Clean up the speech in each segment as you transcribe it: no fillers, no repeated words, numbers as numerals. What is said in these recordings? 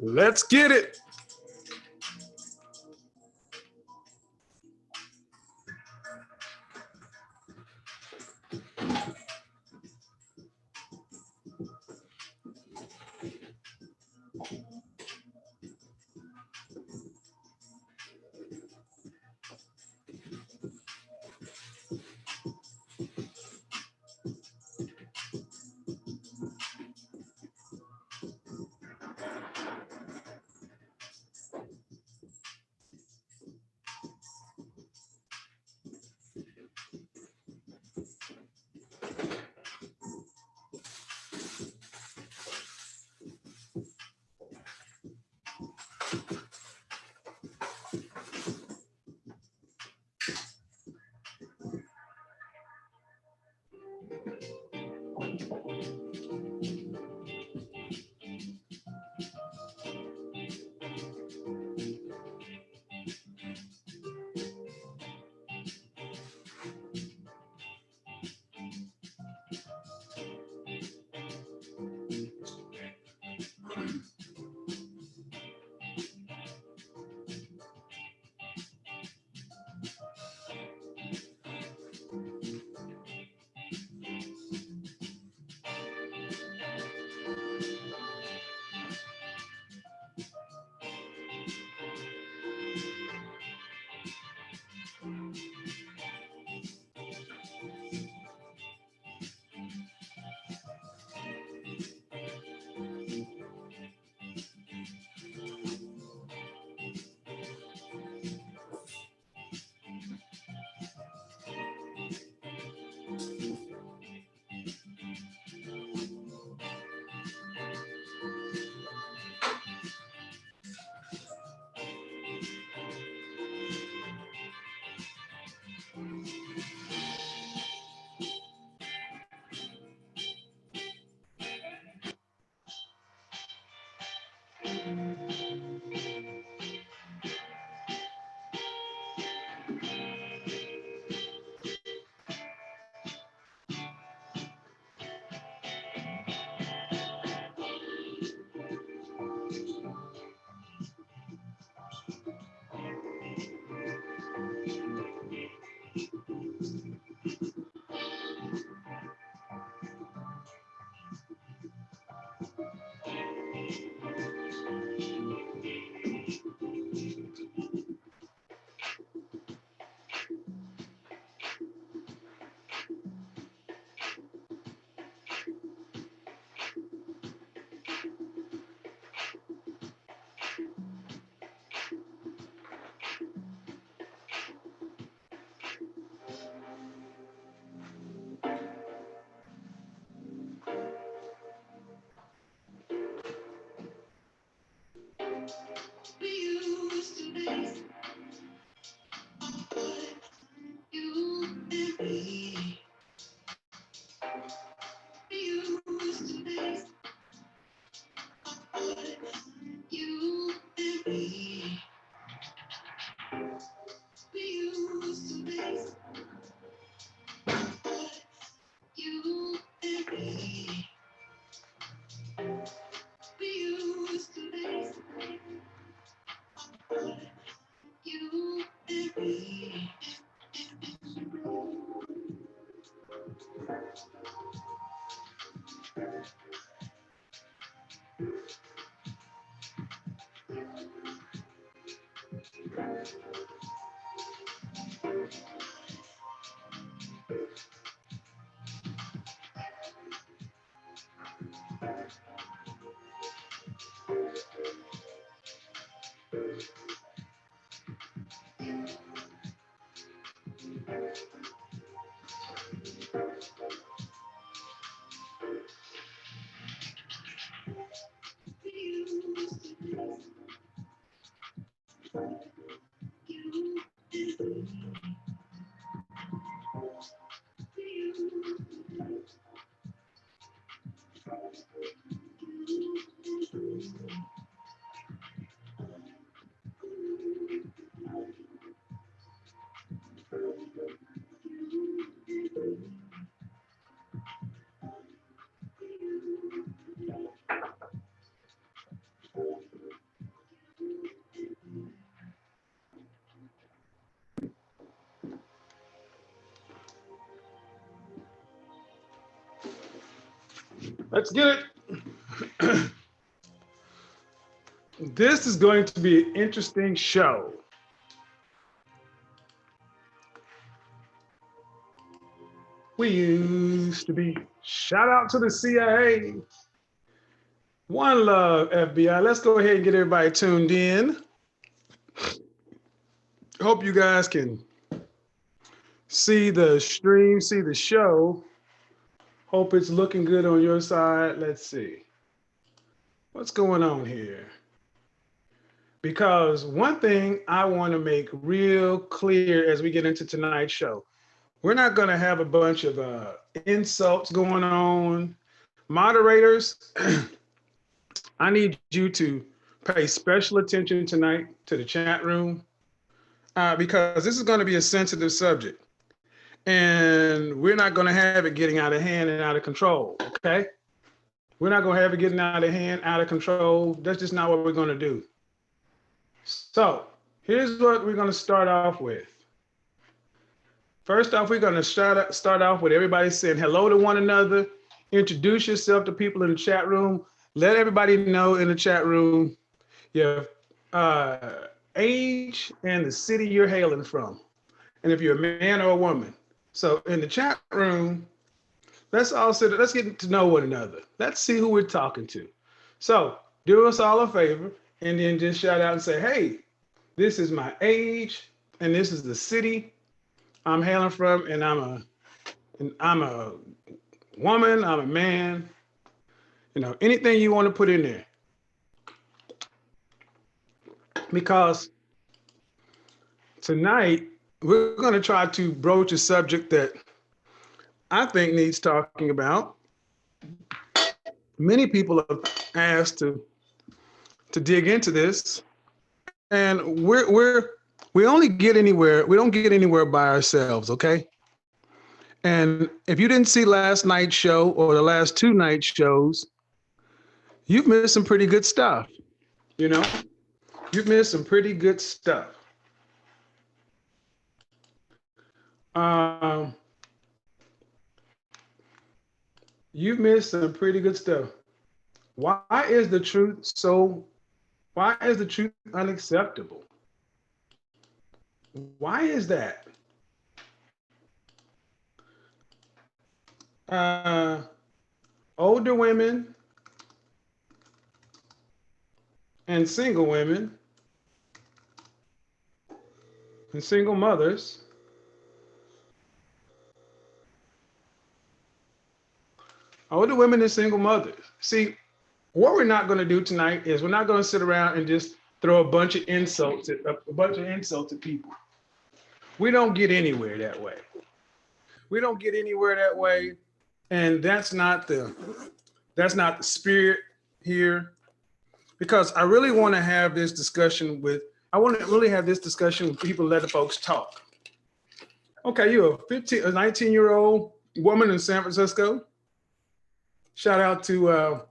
Let's get it. Let's get it. This is going to be an interesting show. We used to be. Shout out to the CIA. One love, FBI. Let's go ahead and get everybody tuned in. Hope you guys can see the stream, see the show. Hope it's looking good on your side. Let's see. What's going on here? Because one thing I want to make real clear as we get into tonight's show, we're not going to have a bunch of insults going on. Moderators, I need you to pay special attention tonight to the chat room because this is going to be a sensitive subject. And we're not going to have it getting out of hand and out of control, okay? We're not going to have it getting out of hand, out of control. That's just not what we're going to do. So here's what we're going to start off with. First off, we're going to start off with everybody saying hello to one another. Introduce yourself to people in the chat room. Let everybody know in the chat room your age and the city you're hailing from. And if you're a man or a woman. So in the chat room, let's get to know one another. Let's see who we're talking to. So do us all a favor and then just shout out and say, hey, this is my age and this is the city I'm hailing from, and I'm a woman, I'm a man, you know, anything you want to put in there. Because tonight, we're going to try to broach a subject that I think needs talking about. Many people have asked to dig into this, and we only get anywhere. We don't get anywhere by ourselves, okay? And if you didn't see last night's show or the last two night shows, you've missed some pretty good stuff. You know, you've missed some pretty good stuff. You've missed some pretty good stuff. Why is the truth unacceptable? Why is that? Older women and single women and single mothers older women and single mothers. See, what we're not going to do tonight is we're not going to sit around and just throw a bunch of insults at people. We don't get anywhere that way. We don't get anywhere that way, and that's not the spirit here. Because I really want to have this discussion with people, let the folks talk. Okay, you're a 19-year-old woman in San Francisco. Shout out to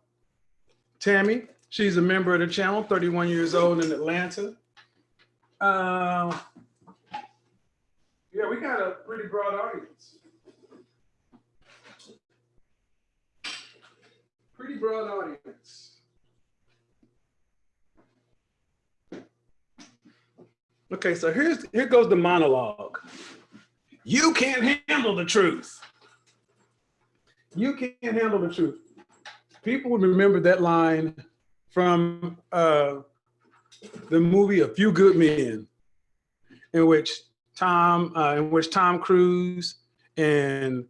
Tammy. She's a member of the channel, 31 years old in Atlanta. Yeah, we got a pretty broad audience. Pretty broad audience. Okay, so here goes the monologue. You can't handle the truth. You can't handle the truth. People would remember that line from the movie A Few Good Men, in which Tom Cruise and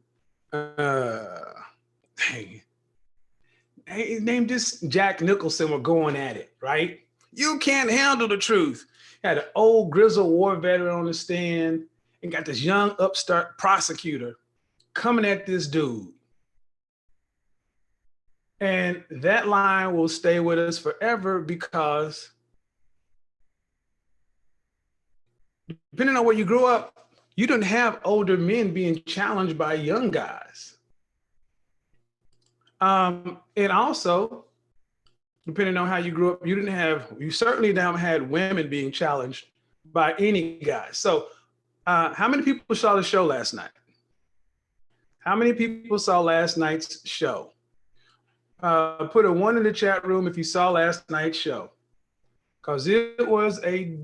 his name just Jack Nicholson were going at it, right? You can't handle the truth. Had an old grizzled war veteran on the stand and got this young upstart prosecutor coming at this dude. And that line will stay with us forever because depending on where you grew up, you didn't have older men being challenged by young guys. And also, depending on how you grew up, you certainly don't had women being challenged by any guy. So how many people saw the show last night? How many people saw last night's show? Put a 1 in the chat room if you saw last night's show, because it was a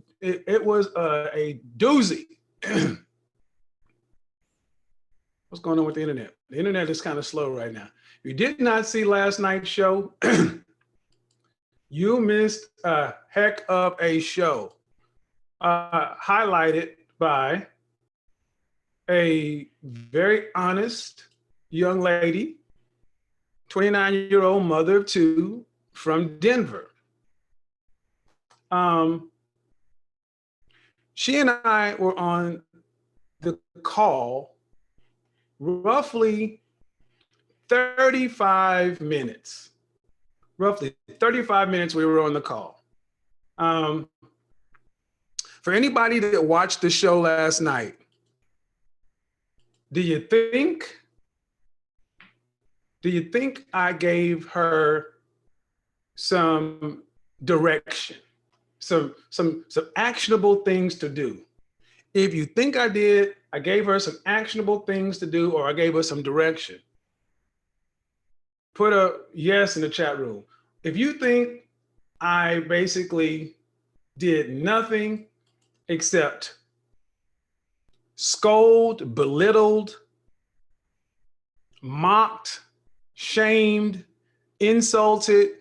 doozy. What's going on with the internet? The internet is kind of slow right now. If you did not see last night's show, you missed a heck of a show, highlighted by a very honest young lady, 29-year-old mother of 2 from Denver. She and I were on the call roughly 35 minutes. Roughly 35 minutes we were on the call. For anybody that watched the show last night, do you think I gave her some direction, some actionable things to do? If you think I did, I gave her some actionable things to do, or I gave her some direction. Put a yes in the chat room. If you think I basically did nothing except scold, belittled, mocked, shamed, insulted,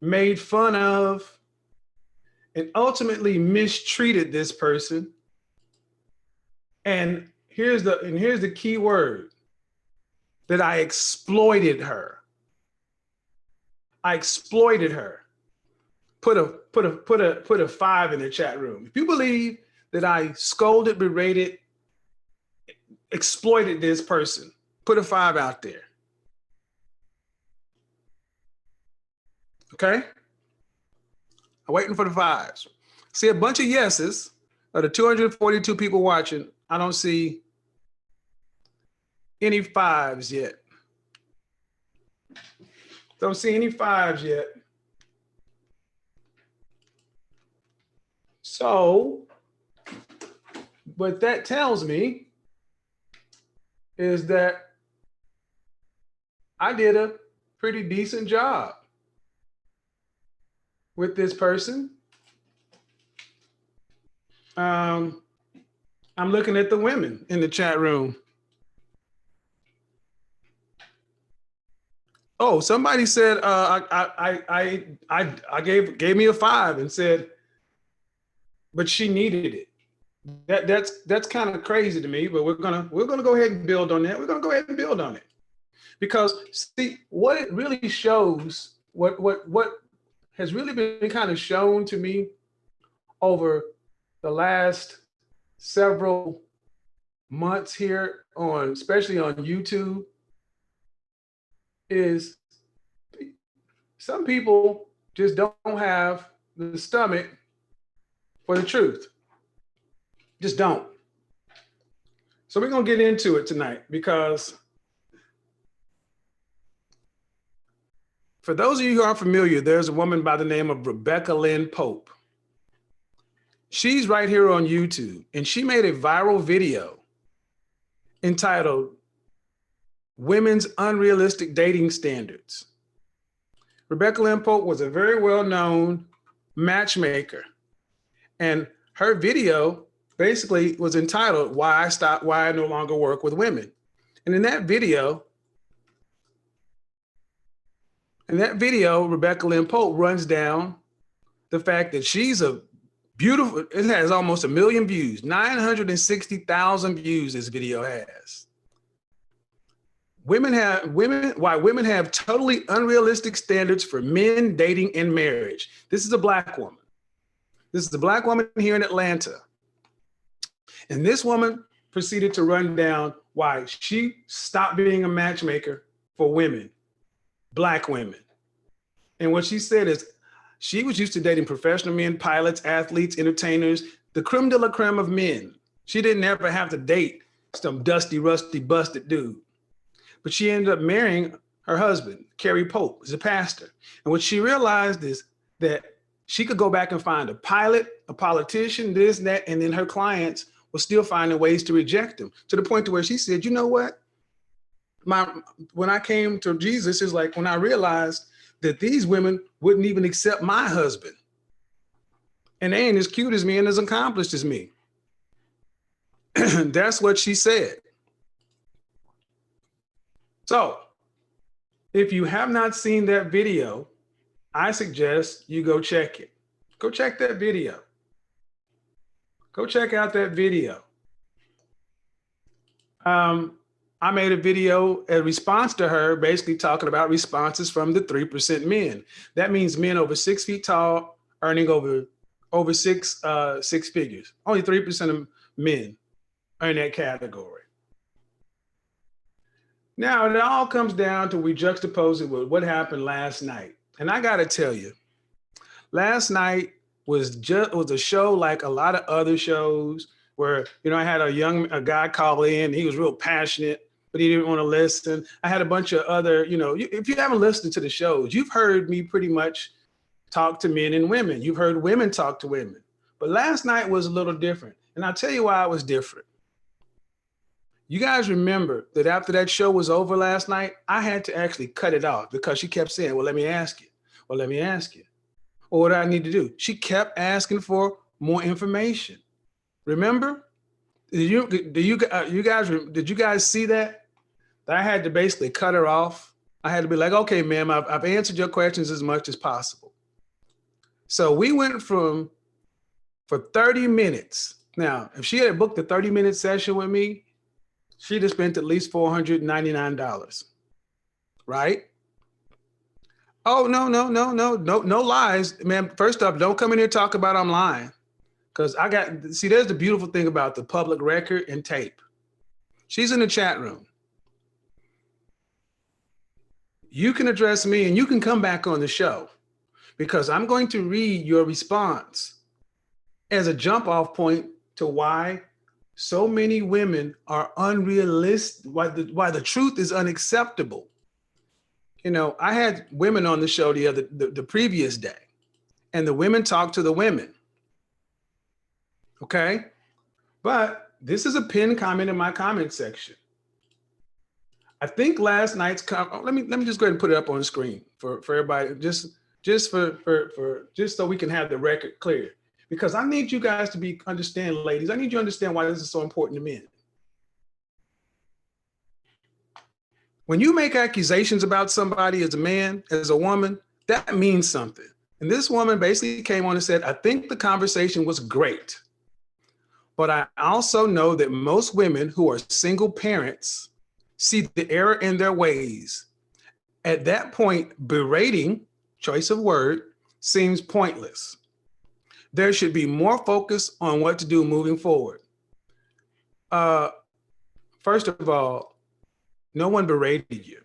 made fun of, and ultimately mistreated this person. And here's the key word, that I exploited her. I exploited her. Put a 5 in the chat room. If you believe that I scolded, berated, exploited this person, put a 5 out there. Okay? I'm waiting for the 5s. See a bunch of yeses. Of the 242 people watching, I don't see any 5s yet. Don't see any 5s yet. So, what that tells me is that I did a pretty decent job with this person. I'm looking at the women in the chat room. Oh, somebody said I gave me a 5 and said, but she needed it. That's kind of crazy to me, but we're gonna go ahead and build on that. We're gonna go ahead and build on it, because see what it really shows, what has really been kind of shown to me over the last several months here on, especially on YouTube, is some people just don't have the stomach for the truth. Just don't. So we're gonna get into it tonight, because for those of you who aren't familiar, there's a woman by the name of Rebecca Lynn Pope. She's right here on YouTube, and she made a viral video entitled Women's Unrealistic Dating Standards. Rebecca Lynn Pope was a very well-known matchmaker, and her video basically was entitled Why I No Longer Work with Women. And in that video, Rebecca Lynn Pope runs down the fact that she's a beautiful, it has almost 1 million views, 960,000 views this video has. Why women have totally unrealistic standards for men, dating, and marriage. This is a Black woman. This is a Black woman here in Atlanta. And this woman proceeded to run down why she stopped being a matchmaker for women, Black women. And what she said is she was used to dating professional men, pilots, athletes, entertainers, the creme de la creme of men. She didn't ever have to date some dusty, rusty, busted dude. But she ended up marrying her husband, Kerry Pope, who's a pastor. And what she realized is that she could go back and find a pilot, a politician, this, that, and then her clients were still finding ways to reject them, to the point to where she said, you know what? when I came to Jesus is like when I realized that these women wouldn't even accept my husband. And they ain't as cute as me and as accomplished as me. That's what she said. So if you have not seen that video, I suggest you go check it. Go check that video. Go check out that video. I made a video in response to her, basically talking about responses from the 3% men. That means men over 6 feet tall, earning over six figures. Only 3% of men are in that category. Now, it all comes down to we juxtapose it with what happened last night. And I got to tell you, last night was a show like a lot of other shows where, I had a guy call in. He was real passionate, but he didn't want to listen. I had a bunch of other, if you haven't listened to the shows, you've heard me pretty much talk to men and women. You've heard women talk to women. But last night was a little different. And I'll tell you why it was different. You guys remember that after that show was over last night, I had to actually cut it off because she kept saying, well, let me ask you. Well, let me ask you. Or what do I need to do? She kept asking for more information. Remember? Did you guys see that? That I had to basically cut her off. I had to be like, okay, ma'am, I've answered your questions as much as possible. So we went for 30 minutes. Now, if she had booked a 30-minute session with me, she'd have spent at least $499, right? Oh, no lies, man. First off, don't come in here talk about I'm lying. Because there's the beautiful thing about the public record and tape. She's in the chat room. You can address me and you can come back on the show because I'm going to read your response as a jump off point to why so many women are unrealistic, why the truth is unacceptable. I had women on the show the previous day, and the women talked to the women. Okay? But this is a pinned comment in my comment section. I think last night's let me just go ahead and put it up on the screen for everybody, just so we can have the record clear. Because I need you guys to understand, ladies, I need you to understand why this is so important to men. When you make accusations about somebody as a man, as a woman, that means something. And this woman basically came on and said, I think the conversation was great. But I also know that most women who are single parents see the error in their ways. At that point, berating, choice of word, seems pointless. There should be more focus on what to do moving forward. First of all, no one berated you.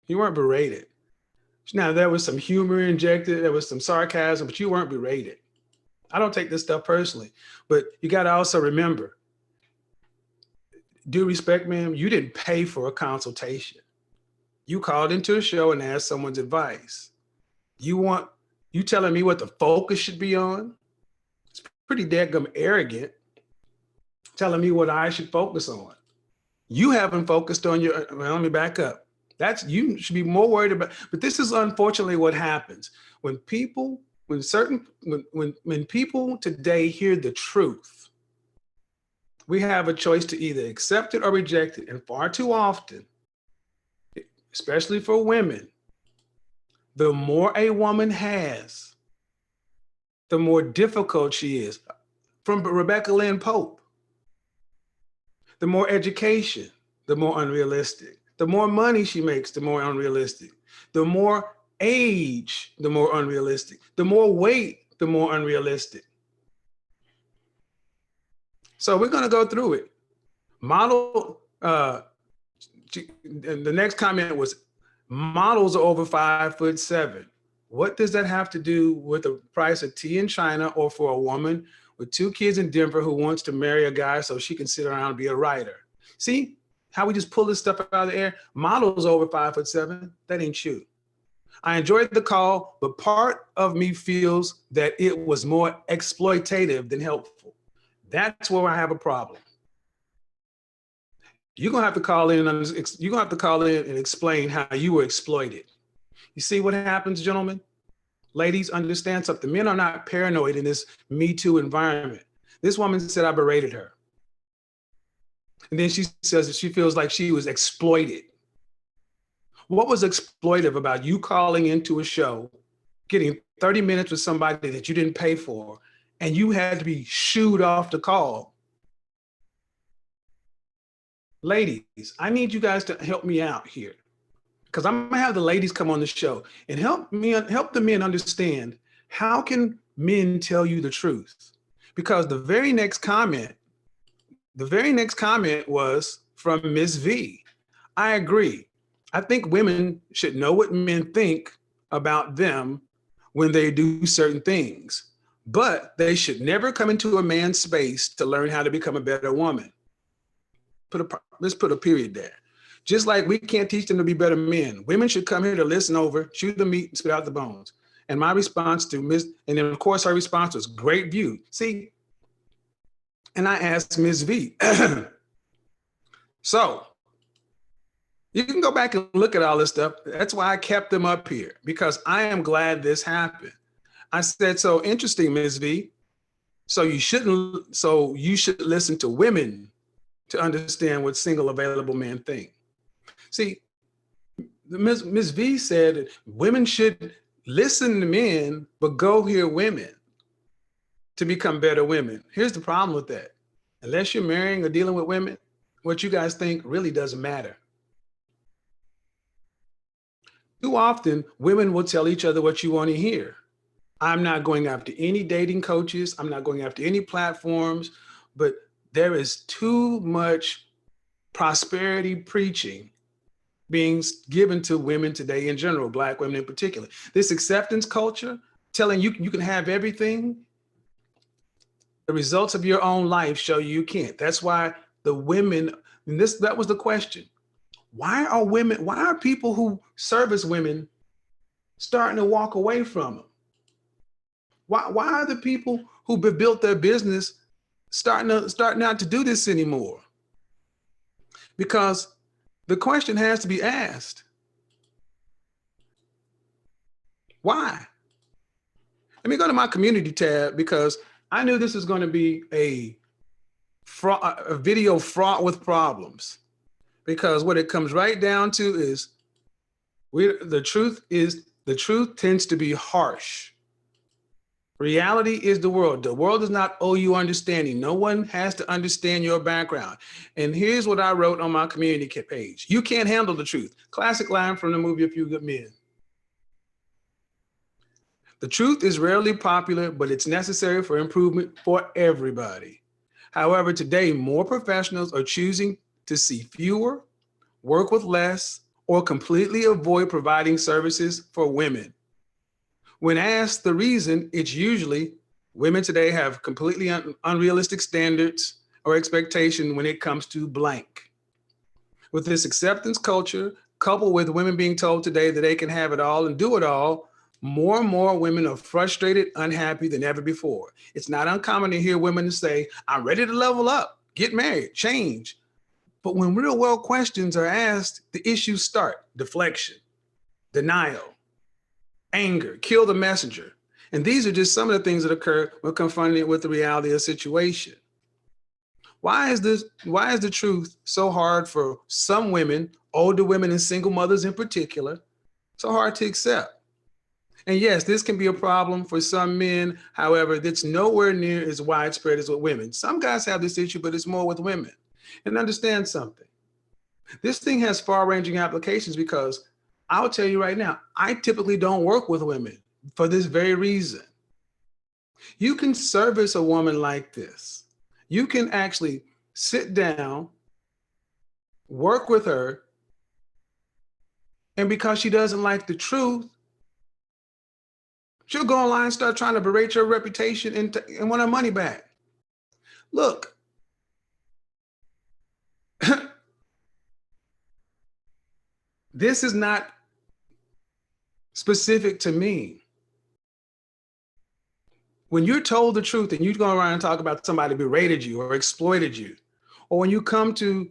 You weren't berated. Now, there was some humor injected, there was some sarcasm, but you weren't berated. I don't take this stuff personally, but you got to also remember, due respect, ma'am, you didn't pay for a consultation. You called into a show and asked someone's advice. You telling me what the focus should be on? It's pretty daggum arrogant, telling me what I should focus on. You haven't focused on let me back up. You should be more worried about, but this is unfortunately what happens. When people today hear the truth, we have a choice to either accept it or reject it. And far too often, especially for women, the more a woman has, the more difficult she is. From Rebecca Lynn Pope, the more education, the more unrealistic. The more money she makes, the more unrealistic. The more age, the more unrealistic. The more weight, the more unrealistic. So we're going to go through it. The next comment was, models are over 5'7". What does that have to do with the price of tea in China, or for a woman with 2 kids in Denver who wants to marry a guy so she can sit around and be a writer? See how we just pull this stuff out of the air? Models over 5'7". That ain't true. I enjoyed the call, but part of me feels that it was more exploitative than helpful. That's where I have a problem. You're gonna have to call in and you're gonna have to call in and explain how you were exploited. You see what happens, gentlemen? Ladies, understand something. Men are not paranoid in this Me Too environment. This woman said I berated her. And then she says that she feels like she was exploited. What was exploitive about you calling into a show, getting 30 minutes with somebody that you didn't pay for, and you had to be shooed off the call? Ladies, I need you guys to help me out here, because I'm gonna have the ladies come on the show and help the men understand how can men tell you the truth. Because the very next comment was from Miss V. I agree. I think women should know what men think about them when they do certain things, but they should never come into a man's space to learn how to become a better woman. Let's put a period there. Just like we can't teach them to be better men, women should come here to listen over, chew the meat, and spit out the bones. And my response to and then of course her response was great view. See, and I asked Ms. V. So you can go back and look at all this stuff. That's why I kept them up here, because I am glad this happened. I said, so interesting, Ms. V. So you should listen to women to understand what single available men think. See, Ms. V said that women should listen to men, but go hear women to become better women. Here's the problem with that. Unless you're marrying or dealing with women, what you guys think really doesn't matter. Too often, women will tell each other what you want to hear. I'm not going after any dating coaches. I'm not going after any platforms, but there is too much prosperity preaching being given to women today in general, Black women in particular. This acceptance culture, telling you you can have everything. The results of your own life show you can't. That's why the women, and that was the question. Why are people who service women starting to walk away from them? Why are the people who built their business starting not to do this anymore? Because the question has to be asked. Why? Let me go to my community tab, because I knew this was going to be a video fraught with problems. Because what it comes right down to is the truth tends to be harsh. Reality is the world. The world does not owe you understanding. No one has to understand your background. And here's what I wrote on my community page. You can't handle the truth. Classic line from the movie A Few Good Men. The truth is rarely popular, but it's necessary for improvement for everybody. However, today, more professionals are choosing to see fewer, work with less, or completely avoid providing services for women. When asked the reason, it's usually women today have completely unrealistic standards or expectation when it comes to blank. With this acceptance culture, coupled with women being told today that they can have it all and do it all, more and more women are frustrated, unhappy than ever before. It's not uncommon to hear women say, I'm ready to level up, get married, change. But when real world questions are asked, the issues start: deflection, denial, anger, kill the messenger. And these are just some of the things that occur when confronted with the reality of the situation. Why is the truth so hard for some women, older women and single mothers in particular, so hard to accept? And yes, this can be a problem for some men. However, that's nowhere near as widespread as with women. Some guys have this issue, but it's more with women. And understand something. This thing has far-ranging applications, because I'll tell you right now, I typically don't work with women for this very reason. You can service a woman like this. You can actually sit down, work with her, and because she doesn't like the truth, she'll go online and start trying to berate your reputation and want her money back. Look, this is not specific to me. When you're told the truth and you go around and talk about somebody berated you or exploited you, or when you come to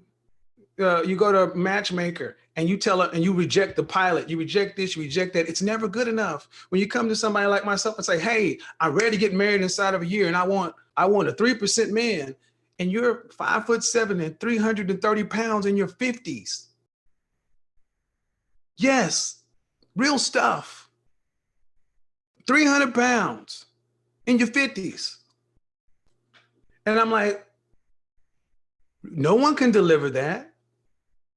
you go to a matchmaker and you tell her and you reject the pilot, you reject this, you reject that. It's never good enough. When you come to somebody like myself and say, hey, I'm ready to get married inside of a year and I want a 3% man, and you're 5'7" and 330 pounds in your 50s. Yes, real stuff. 300 pounds in your 50s. And I'm like, no one can deliver that.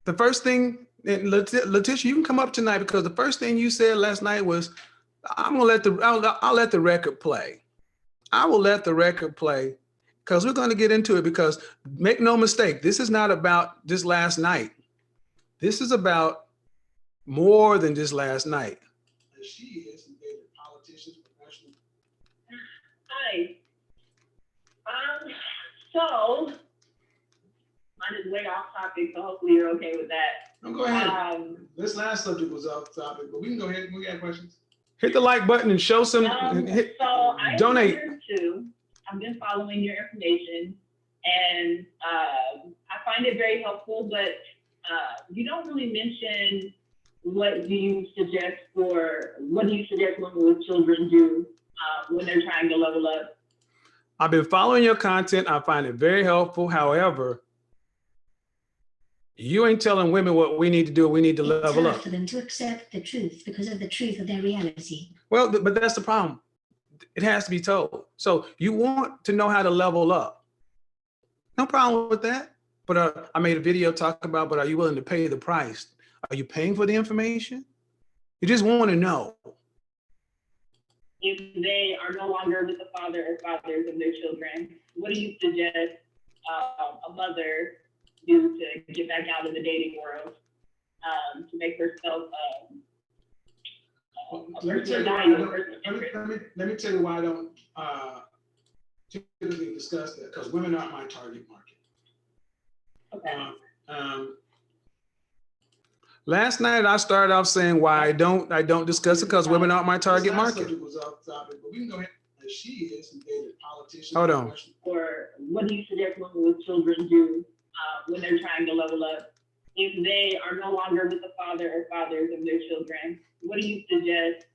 The first thing, and Letitia, you can come up tonight because the first thing you said last night was, I'll let the record play. I will let the record play because we're going to get into it, because make no mistake, this is not about just last night. This is about more than just last night. She is a politician, professional. Hi. So mine is way off topic, so hopefully you're okay with that. No, go ahead. This last subject was off topic, but we can go ahead. We got questions. Hit the like button and show some. Donate. Too. I've been following your information, and I find it very helpful. But you don't really mention what do you suggest women with children do when they're trying to level up. I've been following your content. I find it very helpful. However, you ain't telling women what we need to do. We need to level up. It's hard for them to accept the truth because of the truth of their reality. Well, but that's the problem. It has to be told. So you want to know how to level up. No problem with that. But I made a video talking about, but are you willing to pay the price? Are you paying for the information? You just want to know. If they are no longer with the father or fathers of their children, what do you suggest a mother do to get back out in the dating world, to make herself let me tell you why I don't typically discuss that, because women aren't my target market. Okay. Last night I started off saying why I don't discuss it, because women aren't my target market. Was off topic, but we can go ahead. She is a politician. Hold on. Or what do you suggest women with children do when they're trying to level up? If they are no longer with the father or fathers of their children, what do you suggest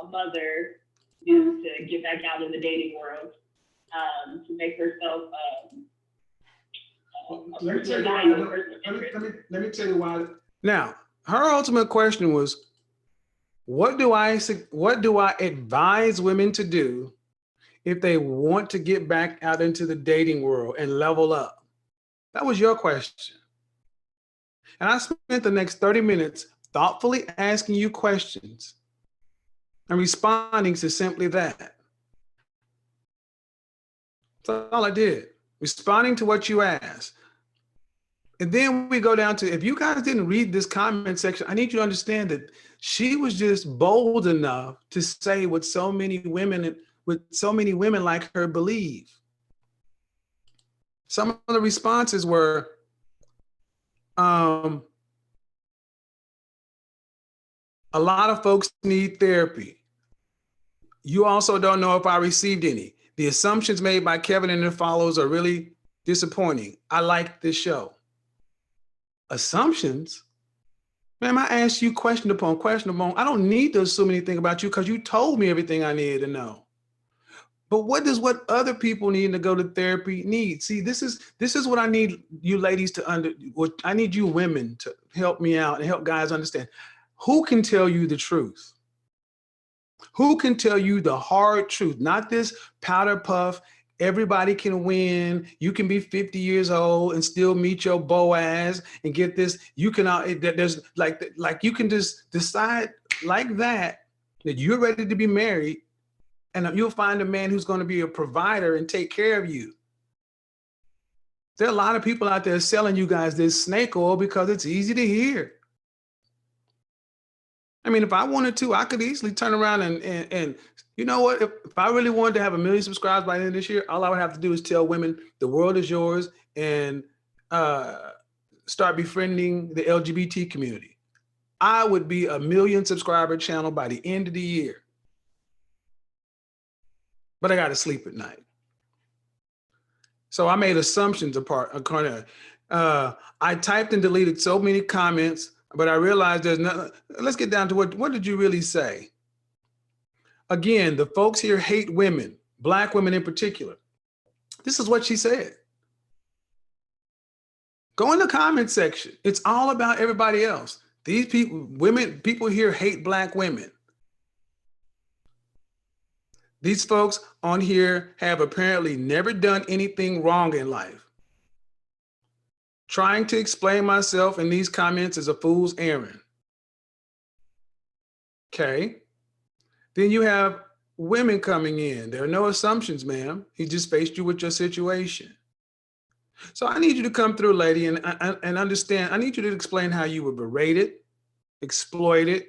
a mother do to get back out in the dating world, to make herself let me tell you why. Now, her ultimate question was, what do I advise women to do if they want to get back out into the dating world and level up? That was your question. And I spent the next 30 minutes thoughtfully asking you questions and responding to simply that. That's all I did, responding to what you asked. And then we go down to, if you guys didn't read this comment section, I need you to understand that she was just bold enough to say what so many women like her believe. Some of the responses were, a lot of folks need therapy. You also don't know if I received any. The assumptions made by Kevin and his followers are really disappointing. I like this show. Assumptions? Ma'am, I asked you question upon question upon. I don't need to assume anything about you because you told me everything I needed to know. But what other people need to go to therapy need? See, this is what I need you ladies to I need you women to help me out and help guys understand. Who can tell you the truth? Who can tell you the hard truth? Not this powder puff, everybody can win. You can be 50 years old and still meet your Boaz and get this. You can, there's like you can just decide like that you're ready to be married, and you'll find a man who's going to be a provider and take care of you. There are a lot of people out there selling you guys this snake oil because it's easy to hear. I mean, if I wanted to, I could easily turn around and you know what? If I really wanted to have 1 million subscribers by the end of this year, all I would have to do is tell women the world is yours and start befriending the LGBT community. I would be a 1 million subscriber channel by the end of the year. But I got to sleep at night. So I made assumptions I typed and deleted so many comments, but I realized there's nothing. Let's get down to what did you really say? Again, the folks here hate women, Black women in particular. This is what she said. Go in the comment section. It's all about everybody else. These people here hate Black women. These folks on here have apparently never done anything wrong in life. Trying to explain myself in these comments is a fool's errand. Okay. Then you have women coming in. There are no assumptions, ma'am. He just faced you with your situation. So I need you to come through, lady, and understand. I need you to explain how you were berated, exploited,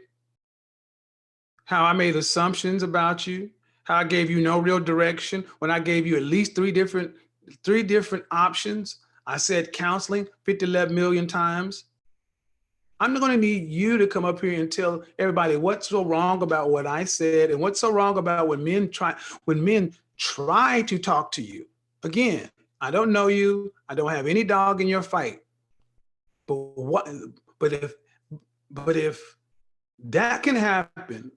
how I made assumptions about you, how I gave you no real direction when I gave you at least three different options. I said counseling 11 million times. I'm going to need you to come up here and tell everybody what's so wrong about what I said and what's so wrong about when men try to talk to you. Again, I don't know you. I don't have any dog in your fight. But if that can happen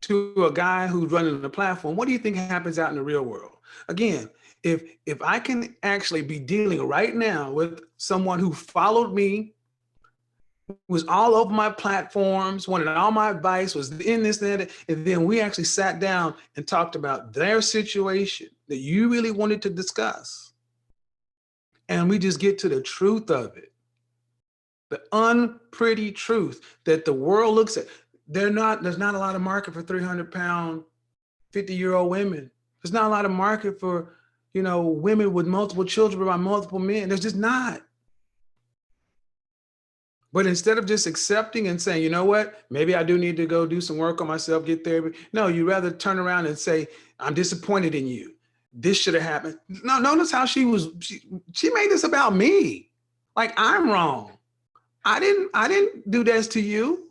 to a guy who's running the platform, what do you think happens out in the real world? Again, if I can actually be dealing right now with someone who followed me, was all over my platforms, wanted all my advice, was in this, that, and then we actually sat down and talked about their situation that you really wanted to discuss. And we just get to the truth of it. The unpretty truth that the world looks at. There's not a lot of market for 300-pound, 50-year-old women. There's not a lot of market for, women with multiple children by multiple men. There's just not. But instead of just accepting and saying, you know what, maybe I do need to go do some work on myself, get therapy. No, you rather turn around and say, I'm disappointed in you. This should have happened. No, notice how she made this about me. Like I'm wrong. I didn't do this to you.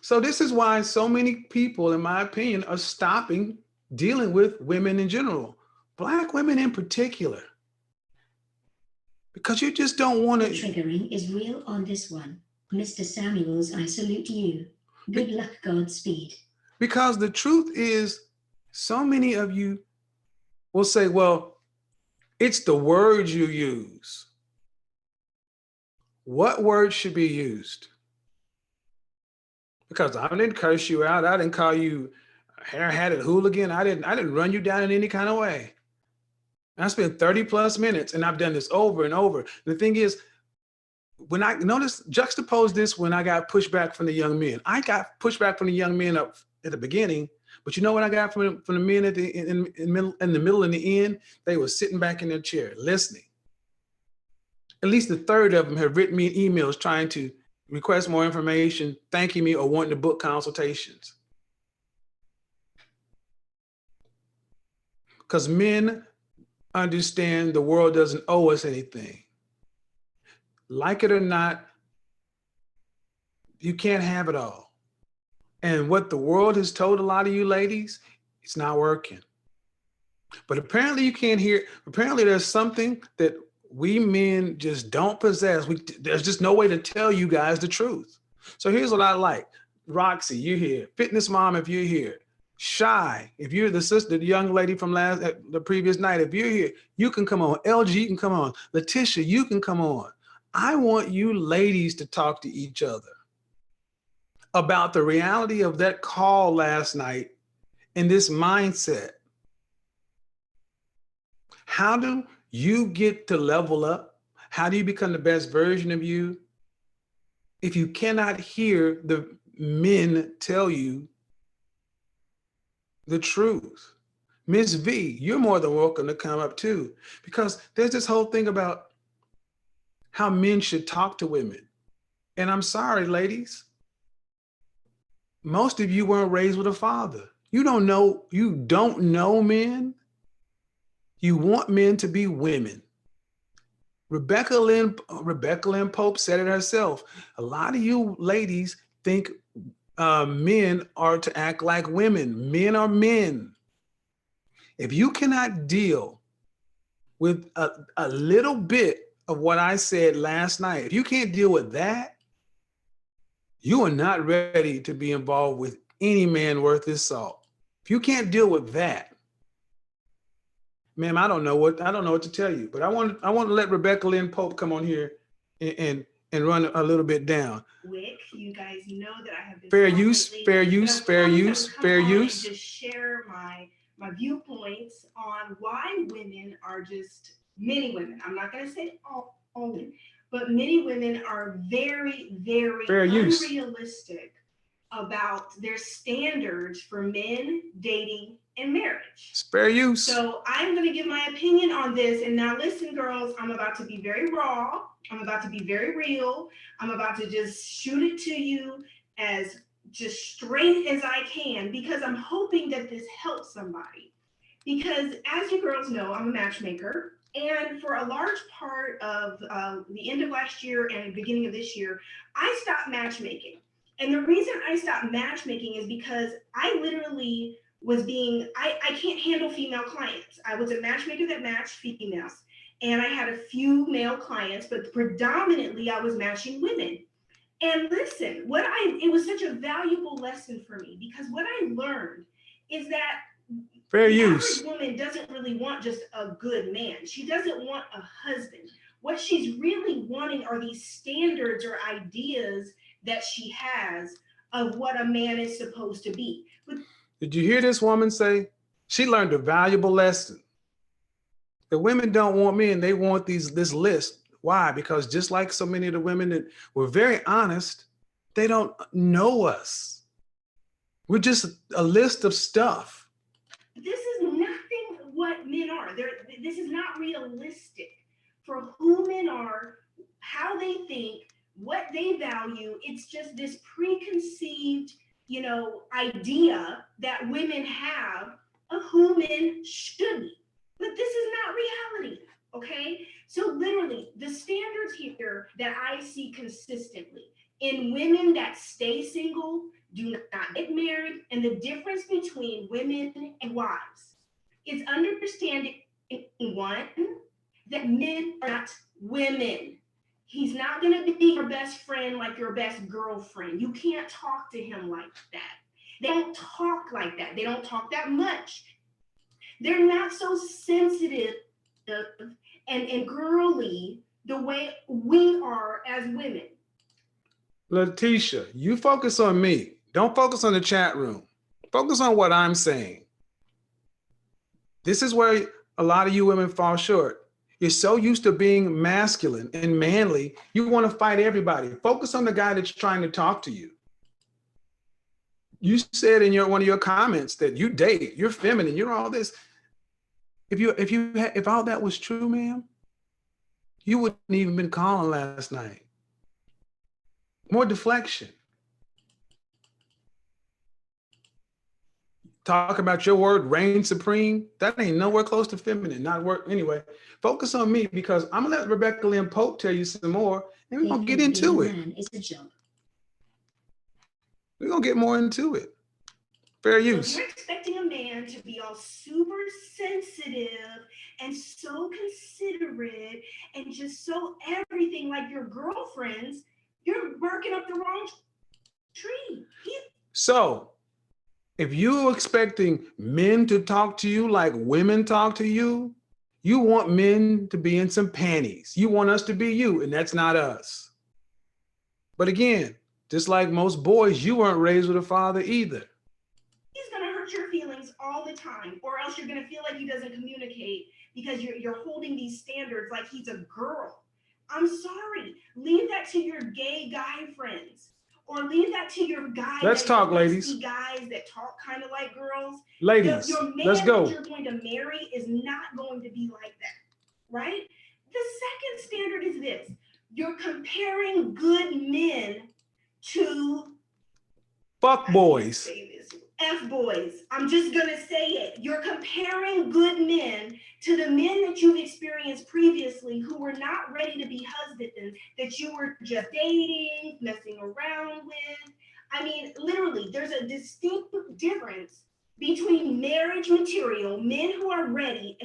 So this is why so many people, in my opinion, are stopping dealing with women in general, Black women in particular. Because you just don't want to. The triggering is real on this one. Mr. Samuels, I salute you. Good luck, Godspeed. Because the truth is, so many of you will say, well, it's the words you use. What words should be used? Because I didn't curse you out. I didn't call you a hair-hatted hooligan. I didn't run you down in any kind of way. I spent 30 plus minutes and I've done this over and over. The thing is, when I juxtapose this when I got pushback from the young men. I got pushback from the young men up at the beginning, but you know what I got from the men in the middle and the end? They were sitting back in their chair listening. At least a third of them have written me emails trying to request more information, thanking me, or wanting to book consultations. Because men understand the world doesn't owe us anything. Like it or not, you can't have it all. And what the world has told a lot of you ladies, it's not working. But apparently you can't hear, apparently there's something that we men just don't possess. There's just no way to tell you guys the truth. So here's what I like. Roxy, you're here. Fitness Mom, if you're here. Shy, if you're the sister, the young lady from the previous night, if you're here, you can come on. LG, you can come on. Letitia, you can come on. I want you ladies to talk to each other about the reality of that call last night and this mindset. How do you get to level up? How do you become the best version of you if you cannot hear the men tell you the truth? Miss V, you're more than welcome to come up too, because there's this whole thing about how men should talk to women. And I'm sorry, ladies, most of you weren't raised with a father. You don't know men. You want men to be women. Rebecca Lynn Pope said it herself. A lot of you ladies think men are to act like women. Men are men. If you cannot deal with a little bit of what I said last night, if you can't deal with that, you are not ready to be involved with any man worth his salt. If you can't deal with that, ma'am, I don't know what to tell you. But I want to let Rebecca Lynn Pope come on here and run a little bit down. Wick, you guys know that I have been fair use, lately, fair use, fair use, fair use. And just share my viewpoints on why women are just many women. I'm not going to say all women, but many women are very, very fair unrealistic about their standards for men dating and marriage. It's fair use. So I'm going to give my opinion on this. And now listen, girls, I'm about to be very raw. I'm about to be very real. I'm about to just shoot it to you as just straight as I can, because I'm hoping that this helps somebody. Because as you girls know, I'm a matchmaker. And for a large part of the end of last year and the beginning of this year, I stopped matchmaking. And the reason I stopped matchmaking is because I literally was I can't handle female clients. I was a matchmaker that matched females. And I had a few male clients, but predominantly I was matching women. And listen, it was such a valuable lesson for me, because what I learned is that fair the use. average woman doesn't really want just a good man. She doesn't want a husband. What she's really wanting are these standards or ideas that she has of what a man is supposed to be. But did you hear this woman say? She learned a valuable lesson. The women don't want men, they want this list. Why? Because just like so many of the women that were very honest, they don't know us. We're just a list of stuff. This is nothing what men are. This is not realistic for who men are, how they think, what they value. It's just this preconceived, idea that women have of who men should be. But this is not reality, okay? So literally, the standards here that I see consistently in women that stay single, do not get married, and the difference between women and wives is understanding, one, that men are not women. He's not going to be your best friend like your best girlfriend. You can't talk to him like that. They don't talk like that. They don't talk that much. They're not so sensitive and girly the way we are as women. Letitia, you focus on me. Don't focus on the chat room. Focus on what I'm saying. This is where a lot of you women fall short. You're so used to being masculine and manly, you want to fight everybody. Focus on the guy that's trying to talk to you. You said in one of your comments that you date, you're feminine, you're all this. If all that was true, ma'am, you wouldn't even been calling last night. More deflection. Talk about your word, reign supreme. That ain't nowhere close to feminine, not work. Anyway, focus on me, because I'm gonna let Rebecca Lynn Pope tell you some more, and we're gonna get into it. It's a job. We're gonna get more into it. Fair use. So if you're expecting a man to be all super sensitive and so considerate and just so everything like your girlfriends, you're barking up the wrong tree. So if you're expecting men to talk to you like women talk to you, you want men to be in some panties. You want us to be you, and that's not us. But again, just like most boys, you weren't raised with a father either. He's going to hurt your feelings all the time, or else you're going to feel like he doesn't communicate because you're holding these standards like he's a girl. I'm sorry. Leave that to your gay guy friends, or leave that to your guys. Let's talk, ladies. Guys that talk kind of like girls. Ladies, your man let's go. that you're going to marry is not going to be like that, right? The second standard is this. You're comparing good men to fuck boys. F-boys. I'm just going to say it. You're comparing good men to the men that you've experienced previously who were not ready to be husbands, that you were just dating, messing around with. I mean, literally, there's a distinct difference between marriage material, men who are ready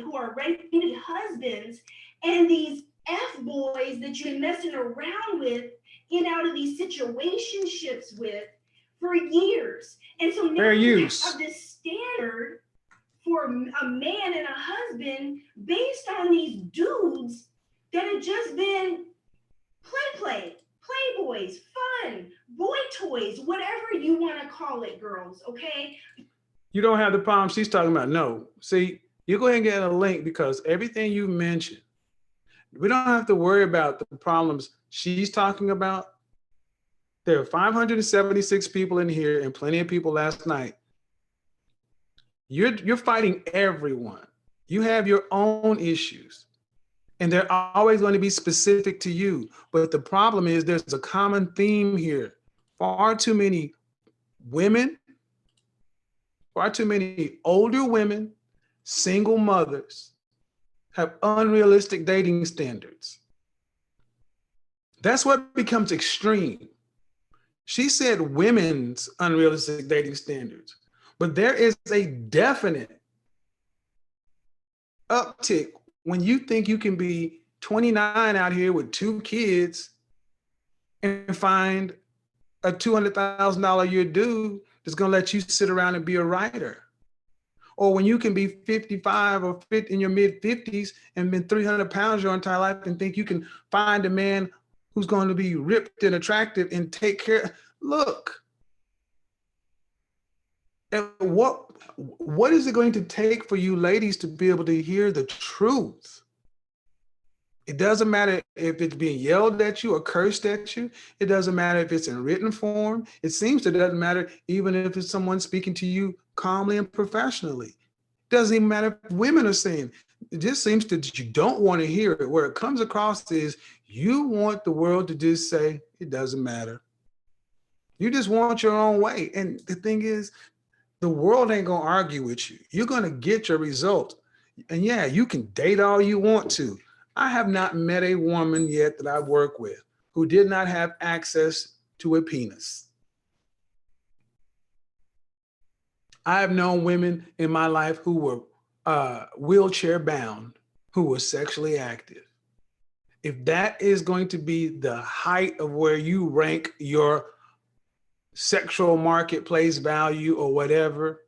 husbands, and these F-boys that you're messing around with in out of these situationships with for years. And so now you have this standard for a man and a husband based on these dudes that have just been playboys, fun, boy toys, whatever you want to call it, girls, okay? You don't have the problem she's talking about. No. See, you go ahead and get a link, because everything you mentioned, we don't have to worry about the problems she's talking about. There are 576 people in here and plenty of people last night. You're fighting everyone. You have your own issues, and they're always going to be specific to you. But the problem is there's a common theme here. Far too many women, far too many older women, single mothers, have unrealistic dating standards. That's what becomes extreme. She said women's unrealistic dating standards, but there is a definite uptick when you think you can be 29 out here with 2 kids and find a $200,000 a year dude that's going to let you sit around and be a writer. Or when you can be 55 or 50 in your mid 50s and been 300 pounds your entire life and think you can find a man who's going to be ripped and attractive and take care. Look, and what is it going to take for you ladies to be able to hear the truth? It doesn't matter if it's being yelled at you or cursed at you. It doesn't matter if it's in written form. It seems it doesn't matter even if it's someone speaking to you calmly and professionally. It doesn't even matter if women are saying. It just seems that you don't want to hear it. Where it comes across is you want the world to just say, it doesn't matter. You just want your own way. And the thing is, the world ain't going to argue with you. You're going to get your result. And yeah, you can date all you want to. I have not met a woman yet that I work with who did not have access to a penis. I have known women in my life who were wheelchair bound, who were sexually active. If that is going to be the height of where you rank your sexual marketplace value or whatever,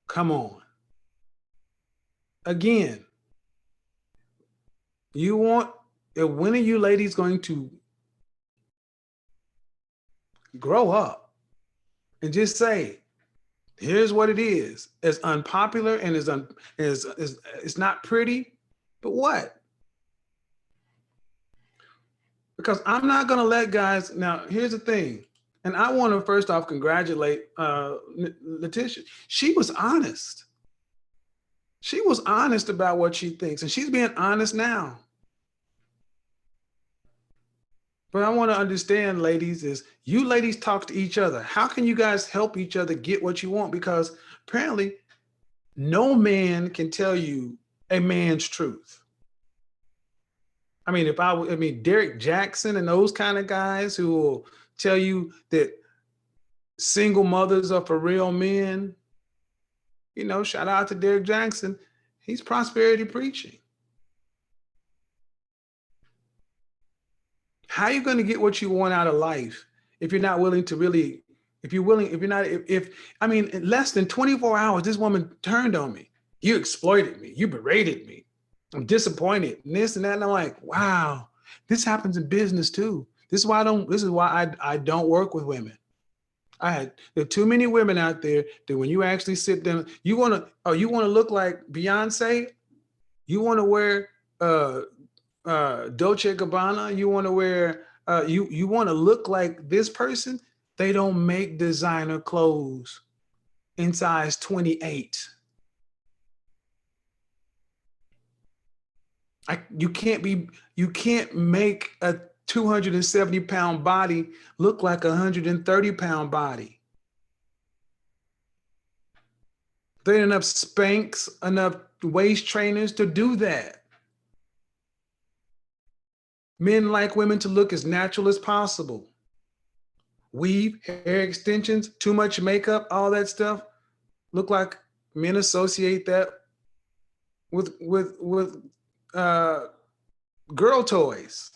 come on. Again, when are you ladies going to grow up and just say, here's what it is. As unpopular and it's not pretty, but what? Because I'm not going to let guys. Now, here's the thing. And I want to first off congratulate Letitia. She was honest. She was honest about what she thinks, and she's being honest now. But I want to understand, ladies, is you ladies talk to each other. How can you guys help each other get what you want? Because apparently no man can tell you a man's truth. I mean, Derek Jackson and those kind of guys who will tell you that single mothers are for real men. You know, shout out to Derek Jackson. He's prosperity preaching. How are you going to get what you want out of life if you're not willing to really, in less than 24 hours, this woman turned on me. You exploited me. You berated me. I'm disappointed and this and that. And I'm like, wow, this happens in business too. This is why I don't work with women. There are too many women out there that when you actually sit down, you want to look like Beyonce. You want to wear Dolce & Gabbana. You want to wear, you want to look like this person. They don't make designer clothes in size 28. You can't make a 270-pound body look like a 130-pound body. There ain't enough Spanx, enough waist trainers to do that. Men like women to look as natural as possible. Weave, hair extensions, too much makeup, all that stuff. look like men associate that with girl toys.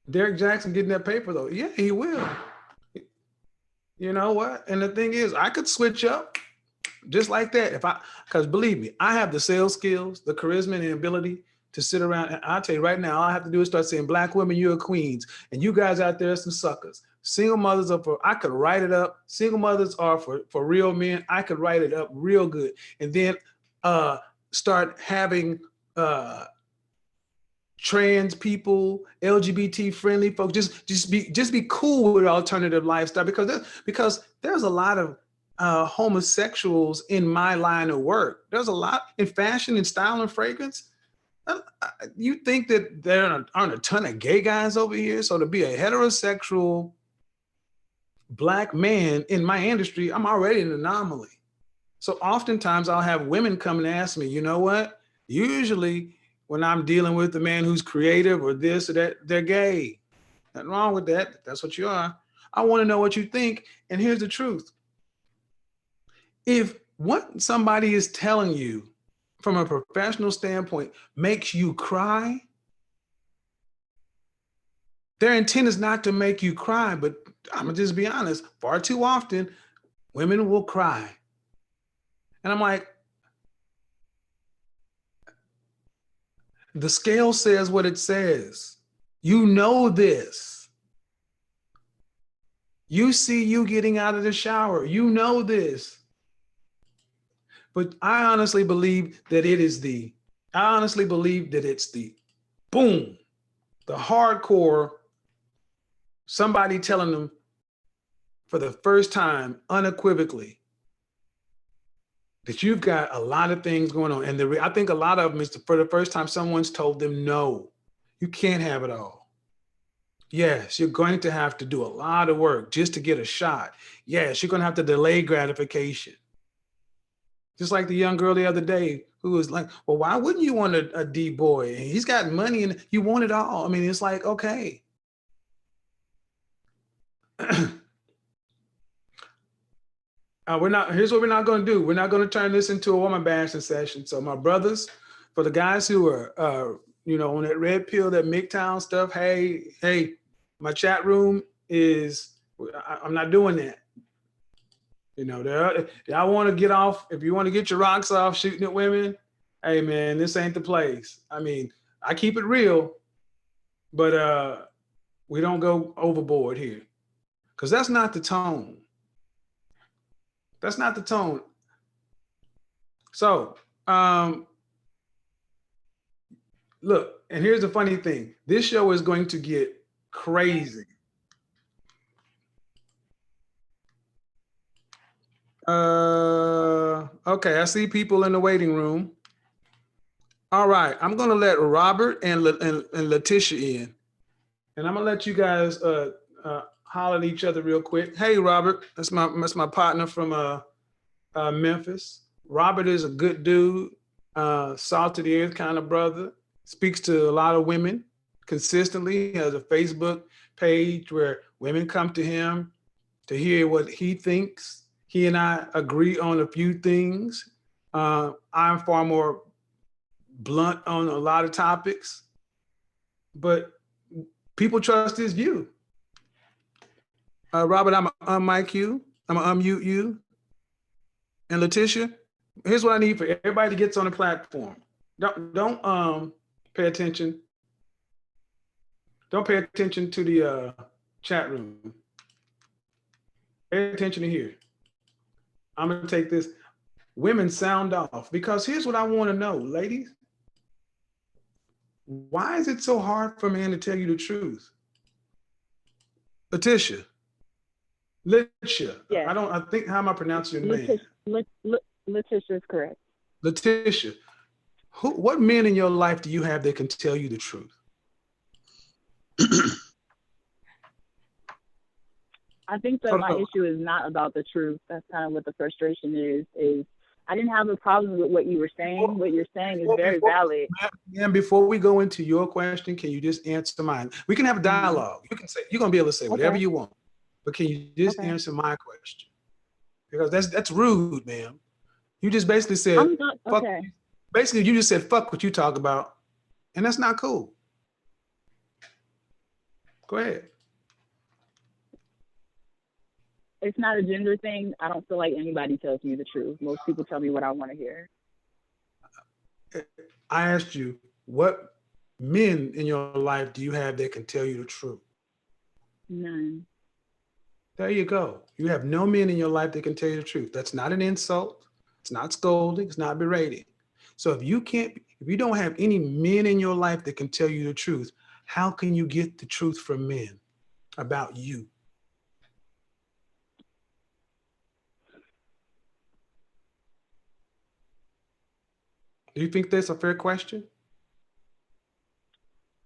Derek Jackson getting that paper though. Yeah, he will. You know what? And the thing is, I could switch up just like that because believe me, I have the sales skills, the charisma, and the ability to sit around. And I'll tell you right now, all I have to do is start saying, "Black women, you're queens, and you guys out there are some suckers." Single mothers are for, I could write it up. Single mothers are for real men. I could write it up real good, and then start having trans people, LGBT friendly folks, just be cool with alternative lifestyle, because there's a lot of homosexuals in my line of work. There's a lot in fashion and style and fragrance. You think that there aren't a ton of gay guys over here? So to be a heterosexual Black man in my industry, I'm already an anomaly. So oftentimes I'll have women come and ask me, you know what? Usually when I'm dealing with the man who's creative or this or that, they're gay. Nothing wrong with that. That's what you are. I want to know what you think. And here's the truth. If what somebody is telling you from a professional standpoint makes you cry, their intent is not to make you cry, but I'm gonna just be honest, far too often, women will cry. And I'm like, the scale says what it says. You know this. You see you getting out of the shower. You know this. But I honestly believe that it's the boom, the hardcore, somebody telling them for the first time unequivocally that you've got a lot of things going on. And I think a lot of them is for the first time someone's told them, no, you can't have it all. Yes, you're going to have to do a lot of work just to get a shot. Yes, you're going to have to delay gratification. Just like the young girl the other day who was like, well, why wouldn't you want a D boy? He's got money and you want it all. I mean, it's like, okay. Here's what we're not going to do. We're not going to turn this into a woman bashing session. So my brothers, for the guys who are, on that red pill, that MGTOW stuff, hey, my chat room I'm not doing that. Y'all want to get off. If you want to get your rocks off shooting at women, hey man, this ain't the place. I mean, I keep it real, but we don't go overboard here, because that's not the tone. That's not the tone. So, look, and here's the funny thing. This show is going to get crazy. Okay, I see people in the waiting room. All right, I'm gonna let Robert and Letitia in. And I'm gonna let you guys holler at each other real quick. Hey, Robert, that's my partner from Memphis. Robert is a good dude, salt of the earth kind of brother. Speaks to a lot of women consistently. He has a Facebook page where women come to him to hear what he thinks. He and I agree on a few things. I'm far more blunt on a lot of topics, but people trust his view. Robert, I'm gonna unmic you. I'm gonna unmute you. And Letitia, here's what I need for everybody that gets on the platform. Don't pay attention. Don't pay attention to the chat room. Pay attention to here. I'm gonna take this. Women sound off, because here's what I want to know, ladies. Why is it so hard for a man to tell you the truth? Letitia. Yes. I think, how am I pronouncing your name? Letitia is correct. Letitia. What men in your life do you have that can tell you the truth? I think that my issue is not about the truth. That's kind of what the frustration is I didn't have a problem with what you were saying. What you're saying is very valid. And before we go into your question, can you just answer mine? We can have a dialogue. You can say, you're gonna be able to say whatever you want, but can you just answer my question? because that's rude, ma'am. You just basically said, I'm not fuck. okay. Basically, you just said, fuck what you talk about. And that's not cool. Go ahead. It's not a gender thing. I don't feel like anybody tells me the truth. Most people tell me what I want to hear. I asked you, what men in your life do you have that can tell you the truth? None. There you go. You have no men in your life that can tell you the truth. That's not an insult. It's not scolding. It's not berating. So if you don't have any men in your life that can tell you the truth, how can you get the truth from men about you? Do you think that's a fair question?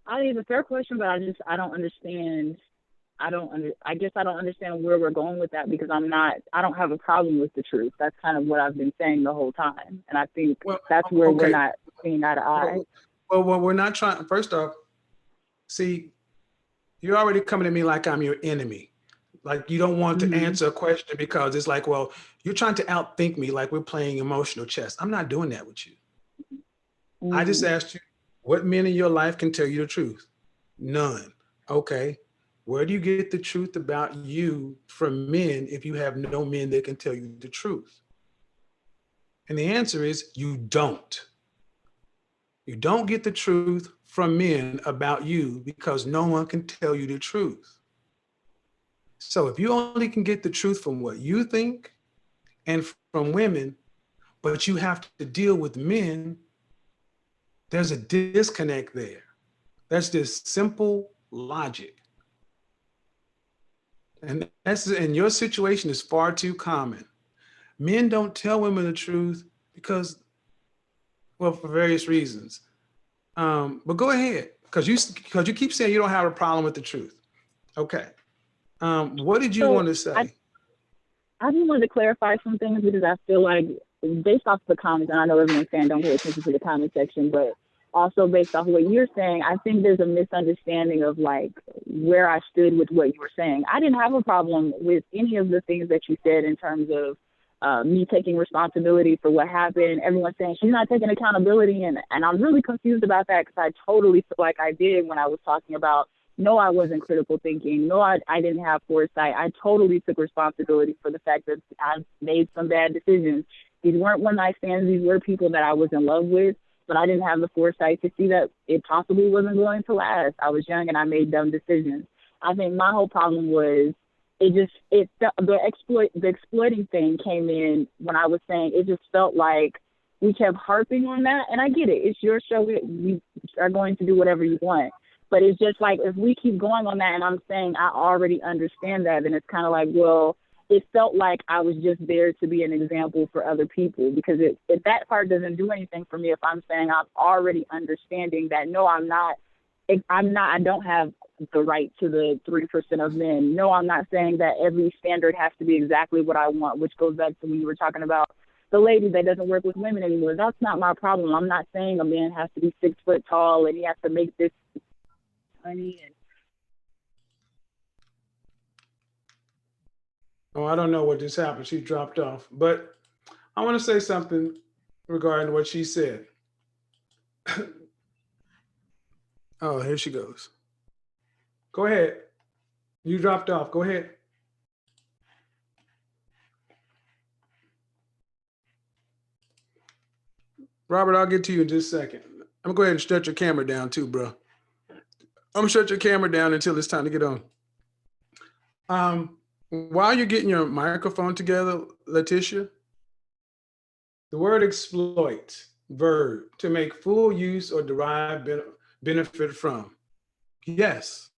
I think it's a fair question, but I don't understand. I guess I don't understand where we're going with that, because I don't have a problem with the truth. That's kind of what I've been saying the whole time. And I think that's where we're not seeing eye to eye. Well, we're not trying. First off, see, you're already coming at me like I'm your enemy. Like you don't want to answer a question because it's like, well, you're trying to outthink me like we're playing emotional chess. I'm not doing that with you. I just asked you, what men in your life can tell you the truth? None. Okay. Where do you get the truth about you from men if you have no men that can tell you the truth? And the answer is you don't. You don't get the truth from men about you because no one can tell you the truth. So if you only can get the truth from what you think and from women, but you have to deal with men, there's a disconnect there. That's just simple logic. And your situation is far too common. Men don't tell women the truth because, well, for various reasons. But go ahead, because you keep saying you don't have a problem with the truth. Okay. What did you want to say? I just wanted to clarify some things, because I feel like, based off the comments, and I know everyone's saying don't pay attention to the comment section, but also based off what you're saying, I think there's a misunderstanding of like where I stood with what you were saying. I didn't have a problem with any of the things that you said in terms of me taking responsibility for what happened. Everyone's saying she's not taking accountability, and I'm really confused about that, because I totally feel like I did when I was talking about, no, I wasn't critical thinking. No, I didn't have foresight. I totally took responsibility for the fact that I made some bad decisions. These weren't one-night stands. These were people that I was in love with, but I didn't have the foresight to see that it possibly wasn't going to last. I was young and I made dumb decisions. I think my whole problem was the exploiting thing came in when I was saying it just felt like we kept harping on that. And I get it. It's your show. You are going to do whatever you want. But it's just like, if we keep going on that and I'm saying I already understand that, then it's kind of like, well, it felt like I was just there to be an example for other people, because if that part doesn't do anything for me, if I'm saying I'm already understanding that, no, I don't have the right to the 3% of men. No, I'm not saying that every standard has to be exactly what I want, which goes back to when you were talking about the lady that doesn't work with women anymore. That's not my problem. I'm not saying a man has to be 6 foot tall and he has to make this money. Oh, I don't know what just happened. She dropped off. But I want to say something regarding what she said. Oh, here she goes. Go ahead. You dropped off. Go ahead. Robert, I'll get to you in just a second. I'm going to go ahead and shut your camera down too, bro. I'm going to shut your camera down until it's time to get on. While you're getting your microphone together, Letitia, the word exploit, verb, to make full use or derive benefit from. Yes,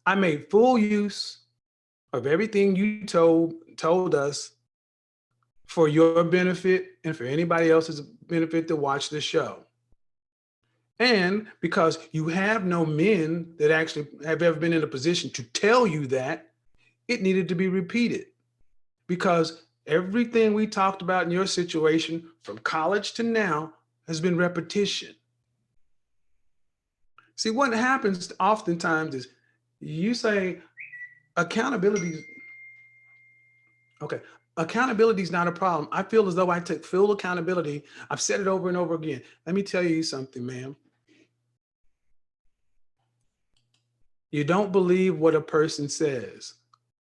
I made full use of everything you told us for your benefit and for anybody else's benefit to watch the show. And because you have no men that actually have ever been in a position to tell you that, it needed to be repeated. Because everything we talked about in your situation from college to now has been repetition. See, what happens oftentimes is you say accountability. Okay. accountability is not a problem. I feel as though I took full accountability. I've said it over and over again. Let me tell you something, ma'am. You don't believe what a person says.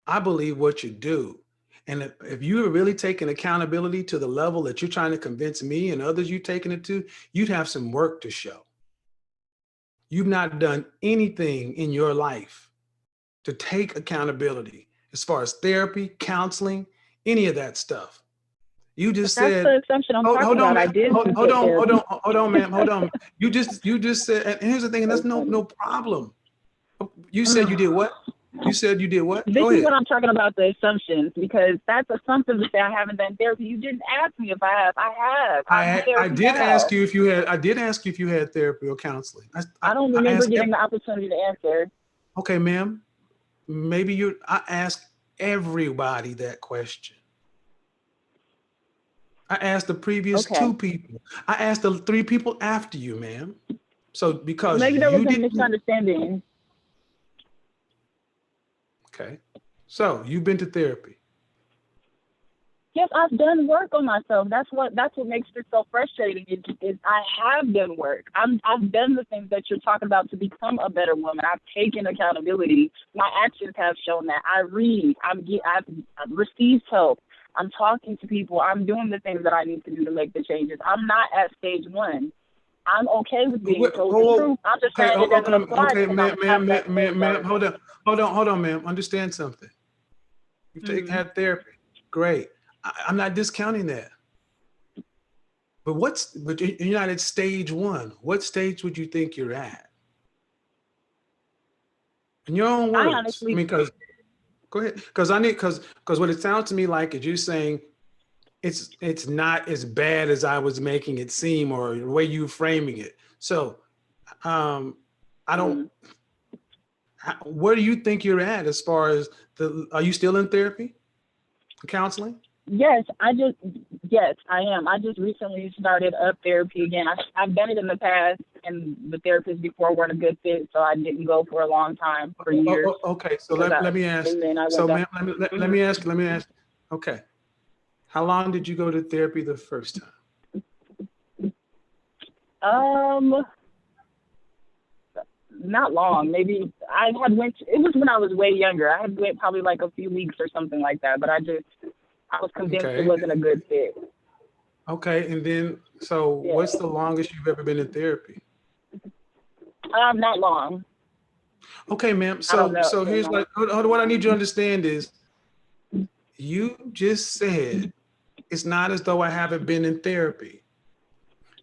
I believe what you do. And if you were really taking accountability to the level that you're trying to convince me and others you're taking it to, you'd have some work to show. You've not done anything in your life to take accountability as far as therapy, counseling, any of that stuff. You just That's said, the assumption I'm talking hold on, about. I ma'am. did. Hold on, ma'am. Hold on. You just said, and here's the thing, and that's no problem. You said you did what? You said you did what? This Go is ahead. what I'm talking about, the assumptions, because that's assumptive to say I haven't done therapy. You didn't ask me if I have. I have. I did ask you if you had. I did ask you if you had therapy or counseling. I don't remember getting the opportunity to answer. Okay, ma'am. Maybe I asked everybody that question. I asked the previous two people. I asked the 3 people after you, ma'am. So because maybe there was a didn't. misunderstanding. Okay. So you've been to therapy. Yes, I've done work on myself. That's what makes it so frustrating. Is I have done work. I've done the things that you're talking about to become a better woman. I've taken accountability. My actions have shown that. I read. I've received help. I'm talking to people. I'm doing the things that I need to do to make the changes. I'm not at stage 1. I'm okay with being told the truth. I'm just saying it doesn't apply. Okay, ma'am, hold on, ma'am. Understand something. You've had therapy. Great. I'm not discounting that. But you're not at stage 1. What stage would you think you're at? In your own words. Honestly, because go ahead. Because what it sounds to me like is you're saying it's not as bad as I was making it seem, or the way you framing it. So I don't where do you think you're at as far as are you still in therapy? Counseling? Yes, I am. I just recently started up therapy again. I've done it in the past, and the therapists before weren't a good fit, so I didn't go for a long time, for years. Okay, so let me ask. So, ma'am, let me ask. Okay, how long did you go to therapy the first time? Not long. Maybe I had went. It was when I was way younger. I had went probably like a few weeks or something like that. But I was convinced it wasn't a good fit. Okay, and then what's the longest you've ever been in therapy? Not long. Okay, ma'am. So here's what I need you to understand is you just said it's not as though I haven't been in therapy.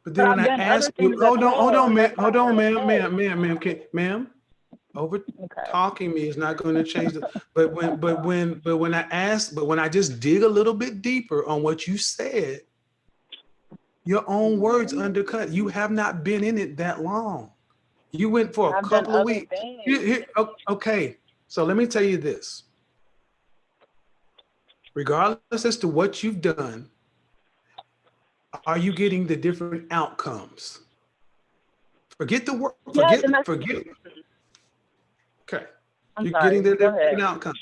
But then when I ask you, hold on, ma'am. Talking me is not going to change the. But when I just dig a little bit deeper on what you said, your own words undercut. You have not been in it that long. You went for a couple of weeks. Okay, so let me tell you this. Regardless as to what you've done, are you getting the different outcomes? Forget the work. Forget. Okay, you're getting the different outcomes.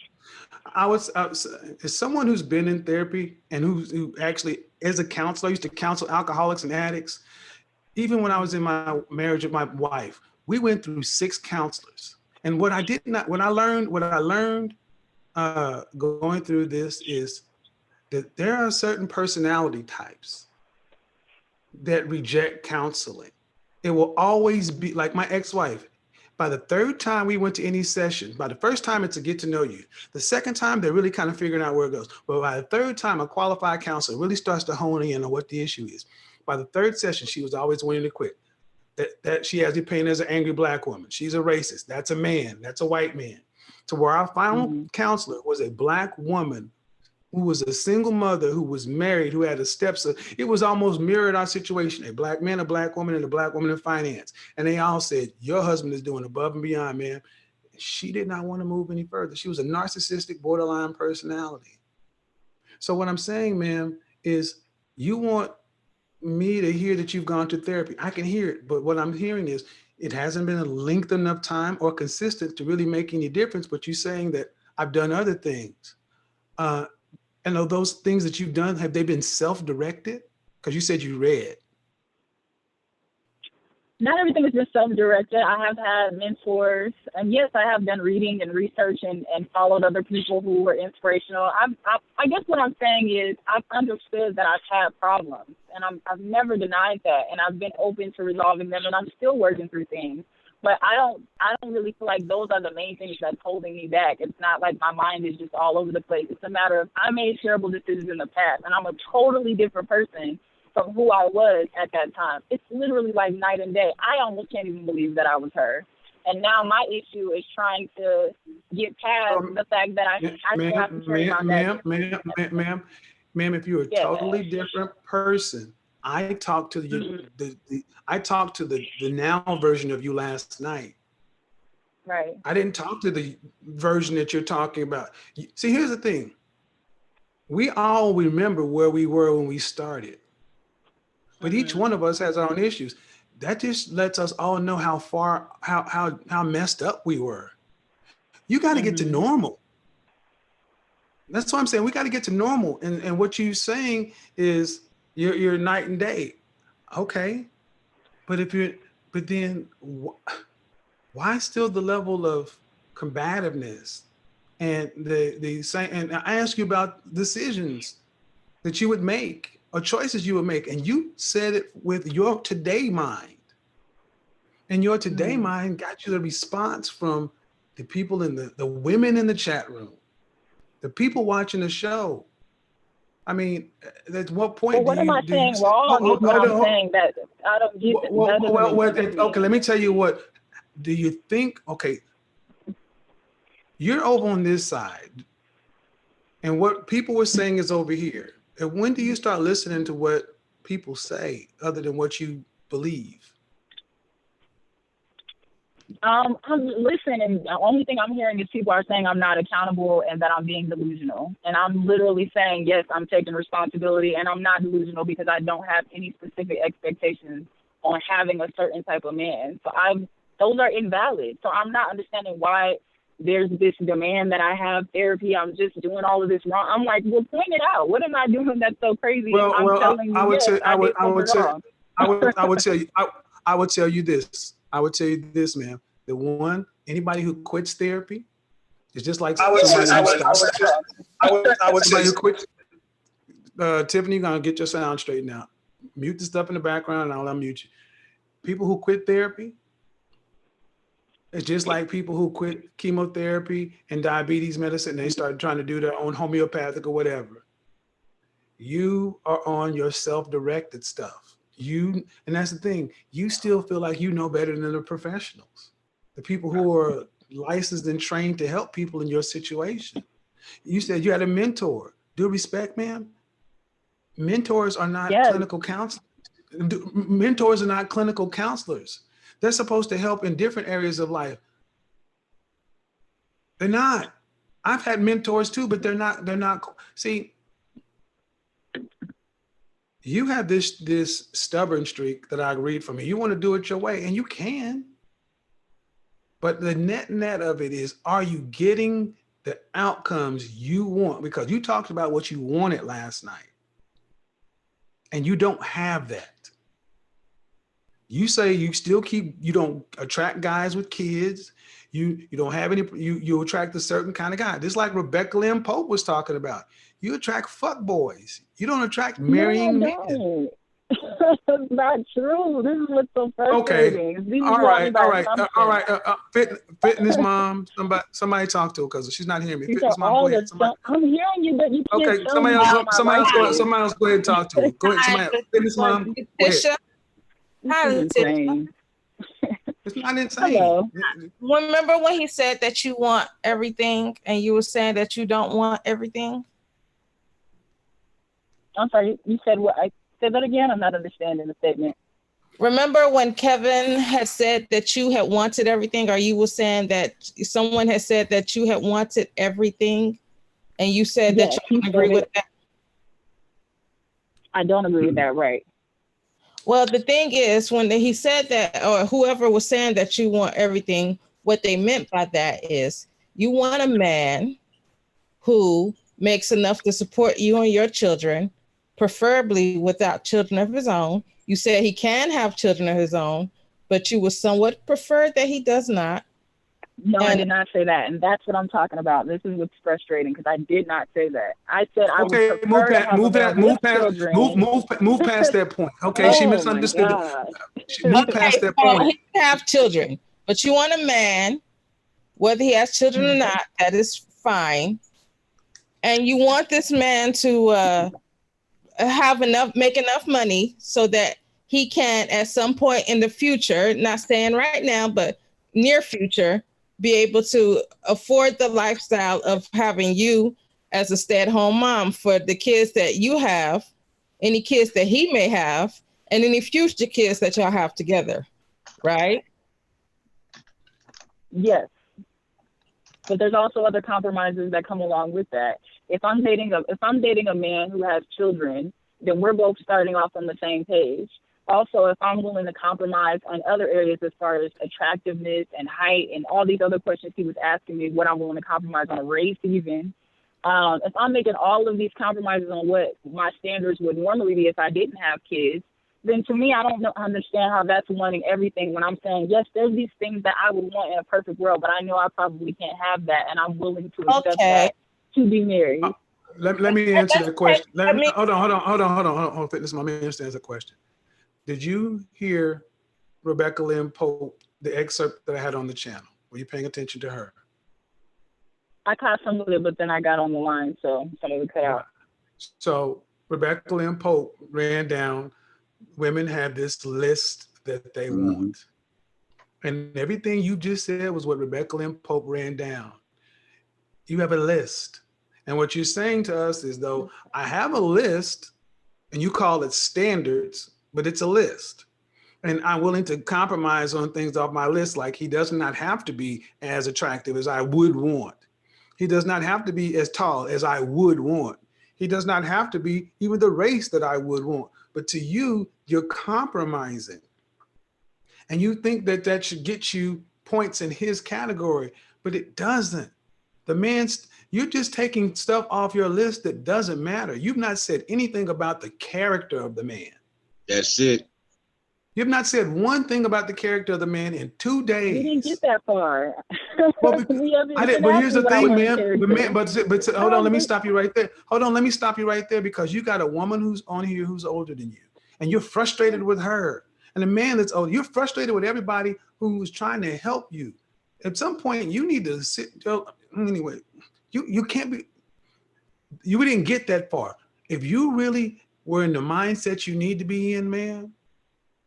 As someone who's been in therapy and who actually is a counselor, I used to counsel alcoholics and addicts. Even when I was in my marriage with my wife, we went through 6 counselors. And what I learned going through this is that there are certain personality types that reject counseling. It will always be like my ex-wife. By the 3rd time we went to any session, by the first time it's a get to know you. The second time they're really kind of figuring out where it goes. But by the 3rd time, a qualified counselor really starts to hone in on what the issue is. By the 3rd session, she was always wanting to quit. That she has me painted as an angry Black woman. She's a racist. That's a man. That's a white man. To where our final counselor was a Black woman who was a single mother, who was married, who had a stepson. It was almost mirrored our situation, a Black man, a Black woman, and a Black woman in finance. And they all said, your husband is doing above and beyond, man. She did not want to move any further. She was a narcissistic, borderline personality. So what I'm saying, ma'am, is you want me to hear that you've gone to therapy. I can hear it, but what I'm hearing is it hasn't been a length enough time or consistent to really make any difference, but you're saying that I've done other things. And of those things that you've done, have they been self-directed? Because you said you read. Not everything has been self-directed. I have had mentors, and yes, I have done reading and research and followed other people who were inspirational. I guess what I'm saying is I've understood that I've had problems, and I've never denied that, and I've been open to resolving them, and I'm still working through things. But I don't really feel like those are the main things that's holding me back. It's not like my mind is just all over the place. It's a matter of I made terrible decisions in the past, and I'm a totally different person from who I was at that time. It's literally like night and day. I almost can't even believe that I was her. And now my issue is trying to get past the fact that I still have to carry my dad. Ma'am, if you're a totally different person, I talked to the now version of you last night. Right. I didn't talk to the version that you're talking about. See, here's the thing. We all remember where we were when we started. But each one of us has our own issues. That just lets us all know how far, how messed up we were. You got to get to normal. That's what I'm saying. We got to get to normal. And what you're saying is you're night and day. Okay. But then why still the level of combativeness and the same? And I ask you about decisions that you would make or choices you would make. And you said it with your today mind. And your today mind got you the response from the people in the women in the chat room, the people watching the show. I mean, at what point what am I saying wrong? I'm saying that I don't get okay, let me tell you what. Do you think, okay, you're over on this side and what people were saying is over here. And when do you start listening to what people say other than what you believe? I'm listening. The only thing I'm hearing is people are saying I'm not accountable and that I'm being delusional. And I'm literally saying, yes, I'm taking responsibility and I'm not delusional because I don't have any specific expectations on having a certain type of man. So those are invalid. So I'm not understanding why there's this demand that I have therapy. I'm just doing all of this wrong. I'm like, well, point it out. What am I doing that's so crazy? Well, I'm telling you, I would tell you this. I would tell you this, ma'am. The one, anybody who quits therapy is just like somebody who quits. Tiffany, you're gonna get your sound straightened out. Mute the stuff in the background, and I'll unmute you. People who quit therapy, it's just like people who quit chemotherapy and diabetes medicine. They start trying to do their own homeopathic or whatever. You are on your self-directed stuff. And that's the thing. You still feel like you know better than the professionals, the people who are licensed and trained to help people in your situation. You said you had a mentor. Due respect, ma'am. Mentors are not clinical counselors. Mentors are not clinical counselors. They're supposed to help in different areas of life. They're not. I've had mentors too, but they're not. See, you have this stubborn streak that I read from you. You want to do it your way, and you can. But the net of it is, are you getting the outcomes you want? Because you talked about what you wanted last night, and you don't have that. You say you don't attract guys with kids. You don't have any, you attract a certain kind of guy. Just like Rebecca Lynn Pope was talking about. You attract fuck boys. You don't attract marrying men. That's not true. This is what's so frustrating. Okay. All right. Fitness mom. Somebody talk to her because she's not hearing me. Fitness mom, go ahead. I'm hearing you, but you can't. Okay. Somebody else go ahead and talk to her. Go ahead. Somebody else. Fitness mom. Tisha. Hi, Tisha. It's not insane. Hello. Remember when he said that you want everything and you were saying that you don't want everything? I'm sorry, you said what? I said that again? I'm not understanding the statement. Remember when Kevin had said that you had wanted everything, or you were saying that someone had said that you had wanted everything and you said that you don't agree with that? I don't agree with that, right? Well, the thing is, when he said that, or whoever was saying that you want everything, what they meant by that is you want a man who makes enough to support you and your children, preferably without children of his own. You said he can have children of his own, but you would somewhat prefer that he does not. No, I And- did not say that, and that's what I'm talking about. This is what's frustrating because I did not say that. I said I would Okay, prefer to have a man with children. move past that point. Okay, she Oh my misunderstood it. God. She moved Okay, past that so point. he can have children, but you want a man, whether he has children or not, that is fine. And you want this man to make enough money so that he can, at some point in the future, not saying right now, but near future, be able to afford the lifestyle of having you as a stay-at-home mom for the kids that you have, any kids that he may have, and any future kids that y'all have together, right? Yes. But there's also other compromises that come along with that. If I'm dating a man who has children, then we're both starting off on the same page. Also, if I'm willing to compromise on other areas as far as attractiveness and height and all these other questions he was asking me, what I'm willing to compromise on, race even. If I'm making all of these compromises on what my standards would normally be if I didn't have kids, then to me, I don't understand how that's wanting everything when I'm saying, yes, there's these things that I would want in a perfect world, but I know I probably can't have that, and I'm willing to accept that to be married. Let me answer that question. Hold on. Fitness mom, let me answer the question. Did you hear Rebecca Lynn Pope, the excerpt that I had on the channel? Were you paying attention to her? I caught some of it, but then I got on the line, so some of it cut out. So Rebecca Lynn Pope ran down, women have this list that they want. And everything you just said was what Rebecca Lynn Pope ran down. You have a list. And what you're saying to us is, though, I have a list, and you call it standards, but it's a list. And I'm willing to compromise on things off my list, like he does not have to be as attractive as I would want. He does not have to be as tall as I would want. He does not have to be even the race that I would want. But to you, you're compromising. And you think that that should get you points in his category, but it doesn't. You're just taking stuff off your list that doesn't matter. You've not said anything about the character of the man. That's it. You've not said one thing about the character of the man in 2 days. We didn't get that far. Well, I did, but here's the thing, man. But hold on, let me stop you right there. Let me stop you right there, because you got a woman who's on here who's older than you, and you're frustrated with her. And a man that's older, you're frustrated with everybody who's trying to help you. At some point, you need to sit. Anyway, you can't be. You didn't get that far. If you really were in the mindset you need to be in, man,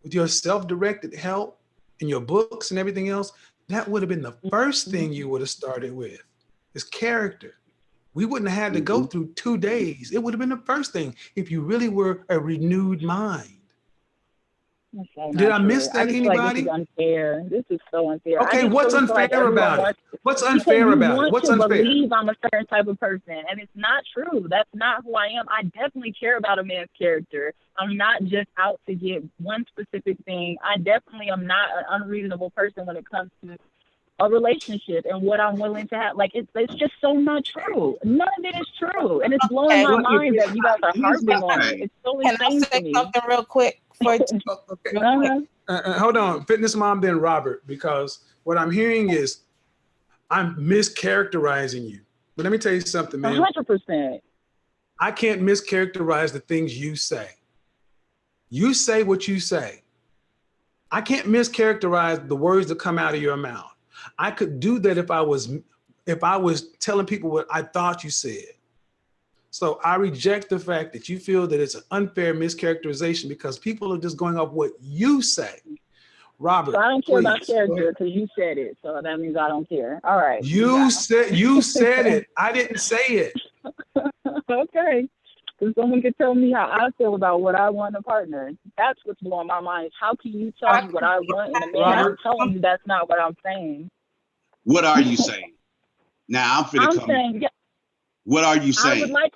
with your self-directed help and your books and everything else, that would have been the first thing you would have started with, is character. We wouldn't have had to go through 2 days. It would have been the first thing if you really were a renewed mind. Did I miss that, anybody? Like this is unfair. This is so unfair. Okay, what's unfair about it? What's unfair about it? What's unfair? You believe I'm a certain type of person, and it's not true. That's not who I am. I definitely care about a man's character. I'm not just out to get one specific thing. I definitely am not an unreasonable person when it comes to a relationship and what I'm willing to have. Like, it's just so not true. None of it is true. And it's blowing my mind that you guys are harping on it. It's so insane to me. Can I say something real quick? Hold on, Fitness Mom, then Robert, because what I'm hearing is I'm mischaracterizing you. But let me tell you something, man. 100%. I can't mischaracterize the things you say. You say what you say. I can't mischaracterize the words that come out of your mouth. I could do that if I was telling people what I thought you said. So I reject the fact that you feel that it's an unfair mischaracterization, because people are just going off what you say. Robert, so I don't care about please. character because you said it, so that means I don't care. All right. You said it. I didn't say it. Okay. Because someone could tell me how I feel about what I want in a partner. That's what's blowing my mind. How can you tell me what I want in a man? I'm telling you that's not what I'm saying. What are you saying? Now I'm saying, yeah. What are you saying? I would like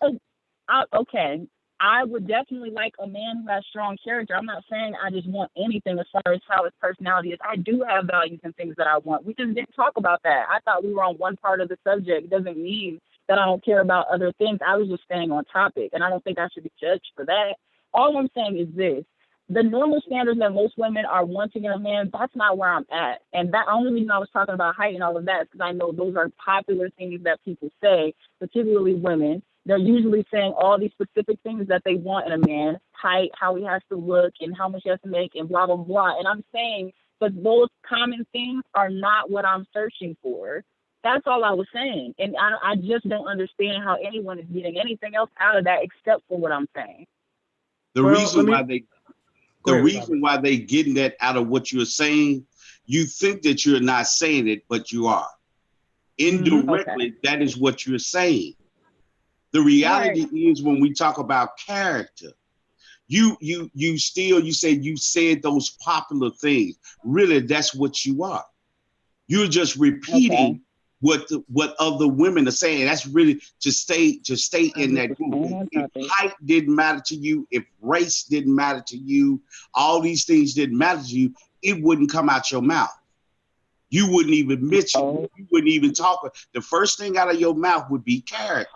okay. I would definitely like a man who has strong character. I'm not saying I just want anything as far as how his personality is. I do have values and things that I want. We just didn't talk about that. I thought we were on one part of the subject. It doesn't mean that I don't care about other things. I was just staying on topic, and I don't think I should be judged for that. All I'm saying is this. The normal standards that most women are wanting in a man, that's not where I'm at. And that only reason I was talking about height and all of that is because I know those are popular things that people say, particularly women. They're usually saying all these specific things that they want in a man, height, how he has to look, and how much he has to make, and blah, blah, blah. And I'm saying that those common things are not what I'm searching for. That's all I was saying. And I just don't understand how anyone is getting anything else out of that except for what I'm saying. The Well, reason let me- why they Go the ahead, reason Robert. why they getting that out of what you're saying, you think that you're not saying it, but you are. Indirectly, that is what you're saying. The reality is when we talk about character, you said those popular things. Really, that's what you are. You're just repeating what other women are saying. That's really to stay in that group. If height didn't matter to you, if race didn't matter to you, all these things didn't matter to you, it wouldn't come out your mouth. You wouldn't even mention it. You wouldn't even talk. The first thing out of your mouth would be character.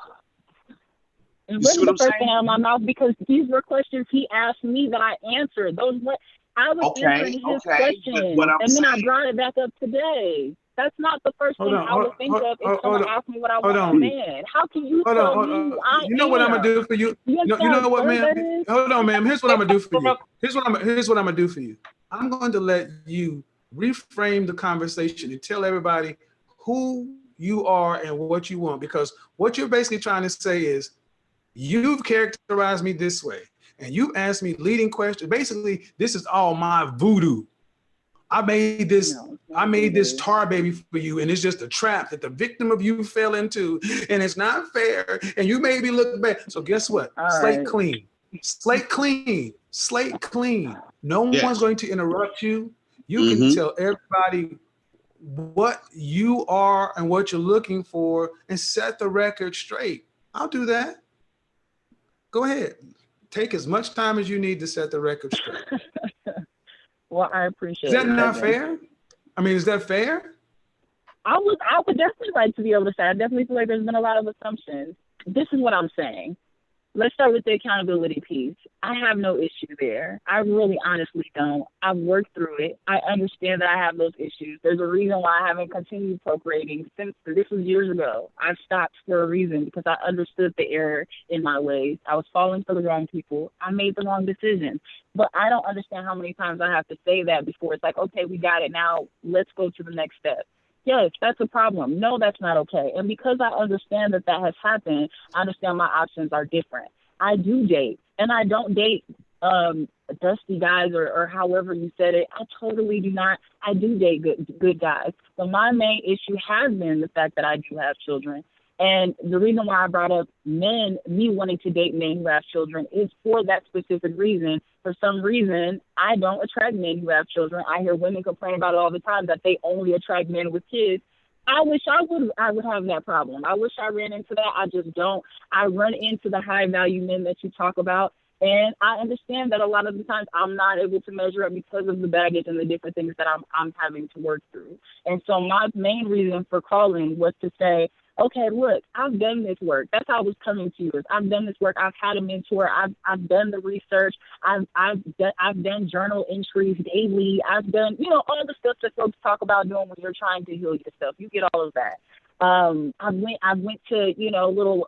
It wasn't the first thing out of my mouth because these were questions he asked me that I answered. Those what I was answering his questions, and then I brought it back up today. That's not the first thing I would think of if someone asked me what I want in a man. How can you tell me who I am? You know what I'm gonna do for you? You know what, ma'am? Hold on, ma'am. Here's what I'm gonna do for you. Here's what I'm gonna do for you. I'm going to let you reframe the conversation and tell everybody who you are and what you want, because what you're basically trying to say is you've characterized me this way and you asked me leading questions. Basically, this is all my voodoo. I made this tar baby for you, and it's just a trap that the victim of you fell into, and it's not fair, and you made me look bad. So guess what? Slate clean. Slate clean. Slate clean. No one's going to interrupt you. You can tell everybody what you are and what you're looking for and set the record straight. I'll do that. Go ahead. Take as much time as you need to set the record straight. Well, I appreciate it. Is that not fair? I mean, is that fair? I would definitely like to be able to say, I definitely feel like there's been a lot of assumptions. This is what I'm saying. Let's start with the accountability piece. I have no issue there. I really honestly don't. I've worked through it. I understand that I have those issues. There's a reason why I haven't continued procreating since this was years ago. I've stopped for a reason because I understood the error in my ways. I was falling for the wrong people. I made the wrong decision. But I don't understand how many times I have to say that before it's like, okay, we got it. Now let's go to the next step. Yes, that's a problem. No, that's not okay. And because I understand that has happened, I understand my options are different. I do date, and I don't date dusty guys or however you said it. I totally do not. I do date good guys. So my main issue has been the fact that I do have children. And the reason why I brought up me wanting to date men who have children is for that specific reason. For some reason, I don't attract men who have children. I hear women complain about it all the time that they only attract men with kids. I wish I would have that problem. I wish I ran into that. I just don't. I run into the high value men that you talk about. And I understand that a lot of the times I'm not able to measure up because of the baggage and the different things that I'm having to work through. And so my main reason for calling was to say, okay, look, I've done this work. That's how I was coming to you. I've done this work. I've had a mentor. I've done the research. I've done journal entries daily. I've done, all the stuff that folks talk about doing when you're trying to heal yourself. You get all of that. I went to, little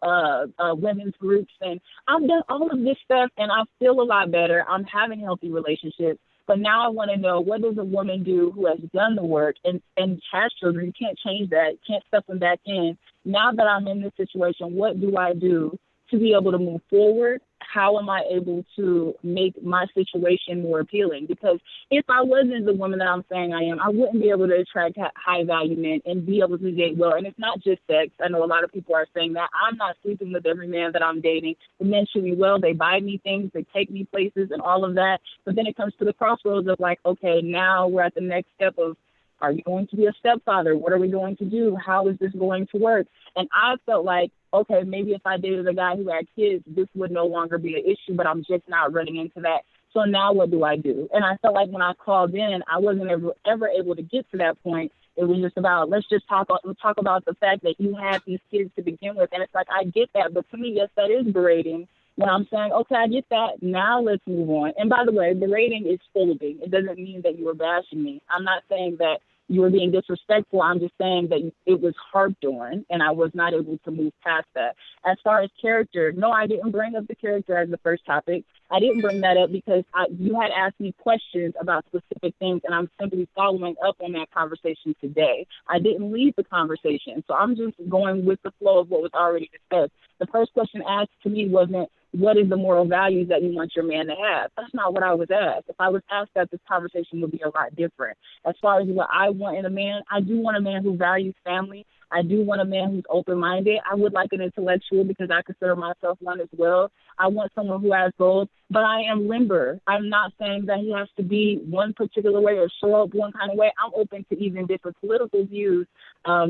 women's groups, and I've done all of this stuff, and I feel a lot better. I'm having healthy relationships. But now I want to know, what does a woman do who has done the work and has children? You can't change that. You can't step them back in. Now that I'm in this situation, what do I do to be able to move forward? How am I able to make my situation more appealing? Because if I wasn't the woman that I'm saying I am, I wouldn't be able to attract high value men and be able to date well. And it's not just sex. I know a lot of people are saying that. I'm not sleeping with every man that I'm dating. The men treat me well. They buy me things. They take me places and all of that. But then it comes to the crossroads of like, okay, now we're at the next step of, are you going to be a stepfather? What are we going to do? How is this going to work? And I felt like, okay, maybe if I dated a guy who had kids, this would no longer be an issue, but I'm just not running into that So now what do I do? And I felt like when I called in, I wasn't ever able to get to that point. It was just about, let's just talk about the fact that you had these kids to begin with. And it's like, I get that. But to me, yes, that is berating. When I'm saying, okay, I get that. Now let's move on. And by the way, berating is scolding. It doesn't mean that you were bashing me. I'm not saying that you were being disrespectful. I'm just saying that it was harped on, and I was not able to move past that. As far as character, no, I didn't bring up the character as the first topic. I didn't bring that up because you had asked me questions about specific things, and I'm simply following up on that conversation today. I didn't leave the conversation, so I'm just going with the flow of what was already discussed. The first question asked to me wasn't, what is the moral values that you want your man to have? That's not what I was asked. If I was asked that, this conversation would be a lot different. As far as what I want in a man, I do want a man who values family. I do want a man who's open-minded. I would like an intellectual because I consider myself one as well. I want someone who has goals, but I am limber. I'm not saying that he has to be one particular way or show up one kind of way. I'm open to even different political views,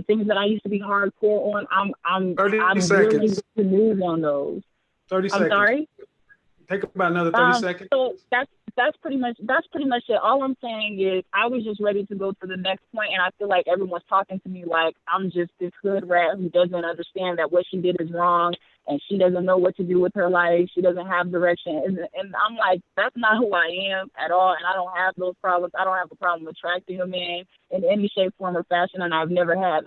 things that I used to be hardcore on. I'm 30 willing seconds. to move on those. 30 seconds. I'm sorry? Take about another 30 seconds. So that's pretty much it. All I'm saying is I was just ready to go to the next point, and I feel like everyone's talking to me like I'm just this hood rat who doesn't understand that what she did is wrong, and she doesn't know what to do with her life. She doesn't have direction, and I'm like, that's not who I am at all, and I don't have those problems. I don't have a problem attracting a man in any shape, form, or fashion, and I've never had.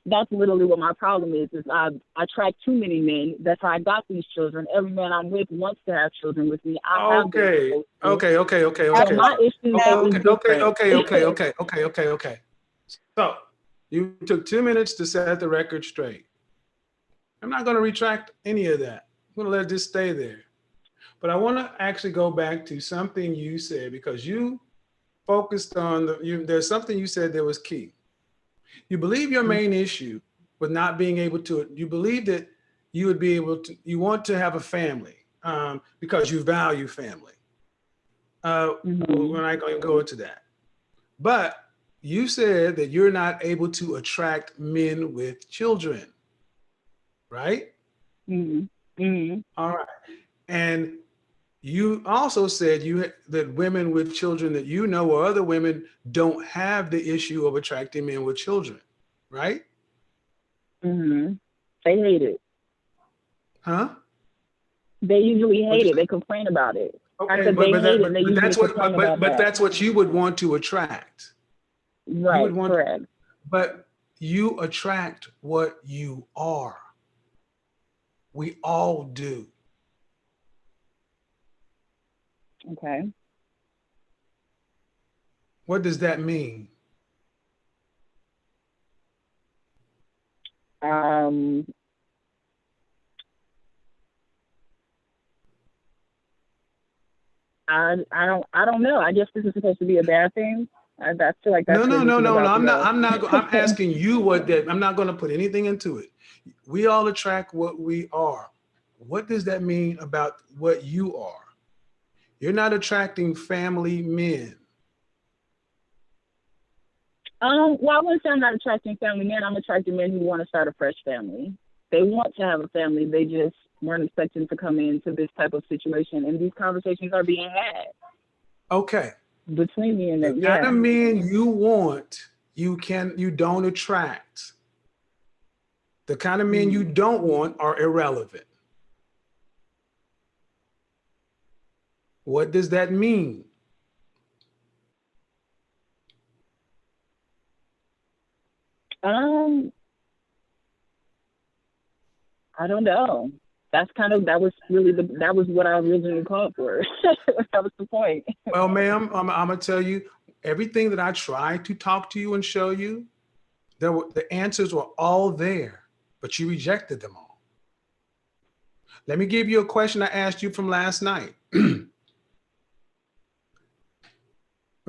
That's literally what my problem is I attract too many men. That's how I got these children. Every man I'm with wants to have children with me. Okay. So my issue Okay. So you took 2 minutes to set the record straight. I'm not going to retract any of that. I'm going to let this stay there. But I want to actually go back to something you said, because you focused on there's something you said that was key. You believe your main issue with not being able to, you believe that you would be able to, you want to have a family because you value family. We're not going to go into that. But you said that you're not able to attract men with children, right? All right. And you also said that women with children that you know or other women don't have the issue of attracting men with children, right? They hate it. Huh? They usually hate it. They complain about it. Okay, but that's what you would want to attract. Right, correct. But you attract what you are. We all do. Okay. What does that mean? I don't know. I guess this is supposed to be a bad thing. I feel like that's no. I'm asking you what that. I'm not going to put anything into it. We all attract what we are. What does that mean about what you are? You're not attracting family men. Well, I wouldn't say I'm not attracting family men. I'm attracting men who want to start a fresh family. They want to have a family. They just weren't expecting to come into this type of situation, and these conversations are being had. Okay. Between me and them, the kind of men you want, you don't attract. The kind of men you don't want are irrelevant. What does that mean? I don't know. That was what I originally called for. That was the point. Well, ma'am, I'm gonna tell you, everything that I tried to talk to you and show you, the answers were all there, but you rejected them all. Let me give you a question I asked you from last night. When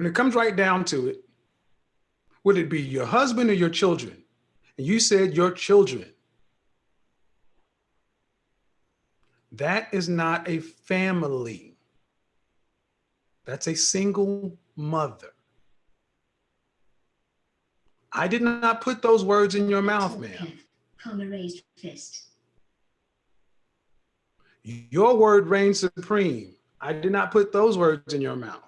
it comes right down to it, would it be your husband or your children? And you said your children. That is not a family. That's a single mother. I did not put those words in your mouth, ma'am. Palm raised fist. Your word reigns supreme. I did not put those words in your mouth.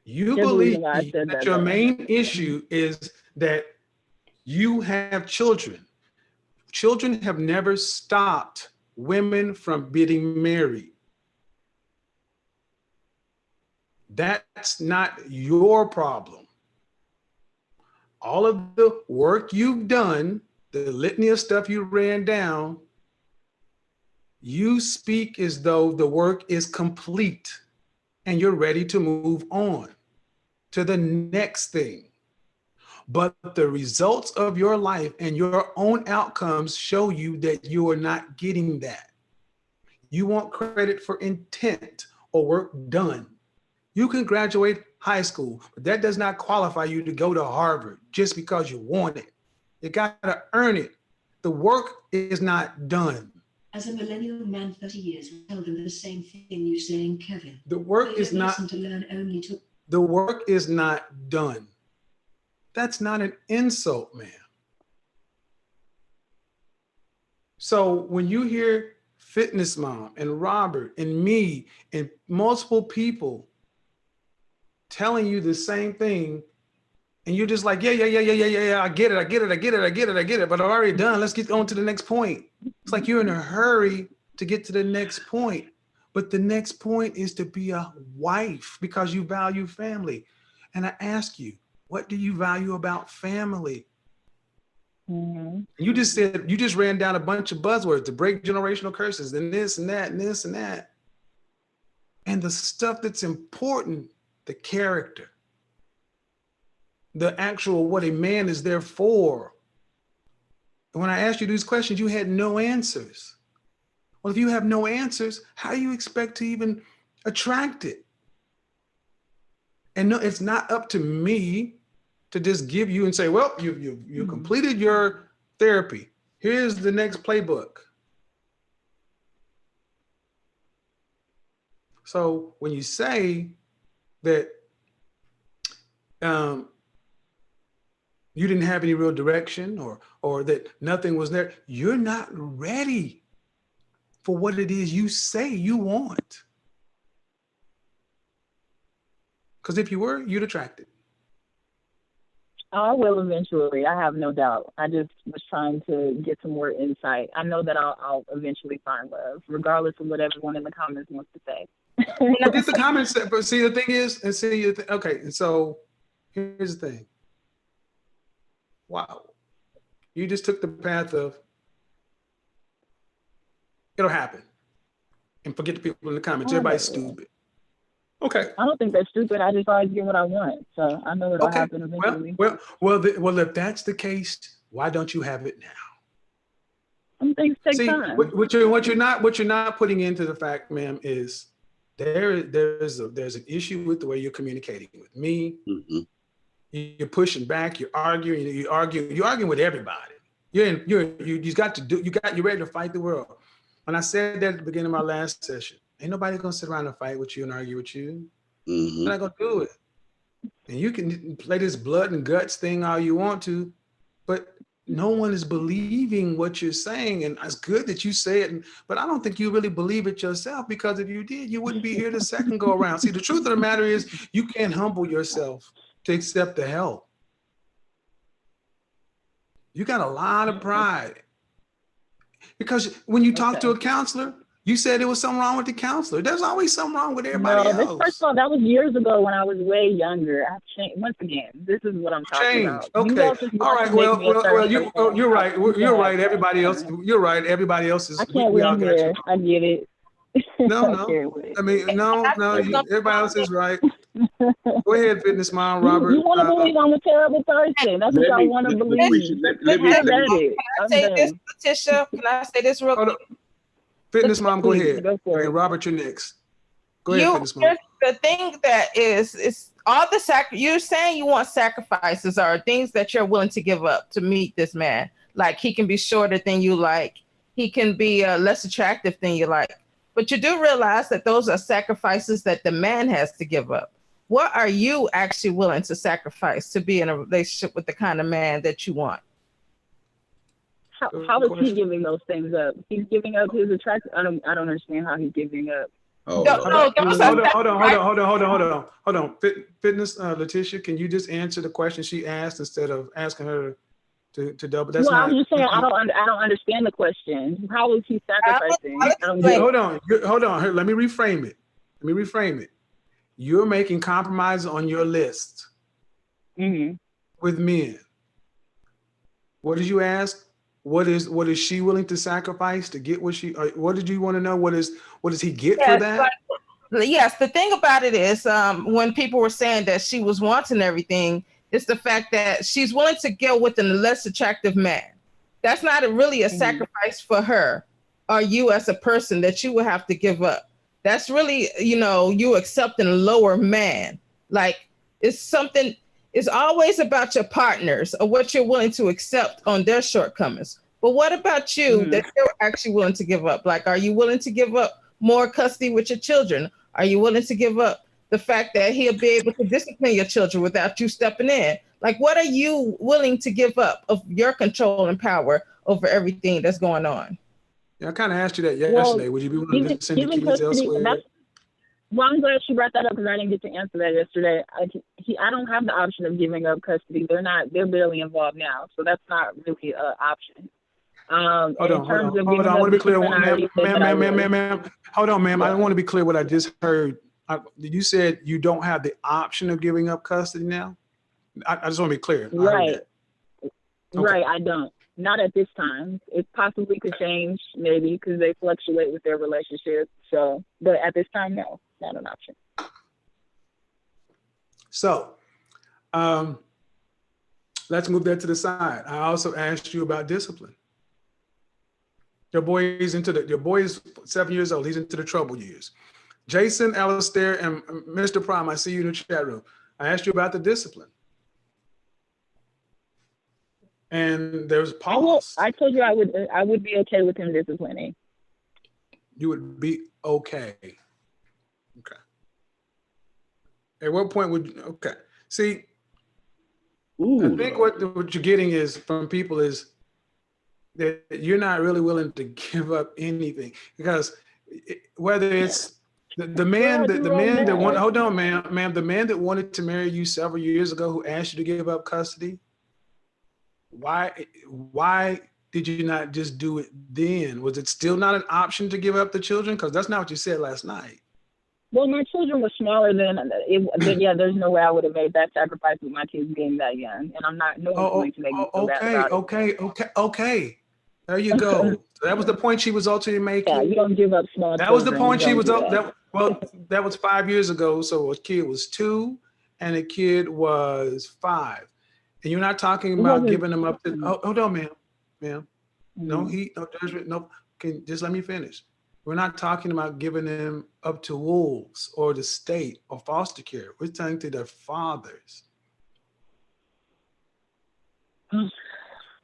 You believe that your main issue is that you have children. Children have never stopped women from getting married. That's not your problem. All of the work you've done, the litany of stuff you ran down, you speak as though the work is complete and you're ready to move on to the next thing. But the results of your life and your own outcomes show you that you are not getting that. You want credit for intent or work done. You can graduate high school, but that does not qualify you to go to Harvard just because you want it. You got to earn it. The work is not done. As a millennial man, 30 years, tell them the same thing you're saying, Kevin. The work is not. To learn only to. The work is not done. That's not an insult, man. So when you hear Fitness Mom and Robert and me and multiple people telling you the same thing, and you're just like, yeah, I get it, but I've already done. Let's get on to the next point. It's like you're in a hurry to get to the next point. But the next point is to be a wife because you value family. And I ask you, what do you value about family? Mm-hmm. You just said, you just ran down a bunch of buzzwords to break generational curses and this and that and this and that. And the stuff that's important, the character, the actual what a man is there for. And when I asked you these questions, you had no answers. Well, if you have no answers, how do you expect to even attract it? And no, it's not up to me to just give you and say, well, you completed your therapy. Here's the next playbook. So when you say that you didn't have any real direction or that nothing was there, you're not ready for what it is you say you want. Because if you were, you'd attract it. Oh, I will eventually. I have no doubt. I just was trying to get some more insight. I know that I'll eventually find love, regardless of what everyone in the comments wants to say. Forget the comments, but see, the thing is, okay, and so here's the thing. Wow. You just took the path of, it'll happen. And forget the people in the comments. Everybody's stupid. Okay. I don't think they're stupid. I just always get what I want. So I know it'll happen eventually. Well, if that's the case, why don't you have it now? Some things take time. What you're not putting into the fact, ma'am, is there's an issue with the way you're communicating with me. Mm-hmm. You're pushing back. You're arguing. You're arguing with everybody. You're ready to fight the world. When I said that at the beginning of my last session, ain't nobody gonna sit around and fight with you and argue with you. Mm-hmm. They're not gonna do it. And you can play this blood and guts thing all you want to, but no one is believing what you're saying. And it's good that you say it, but I don't think you really believe it yourself, because if you did, you wouldn't be here the second go around. See, the truth of the matter is you can't humble yourself to accept the help. You got a lot of pride. Because when you talk to a counselor, you said there was something wrong with the counselor. There's always something wrong with everybody else. First of all, that was years ago when I was way younger. I've changed. Once again, this is what I'm talking about. Okay. All right. Well, you're right. You're right. Everybody else. You're right. Everybody else is. I can't win here. I get it. No. I mean, no. Everybody else is right. Go ahead, Fitness Mom, Robert. You want to believe I'm a terrible person? That's what y'all want to believe. Let me Can I say this, Letitia? Can I say this real quick? Fitness Mom, go ahead. Go for it. And Robert, you're next. Go ahead, Fitness Mom. The thing that is all the you're saying you want sacrifices or things that you're willing to give up to meet this man. Like he can be shorter than you like. He can be less attractive than you like. But you do realize that those are sacrifices that the man has to give up. What are you actually willing to sacrifice to be in a relationship with the kind of man that you want? how is he giving those things up? He's giving up his attraction. I don't understand how he's giving up. Oh, hold on. Fitness, Letitia, can you just answer the question she asked instead of asking her to double? That's I'm just saying I don't understand the question. How is he sacrificing? Hold on. Here, let me reframe it. You're making compromises on your list with men. What did you ask? What is she willing to sacrifice to get what she? What did you want to know? What does he get for that? Yes, the thing about it is, when people were saying that she was wanting everything, it's the fact that she's willing to go with a less attractive man. That's not really a sacrifice for her or you as a person that you would have to give up. That's really, you accepting a lower man. Like, it's always about your partners or what you're willing to accept on their shortcomings. But what about you that you're actually willing to give up? Like, are you willing to give up more custody with your children? Are you willing to give up the fact that he'll be able to discipline your children without you stepping in? Like, what are you willing to give up of your control and power over everything that's going on? Yeah, I kind of asked you that yesterday. Would you be willing to send your kids elsewhere? Well, I'm glad she brought that up because I didn't get to answer that yesterday. I don't have the option of giving up custody. They're barely involved now, so that's not really an option. Hold on. I want to be clear, ma'am. Hold on, ma'am. I want to be clear what I just heard. You said you don't have the option of giving up custody now. I just want to be clear. Right. Right. I don't. Not at this time. It possibly could change, maybe, because they fluctuate with their relationship. So, but at this time, no, not an option. So, let's move that to the side. I also asked you about discipline. Your boy is 7 years old. He's into the trouble years. Jason, Alistair, and Mr. Prime, I see you in the chat room. I asked you about the discipline. And there's pause. I told you I would be okay with him disciplining. You would be okay. Okay. At what point would you, okay. See, I think what you're getting is from people is that you're not really willing to give up anything, because whether it's the man that wanted, hold on, ma'am, the man that wanted to marry you several years ago who asked you to give up custody, why did you not just do it then? Was it still not an option to give up the children? Because that's not what you said last night. Well, my children were smaller then. Yeah, there's no way I would have made that sacrifice with my kids being that young, and I'm not. No one's going to make me feel bad about it. Okay. There you go. So that was the point she was ultimately making. Yeah, you don't give up small. That was the point she was up. That was 5 years ago. So a kid was 2, and a kid was 5. And you're not talking about giving them up to. Hold on, ma'am. No heat, no judgment. No, just let me finish. We're not talking about giving them up to wolves or the state or foster care. We're talking to their fathers.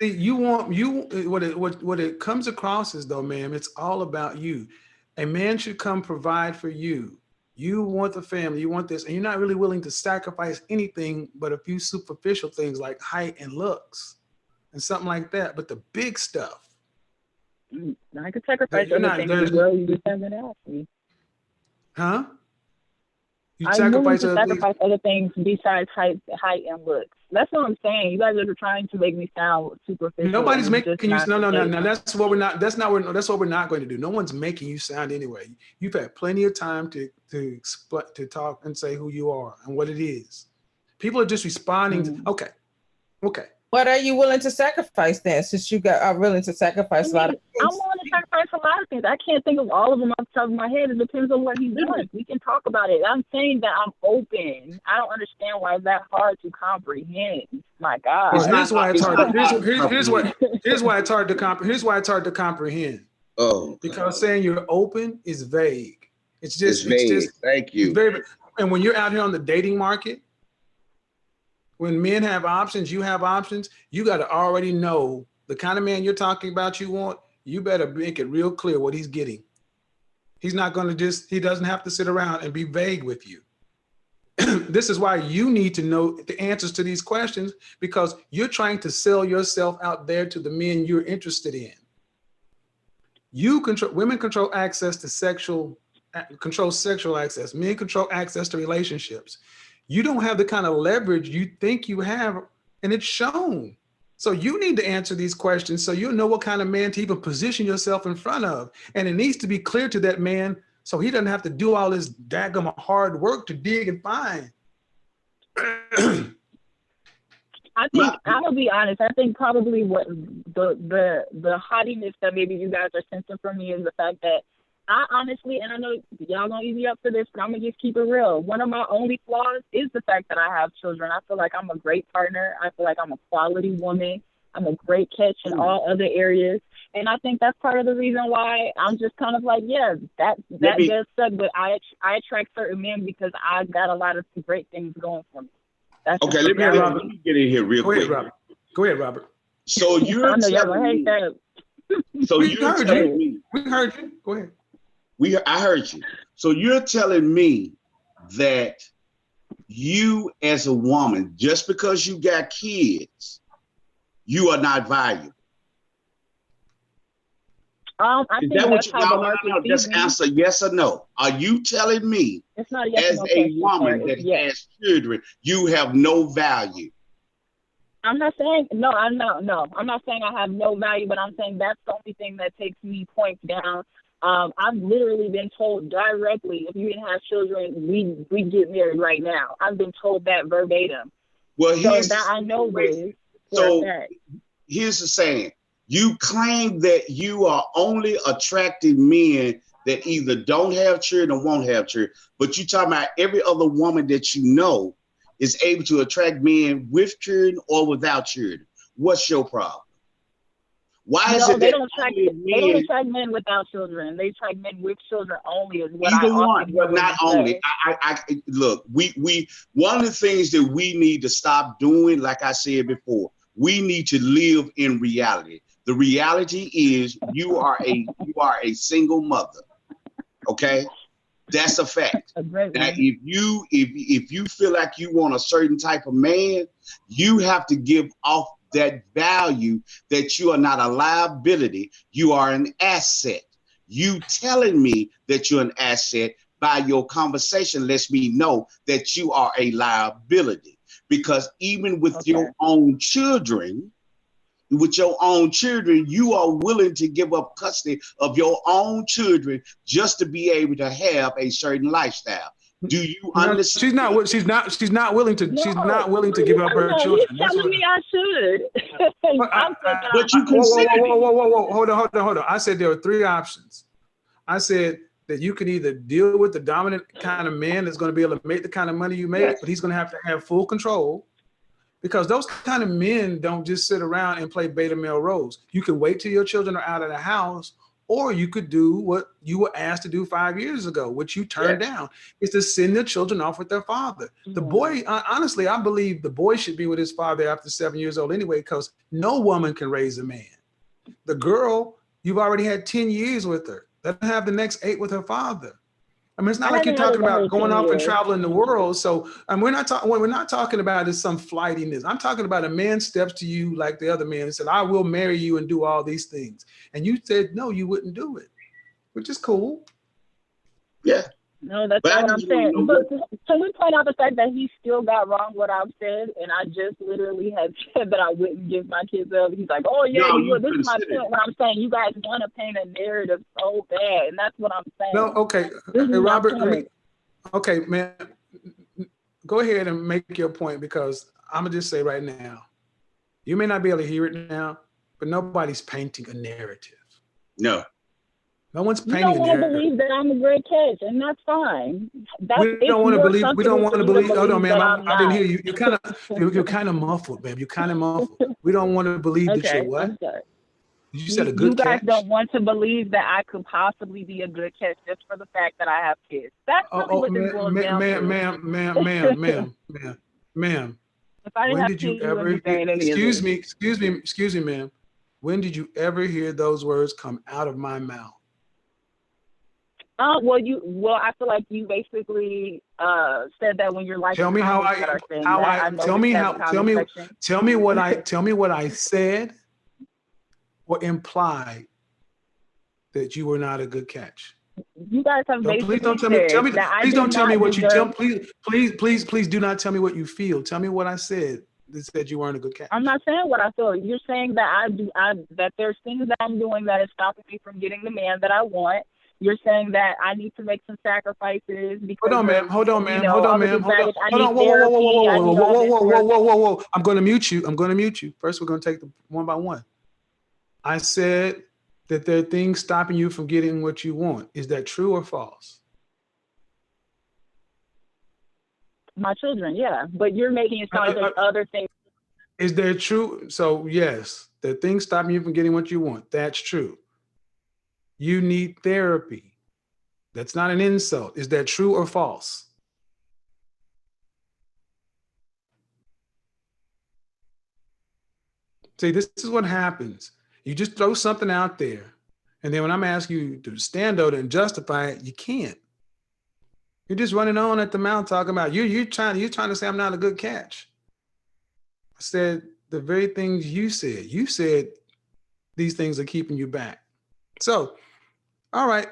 See, what it comes across as though, ma'am, it's all about you. A man should come provide for you. You want the family, you want this, and you're not really willing to sacrifice anything but a few superficial things like height and looks and something like that. But the big stuff, I could sacrifice other things as well. You just haven't asked me. Huh? You I'm willing to sacrifice other things besides height and looks. That's what I'm saying. You guys are trying to make me sound superficial. Nobody's making you. No. That's what we're not. That's what we're not going to do. No one's making you sound anyway. You've had plenty of time to talk and say who you are and what it is. People are just responding. Okay. What are you willing to sacrifice then, since you are willing to sacrifice a lot of things? I'm willing to sacrifice a lot of things. I can't think of all of them off the top of my head. It depends on what he wants. We can talk about it. I'm saying that I'm open. I don't understand why it's that hard to comprehend. My God. Well, here's why it's hard. Here's why it's hard to comprehend. Here's why it's hard to comprehend. Oh, because saying you're open is vague. It's just vague. Thank you. And when you're out here on the dating market, when men have options, you have options, you got to already know the kind of man you're talking about you want. You better make it real clear what he's getting. He's not going to he doesn't have to sit around and be vague with you. this is why you need to know the answers to these questions, because you're trying to sell yourself out there to the men you're interested in. Women control access to sexual access. Men control access to relationships. You don't have the kind of leverage you think you have, and it's shown. So you need to answer these questions so you'll know what kind of man to even position yourself in front of. And it needs to be clear to that man so he doesn't have to do all this daggum hard work to dig and find. I think, I'm gonna be honest, I think probably what the haughtiness that maybe you guys are sensing from me is the fact that I honestly, and I know y'all gonna eat me up for this, but I'm gonna just keep it real. One of my only flaws is the fact that I have children. I feel like I'm a great partner. I feel like I'm a quality woman. I'm a great catch in all other areas. And I think that's part of the reason why I'm just kind of like, yeah, that does suck, but I attract certain men because I got a lot of great things going for me. That's okay, let me get in here real quick. Go ahead, Robert. So you're I know y'all gonna hate that. So you're telling me. We heard you. Go ahead. I heard you. So you're telling me that you as a woman, just because you got kids, you are not valuable. I think that's how the market sees just me. answer yes or no. Are you telling me it's not a yes as no a question, woman sorry. that has children, you have no value? I'm not saying no. I'm not saying I have no value, but I'm saying that's the only thing that takes me points down. I've literally been told directly, if you didn't have children, we get married right now. I've been told that verbatim. Well, I know this. So here's the saying. You claim that you are only attracting men that either don't have children or won't have children, but you talking about every other woman that you know is able to attract men with children or without children. What's your problem? Why is it they that don't attract men without children? They attract men with children only. Is what either I one, but not only. Say. I look. We one of the things that we need to stop doing, like I said before, we need to live in reality. The reality is you are a single mother. Okay, that's a fact. Now, if you feel like you want a certain type of man, you have to give off that value that you are not a liability, you are an asset. You telling me that you're an asset by your conversation lets me know that you are a liability, because even with your own children, you are willing to give up custody of your own children just to be able to have a certain lifestyle. Do you understand? She's not willing to. She's not willing to give up her children. He's telling me I should. But you consider. Whoa! Hold on. I said there were three options. I said that you can either deal with the dominant kind of man that's going to be able to make the kind of money you make, but he's going to have full control. Because those kind of men don't just sit around and play beta male roles. You can wait till your children are out of the house, or you could do what you were asked to do 5 years ago, which you turned down, is to send their children off with their father. The boy, honestly, I believe the boy should be with his father after 7 years old anyway, because no woman can raise a man. The girl, you've already had 10 years with her. Let her have the next 8 with her father. I mean, it's not like you're talking about going off and traveling the world. So we're not talking about is some flightiness. I'm talking about a man steps to you like the other man and said, I will marry you and do all these things. And you said, no, you wouldn't do it, which is cool. Yeah. No, that's not what I'm saying. But can we point out the fact that he still got wrong what I've said? And I just literally had said that I wouldn't give my kids up. He's like, oh, yeah, you would. This is my point where I'm saying you guys want to paint a narrative so bad. And that's what I'm saying. No, okay. Hey, Robert, okay, man, go ahead and make your point, because I'm going to just say right now, you may not be able to hear it now, but nobody's painting a narrative. No. No one's painting. You don't want to believe that I'm a great catch, and that's fine. We don't want to believe. We don't want to believe. Hold on, ma'am. I didn't hear you. You're kind of muffled, ma'am. You're kind of muffled. We don't want to believe that you're what? I'm sorry. You said a good catch. You guys don't want to believe that I could possibly be a good catch just for the fact that I have kids. That's really what this boils down to. Ma'am. If I didn't have kids, you wouldn't be saying any of this. Excuse me, ma'am. When did you ever hear those words come out of my mouth? Well, I feel like you basically said that when you're liking Tell me how comments that are saying how that. I I tell noticed me that how the comment section. tell me what I said or implied that you were not a good catch. You guys have Please don't basically tell me said that I please did don't tell me not what you tell deserve. please do not tell me what you feel. Tell me what I said that said you weren't a good catch. I'm not saying what I feel. You're saying that that there's things that I'm doing that is stopping me from getting the man that I want. You're saying that I need to make some sacrifices because Hold on, ma'am. of, Hold on, you ma'am. know, Hold on, all of ma'am. this Hold on. baggage. I Hold need on. Whoa, whoa, whoa, whoa, therapy. I whoa, need whoa, all whoa, this whoa, whoa, work. whoa, whoa, whoa. I'm going to mute you. I'm going to mute you. First, we're going to take them one by one. I said that there are things stopping you from getting what you want. Is that true or false? My children, yeah. But you're making it sound like there's other things. Is there true? So yes, there are things stopping you from getting what you want. That's true. You need therapy. That's not an insult. Is that true or false? See, this is what happens. You just throw something out there, and then when I'm asking you to stand on it and justify it, you can't. You're just running on at the mouth talking about you're trying to say I'm not a good catch. I said the very things you said. You said these things are keeping you back. So, all right.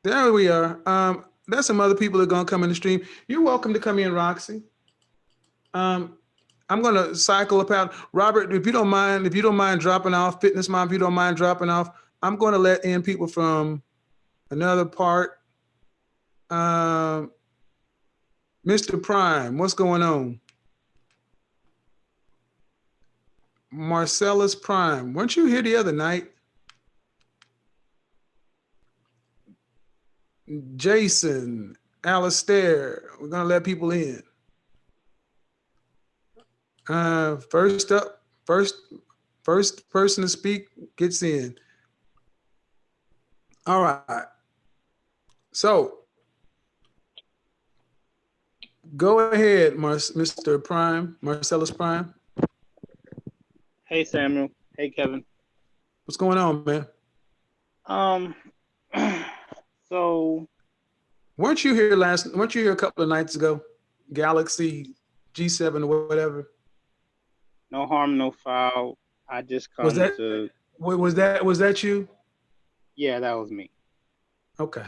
There we are. There's some other people that are gonna come in the stream. You're welcome to come in, Roxy. I'm gonna cycle about. Robert, if you don't mind dropping off, Fitness Mom, if you don't mind dropping off, I'm gonna let in people from another part. Mr. Prime, what's going on? Marcellus Prime, weren't you here the other night? Jason, Alistair, we're gonna let people in. First up, first person to speak gets in. All right. So go ahead, Mr. Prime, Marcellus Prime. Hey Samuel. Hey Kevin. What's going on, man? So weren't you here a couple of nights ago? Galaxy G7 or whatever. No harm, no foul. I just come was that you? Yeah, that was me. Okay.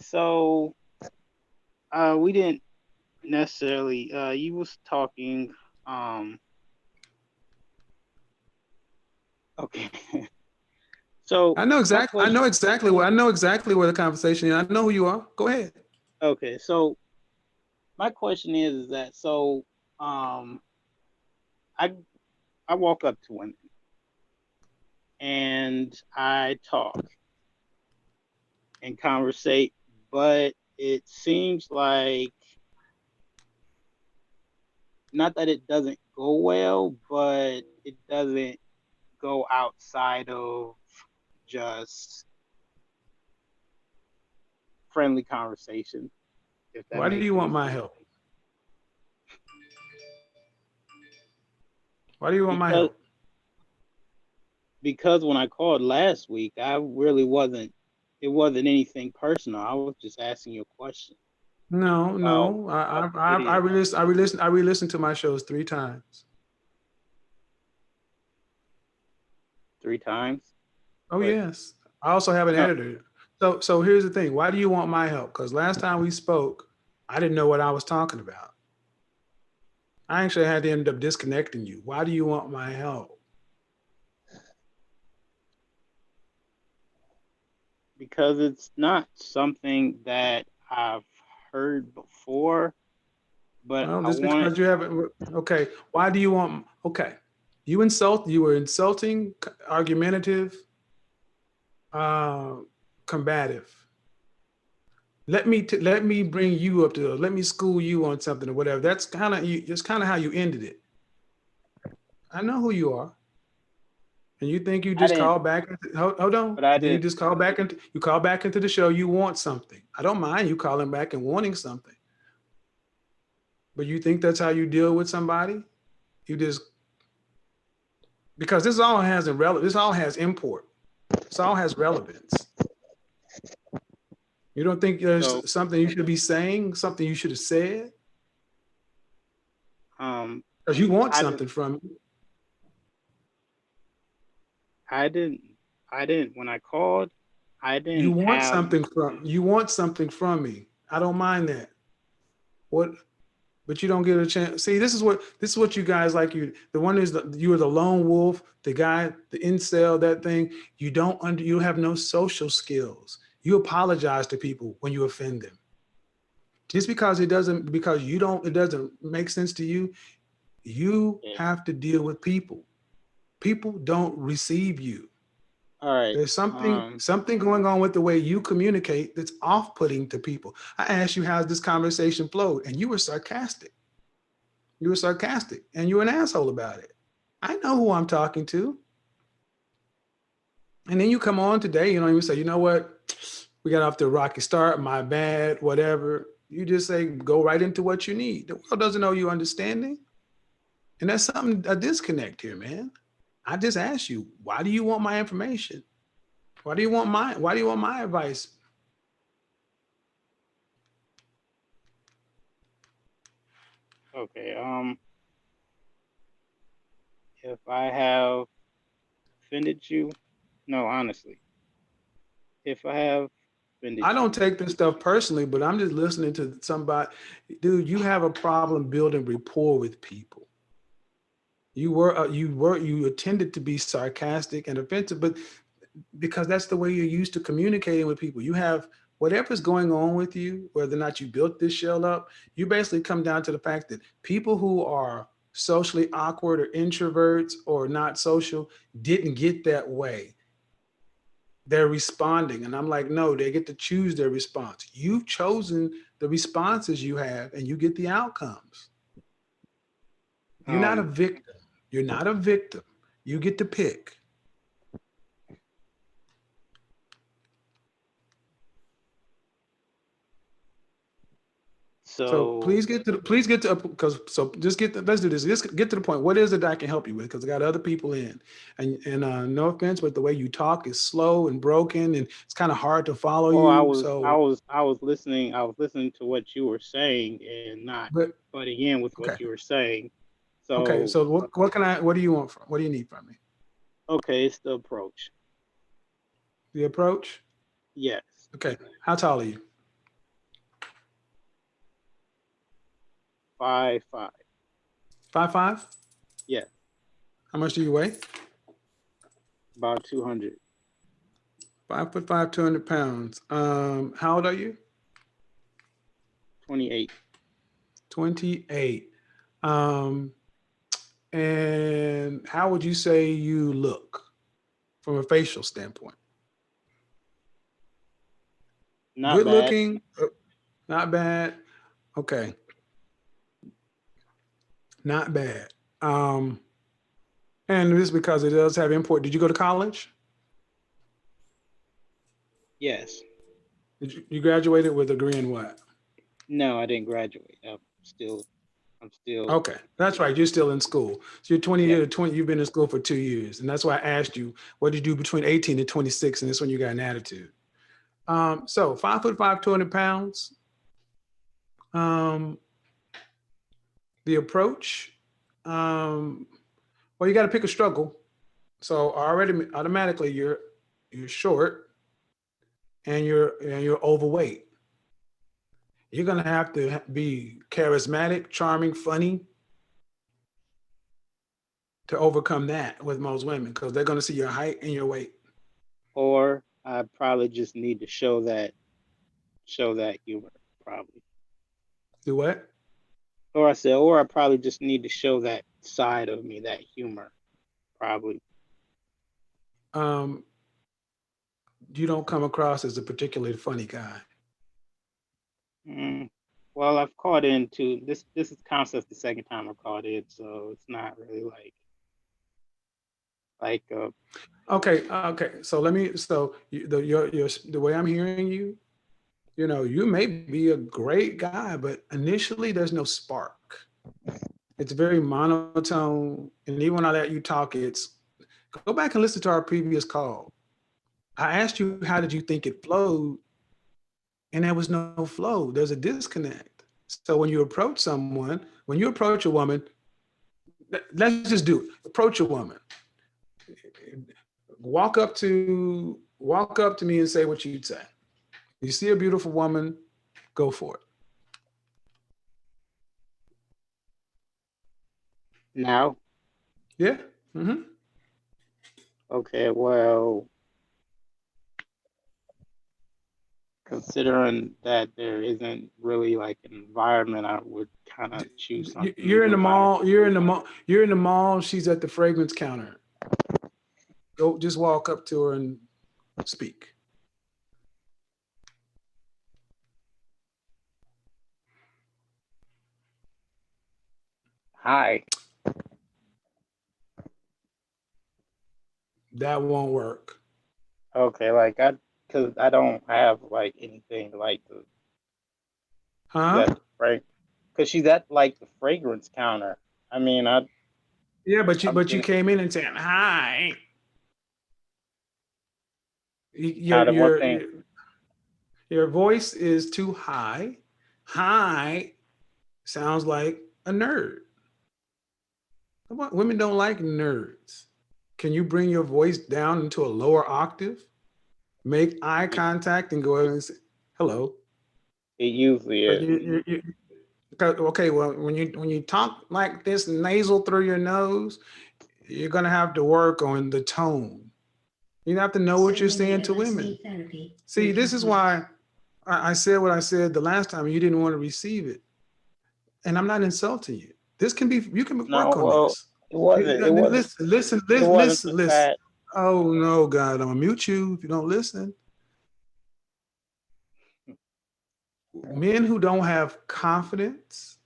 So we didn't necessarily you was talking okay. So I know exactly where the conversation is. I know who you are. Go ahead. Okay, so my question is that I walk up to women and I talk and conversate, but it seems like not that it doesn't go well, but it doesn't go outside of just friendly conversation. Why do you want my help? Why do you want my help? Because when I called last week, it wasn't anything personal. I was just asking you a question. No. I re-listened to my shows 3 times. 3 times? Oh, yes. I also have an editor. So here's the thing. Why do you want my help? Because last time we spoke, I didn't know what I was talking about. I actually had to end up disconnecting you. Why do you want my help? Because it's not something that I've heard before, but because you haven't. Okay. Why do you want? Okay. You were insulting, argumentative, combative. Let me bring you up to. Let me school you on something or whatever. That's kind of how you ended it. I know who you are. And you think you just call back? Hold on. But then you just call back into the show. You want something. I don't mind you calling back and wanting something. But you think that's how you deal with somebody? You just because this all has this all has import. This all has relevance. You don't think So, there's something you should be saying, something you should have said? Because you want I didn't, something from me. I didn't, when I called, I You didn't want have, something from me. I don't mind that. What? But you don't get a chance. See, this is what you guys like. The one is you are the lone wolf, the guy, the incel, that thing. You have no social skills. You apologize to people when you offend them. Just because it doesn't make sense to you, you okay. have to deal with people. People don't receive you. All right. There's something going on with the way you communicate that's off-putting to people. I asked you how this conversation flowed, and you were sarcastic. You were sarcastic, and you're an asshole about it. I know who I'm talking to. And then you come on today, you say, you know what? We got off to a rocky start. My bad, whatever. You just say, go right into what you need. The world doesn't know you understanding. And that's a disconnect here, man. I just asked you, why do you want my information? Why do you want my advice? Okay. If I have offended you, no, honestly, if I have offended I don't you, take this stuff personally, but I'm just listening to somebody. Dude, you have a problem building rapport with people. You attended to be sarcastic and offensive, but because that's the way you're used to communicating with people. You have whatever's going on with you, whether or not you built this shell up, you basically come down to the fact that people who are socially awkward or introverts or not social didn't get that way. They're responding. And I'm like, no, they get to choose their response. You've chosen the responses you have and you get the outcomes. You're not a um, victim. You're not a victim. You get to pick. So so, because so just let's do this. Just get to the point. What is it that I can help you with? Because I got other people in, and no offense, but the way you talk is slow and broken, and it's kind of hard to follow oh, you. So, I was listening. I was listening to what you were saying and not but butting in with okay, what you were saying. okay. So, So what do you want from? What do you need from me? okay, it's the approach. The approach. Yes, Okay. How tall are you? 5'5". 5'5". Yes, How much do you weigh? about 200. 5'5", 200 pounds. How old are you? 28. 28. Um, and how would you say you look from a facial standpoint? Not Good bad. looking, not bad. Okay, not bad. Um, and this is because it does have import. Did you go to college? Yes. You graduated with a degree in what? No, I didn't graduate. I'm still, Okay, that's right. You're still in school. So you're 20 yeah. years, 20, you've been in school for 2 years. And that's why I asked you, what did you do between 18 and 26? And this when you got an attitude. So 5'5", 200 pounds. Um, the approach, well, you got to pick a struggle. So already automatically you're short and you're overweight. You're gonna have to be charismatic, charming, funny to overcome that with most women because they're gonna see your height and your weight. Or I probably just need to show that humor, probably. Do what? Or I said, or I probably just need to show that side of me, that humor, probably. Um, you don't come across as a particularly funny guy. Mm. Well, I've caught into this. This is concept the second time I've caught in, so it's not really like Okay, okay. So let me. So the way I'm hearing you, you may be a great guy, but initially there's no spark. It's very monotone, and even when I let you talk, it's Go back and listen to our previous call. I asked you, how did you think it flowed? And there was no flow. There's a disconnect. So when you approach someone, when you approach a woman, let's just do it. Approach a woman. Walk up to me and say what you'd say. You see a beautiful woman, go for it. Now, Yeah. Mm-hmm. okay, well, considering that there isn't really like an environment, I would kind of choose something. You're in the mall. You're in the mall. You're in the mall. She's at the fragrance counter. Go, just walk up to her and speak. Hi. That won't work. Okay, like because I don't have like anything like the Huh? because she's at like the fragrance counter. I mean, Yeah, but you getting, came in and saying hi. out of what thing? Your voice is too high. Hi sounds like a nerd. Women don't like nerds. Can you bring your voice down into a lower octave? Make eye contact and go ahead and say hello. It usually is. Okay, well, when you talk like this nasal through your nose, you're gonna have to work on the tone. You have to know what you're saying to women. See, this is why I said what I said the last time. You didn't want to receive it, and I'm not insulting you. This can be, you can work on this. It wasn't. Listen. Oh no, God, I'm gonna mute you if you don't listen. Men who don't have confidence,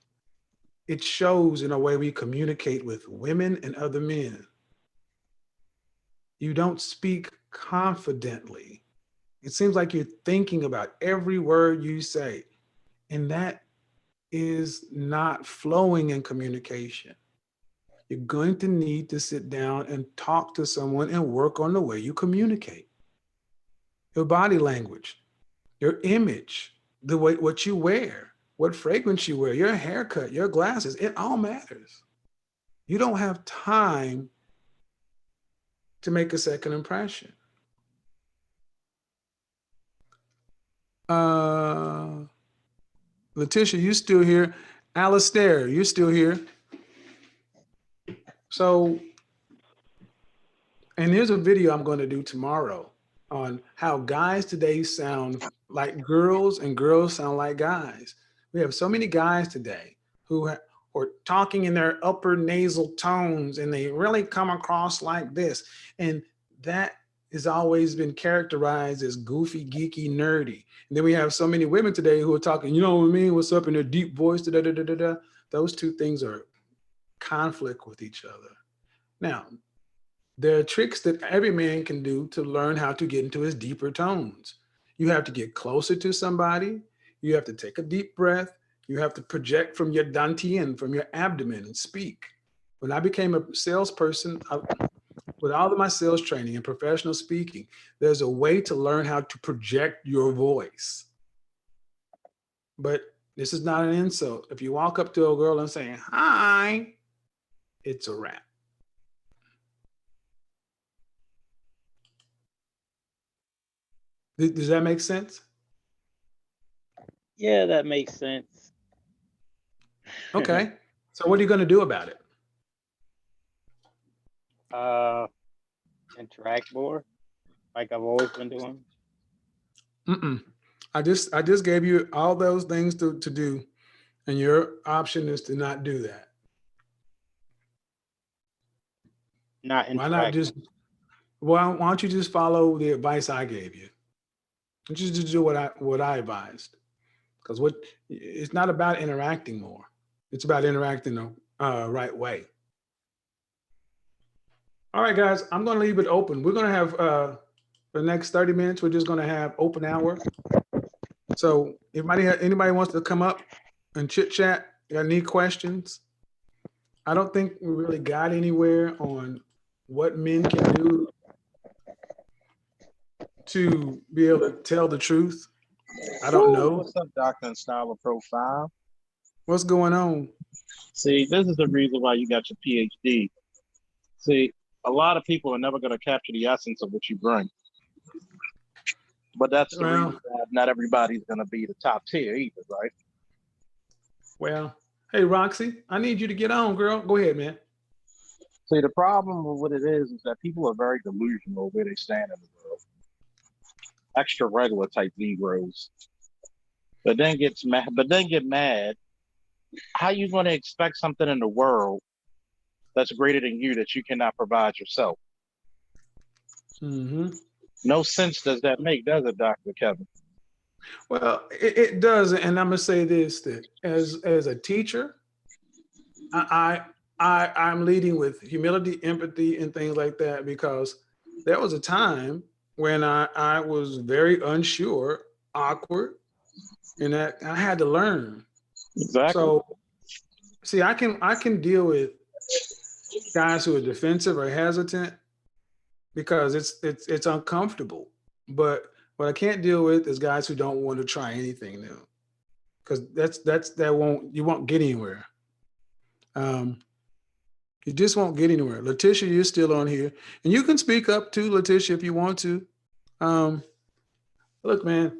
it shows in a way we communicate with women and other men. You don't speak confidently. It seems like you're thinking about every word you say, and that is not flowing in communication. You're going to need to sit down and talk to someone and work on the way you communicate. Your body language, your image, the way what you wear, what fragrance you wear, your haircut, your glasses, it all matters. You don't have time to make a second impression. Letitia, you still here? Alistair, you still here? So, and here's a video I'm going to do tomorrow on how guys today sound like girls and girls sound like guys. We have so many guys today who are talking in their upper nasal tones, and they really come across like this. And that has always been characterized as goofy, geeky, nerdy. And then we have so many women today who are talking, you know what I mean? What's up in their deep voice? Da, da, da, da, da. Those two things are conflict with each other. Now, there are tricks that every man can do to learn how to get into his deeper tones. You have to get closer to somebody. You have to take a deep breath. You have to project from your dantian, from your abdomen, and speak. When I became a salesperson, with all of my sales training and professional speaking, there's a way to learn how to project your voice. But this is not an insult. If you walk up to a girl and say, hi, it's a wrap. Does that make sense? Yeah, that makes sense. Okay. So what are you going to do about it? Interact more, like I've always been doing. I just gave you all those things to do, and your option is to not do that. Not interact. Why not just? Why don't you just follow the advice I gave you? Just do what I advised, because it's not about interacting more. It's about interacting the right way. All right, guys, I'm going to leave it open. We're going to have for the next 30 minutes. We're just going to have open hour. So if anybody wants to come up and chit chat, got any questions? I don't think we really got anywhere on what men can do to be able to tell the truth. I don't know. What's up, Dr. and Scholar Profile? What's going on? See, this is the reason why you got your PhD. See, a lot of people are never going to capture the essence of what you bring. But that's the reason why not everybody's going to be the top tier either, right? Well, hey, Roxy, I need you to get on, girl. Go ahead, man. See, the problem with what it is that people are very delusional where they stand in the world. Extra regular type Negroes. But then get mad. How you going to expect something in the world that's greater than you that you cannot provide yourself? Mm-hmm. No sense does that make, does it, Dr. Kevin? Well, it does, and I'm gonna say this: that as a teacher, I'm leading with humility, empathy, and things like that, because there was a time when I was very unsure, awkward, and that I had to learn. Exactly. So, see, I can deal with guys who are defensive or hesitant because it's uncomfortable. But what I can't deal with is guys who don't want to try anything new, because you won't get anywhere. You just won't get anywhere. Letitia, you're still on here, and you can speak up too, Letitia, if you want to. Look, man,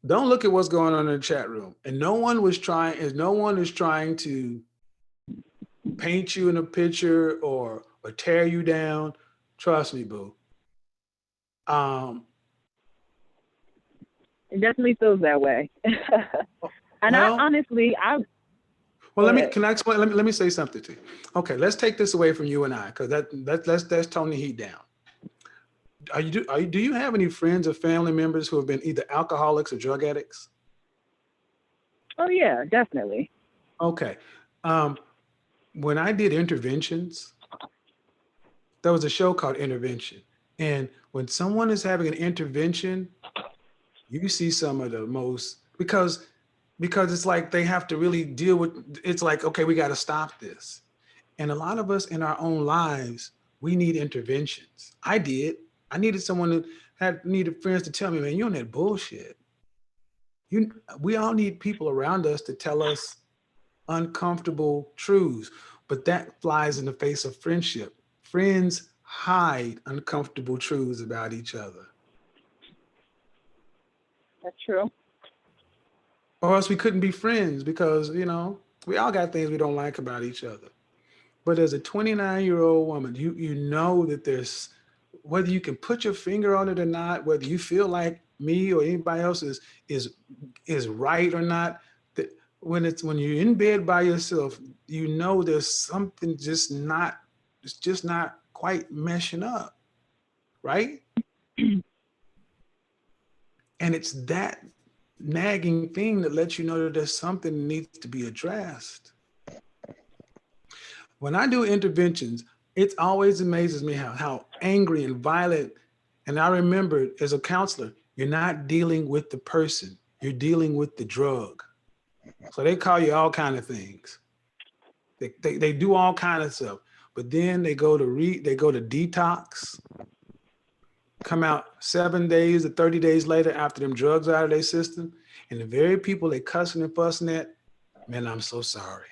don't look at what's going on in the chat room. And no one is trying to paint you in a picture or tear you down. Trust me, boo. It definitely feels that way. And well, can I explain? Let me say something to you. Okay, let's take this away from you and I, because that's toning the heat down. Do you have any friends or family members who have been either alcoholics or drug addicts? Oh yeah, definitely. Okay. When I did interventions, there was a show called Intervention. And when someone is having an intervention, you see some of the most, because it's like they have to really deal with, it's like, okay, we got to stop this. And a lot of us in our own lives, we need interventions. I needed someone who needed friends to tell me, man, you're on that bullshit. We all need people around us to tell us uncomfortable truths, but that flies in the face of friendship. Friends hide uncomfortable truths about each other. That's true. Or else we couldn't be friends, because, we all got things we don't like about each other. But as a 29-year-old woman, you know that there's, whether you can put your finger on it or not, whether you feel like me or anybody else is right or not, that when you're in bed by yourself, there's something it's just not quite meshing up, right? And it's that nagging thing that lets you know that there's something that needs to be addressed. When I do interventions, it always amazes me how angry and violent. And I remember, as a counselor, you're not dealing with the person, you're dealing with the drug. So they call you all kind of things. They do all kind of stuff, but then they go to detox, come out 7 days or 30 days later after them drugs are out of their system, and the very people they cussing and fussing at, man, I'm so sorry.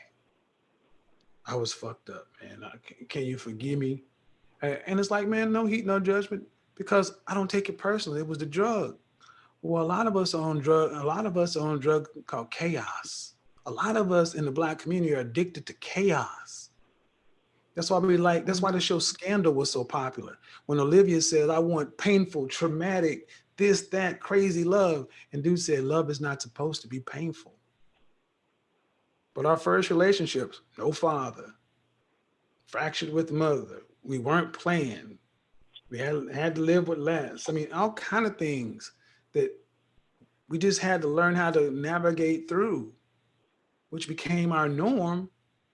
I was fucked up, man. Can you forgive me? And it's like, man, no heat, no judgment, because I don't take it personally. It was the drug. Well, a lot of us are on a drug called chaos. A lot of us in the Black community are addicted to chaos. That's why the show Scandal was so popular. When Olivia said, I want painful, traumatic, this, that, crazy love. And dude said, love is not supposed to be painful. But our first relationships, no father, fractured with mother, we weren't playing. We had to live with less. I mean, all kind of things that we just had to learn how to navigate through, which became our norm,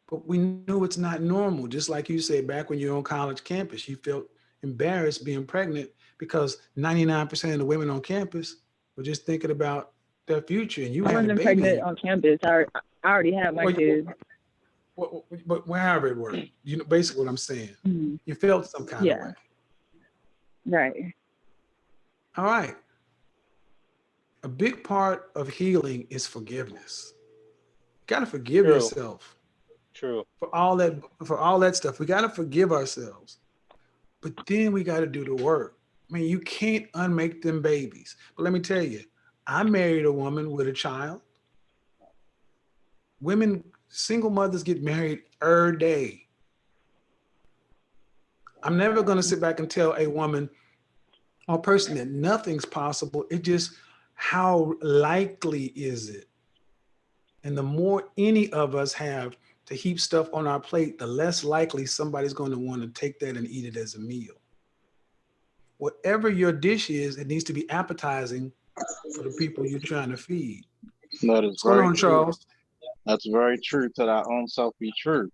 but we knew it's not normal. Just like you said, back when you're on college campus, you felt embarrassed being pregnant because 99% of the women on campus were just thinking about their future, and you had a baby. I wasn't pregnant on campus. I already had my kids. but however it worked, you know, basically what I'm saying, you felt some kind of way. Right. All right. A big part of healing is forgiveness. You got to forgive True. yourself True. for all that stuff. We got to forgive ourselves. But then we got to do the work. I mean, you can't unmake them babies. But let me tell you, I married a woman with a child. Women, single mothers get married every day. I'm never going to sit back and tell a woman or person that nothing's possible. It just, how likely is it? And the more any of us have to heap stuff on our plate, the less likely somebody's going to want to take that and eat it as a meal. Whatever your dish is, it needs to be appetizing for the people you're trying to feed. That is What's going very on, true. Charles? That's very true. To our own self be true.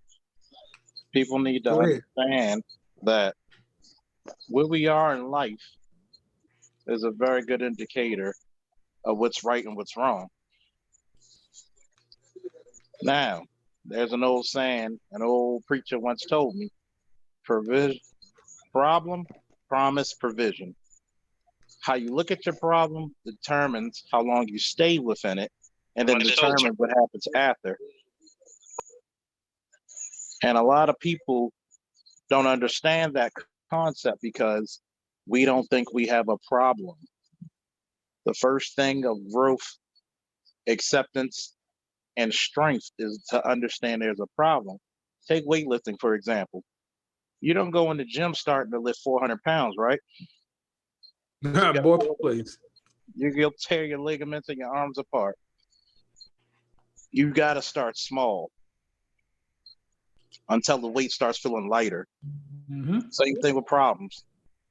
People need to Go ahead. understand that where we are in life is a very good indicator of what's right and what's wrong. Now, there's an old saying, an old preacher once told me, provision, problem, promise, provision. How you look at your problem determines how long you stay within it, and then determines what happens after. And a lot of people don't understand that concept because we don't think we have a problem. The first thing of growth, acceptance, and strength is to understand there's a problem. Take weightlifting, for example. You don't go in the gym starting to lift 400 pounds, right? Boy, please. You'll tear your ligaments and your arms apart. You got to start small until the weight starts feeling lighter. Same thing with problems.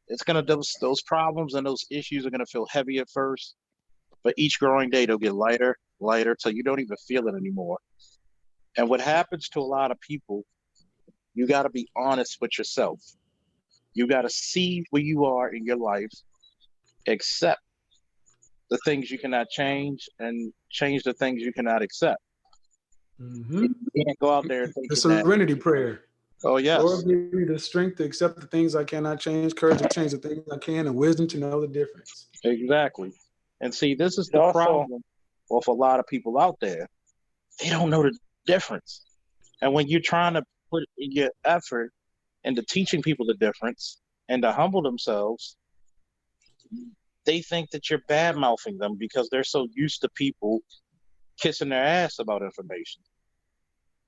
It's gonna those problems and those issues are gonna feel heavy at first, but each growing day they'll get lighter, lighter, till you don't even feel it anymore. And what happens to a lot of people, you got to be honest with yourself. You got to see where you are in your life, accept the things you cannot change, and change the things you cannot accept. You can't go out there and think the serenity prayer. Oh, yes. Lord, give me the strength to accept the things I cannot change, courage to change the things I can, and wisdom to know the difference. Exactly. And see, this is the problem with a lot of people out there. They don't know the difference. And when you're trying to put your effort into teaching people the difference and to humble themselves, they think that you're bad mouthing them because they're so used to people kissing their ass about information.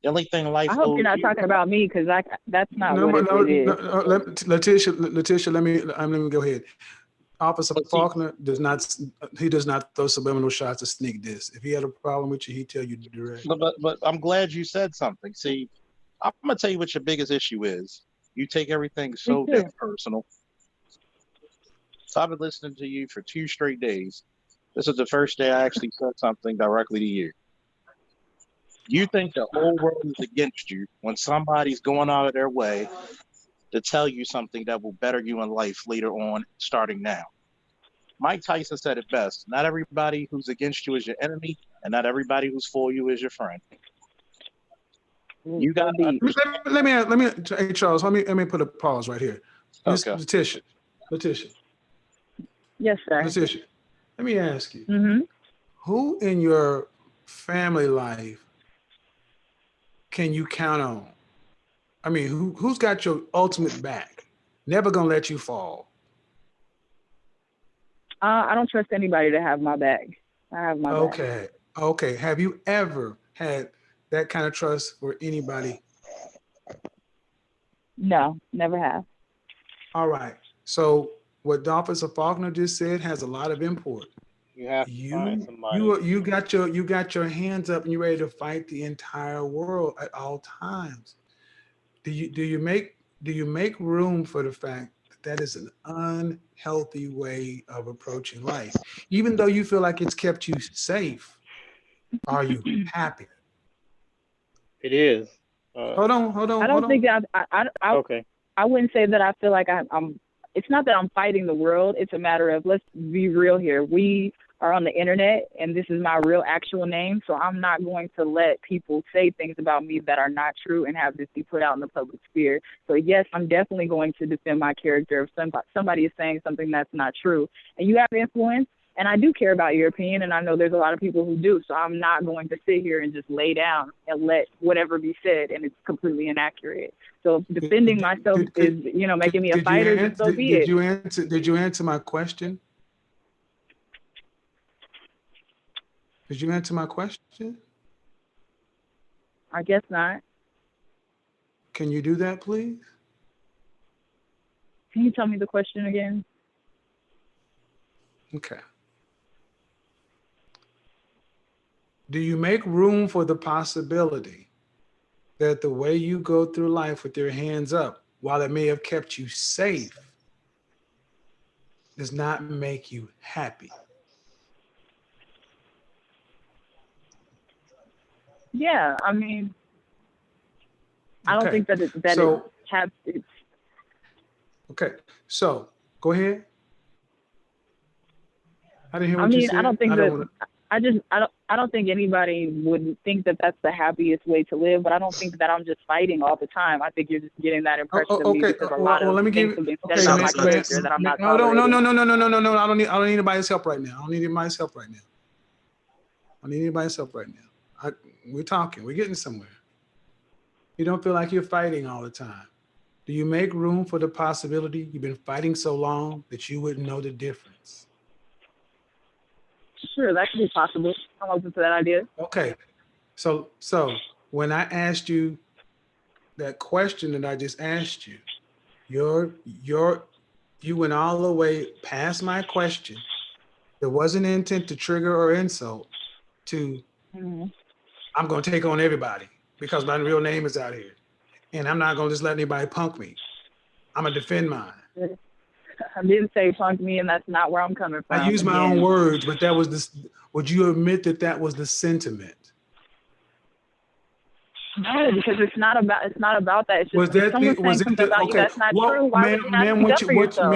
The only thing life I hope you're not talking about me because that's not what it is. Letitia, let me go ahead. Officer Faulkner does not throw subliminal shots to sneak this. If he had a problem with you, he'd tell you direct. But I'm glad you said something. See, I'm gonna tell you what your biggest issue is. You take everything so damn personal. So I've been listening to you for 2 straight days. This is the first day I actually said something directly to you. You think the whole world is against you when somebody's going out of their way to tell you something that will better you in life later on, starting now. Mike Tyson said it best. Not everybody who's against you is your enemy, and not everybody who's for you is your friend. You got to let me hey Charles, let me put a pause right here. Miss Okay. Letitia. Yes, sir. Letitia, let me ask you, who in your family life can you count on? I mean, who's got your ultimate back? Never gonna let you fall. I don't trust anybody to have my back. I have my back. Okay. Have you ever had that kind of trust for anybody? No, never have. All right. So what Officer Faulkner just said has a lot of import. You have to find somebody. You got your hands up and you're ready to fight the entire world at all times. Do you make room for the fact that is an unhealthy way of approaching life? Even though you feel like it's kept you safe, are you happy? It is. Hold on. I don't think that okay. I wouldn't say that I feel like I'm. It's not that I'm fighting the world. It's a matter of, let's be real here. We are on the internet, and this is my real actual name. So I'm not going to let people say things about me that are not true and have this be put out in the public sphere. So yes, I'm definitely going to defend my character if somebody is saying something that's not true. And you have influence, and I do care about your opinion, and I know there's a lot of people who do. So I'm not going to sit here and just lay down and let whatever be said, and it's completely inaccurate. So defending myself is, making me a fighter, then so be it. Did you answer my question? Did you answer my question? I guess not. Can you do that, please? Can you tell me the question again? Okay. Do you make room for the possibility that the way you go through life with your hands up, while it may have kept you safe, does not make you happy? Yeah, I mean, I don't think that it's. Okay, so go ahead. I didn't hear what you said. I don't think I don't think anybody would think that that's the happiest way to live, but I don't think that I'm just fighting all the time. I think you're just getting that impression of me because a lot of things have been said about my character that I'm not tolerating. No. I don't need anybody's help right now. I don't need anybody's help right now. We're talking. We're getting somewhere. You don't feel like you're fighting all the time. Do you make room for the possibility you've been fighting so long that you wouldn't know the difference? Sure, that could be possible. I'm open to that idea. Okay. So when I asked you that question that I just asked you, you went all the way past my question. There wasn't an intent to trigger or insult to I'm going to take on everybody because my real name is out here. And I'm not going to just let anybody punk me. I'm going to defend mine. I didn't say punk me, and that's not where I'm coming from. I use my own words, but that was this. Would you admit that that was the sentiment? No, because it's not about that. It's just was that someone saying something about you that's not true. Why would you not speak up for yourself?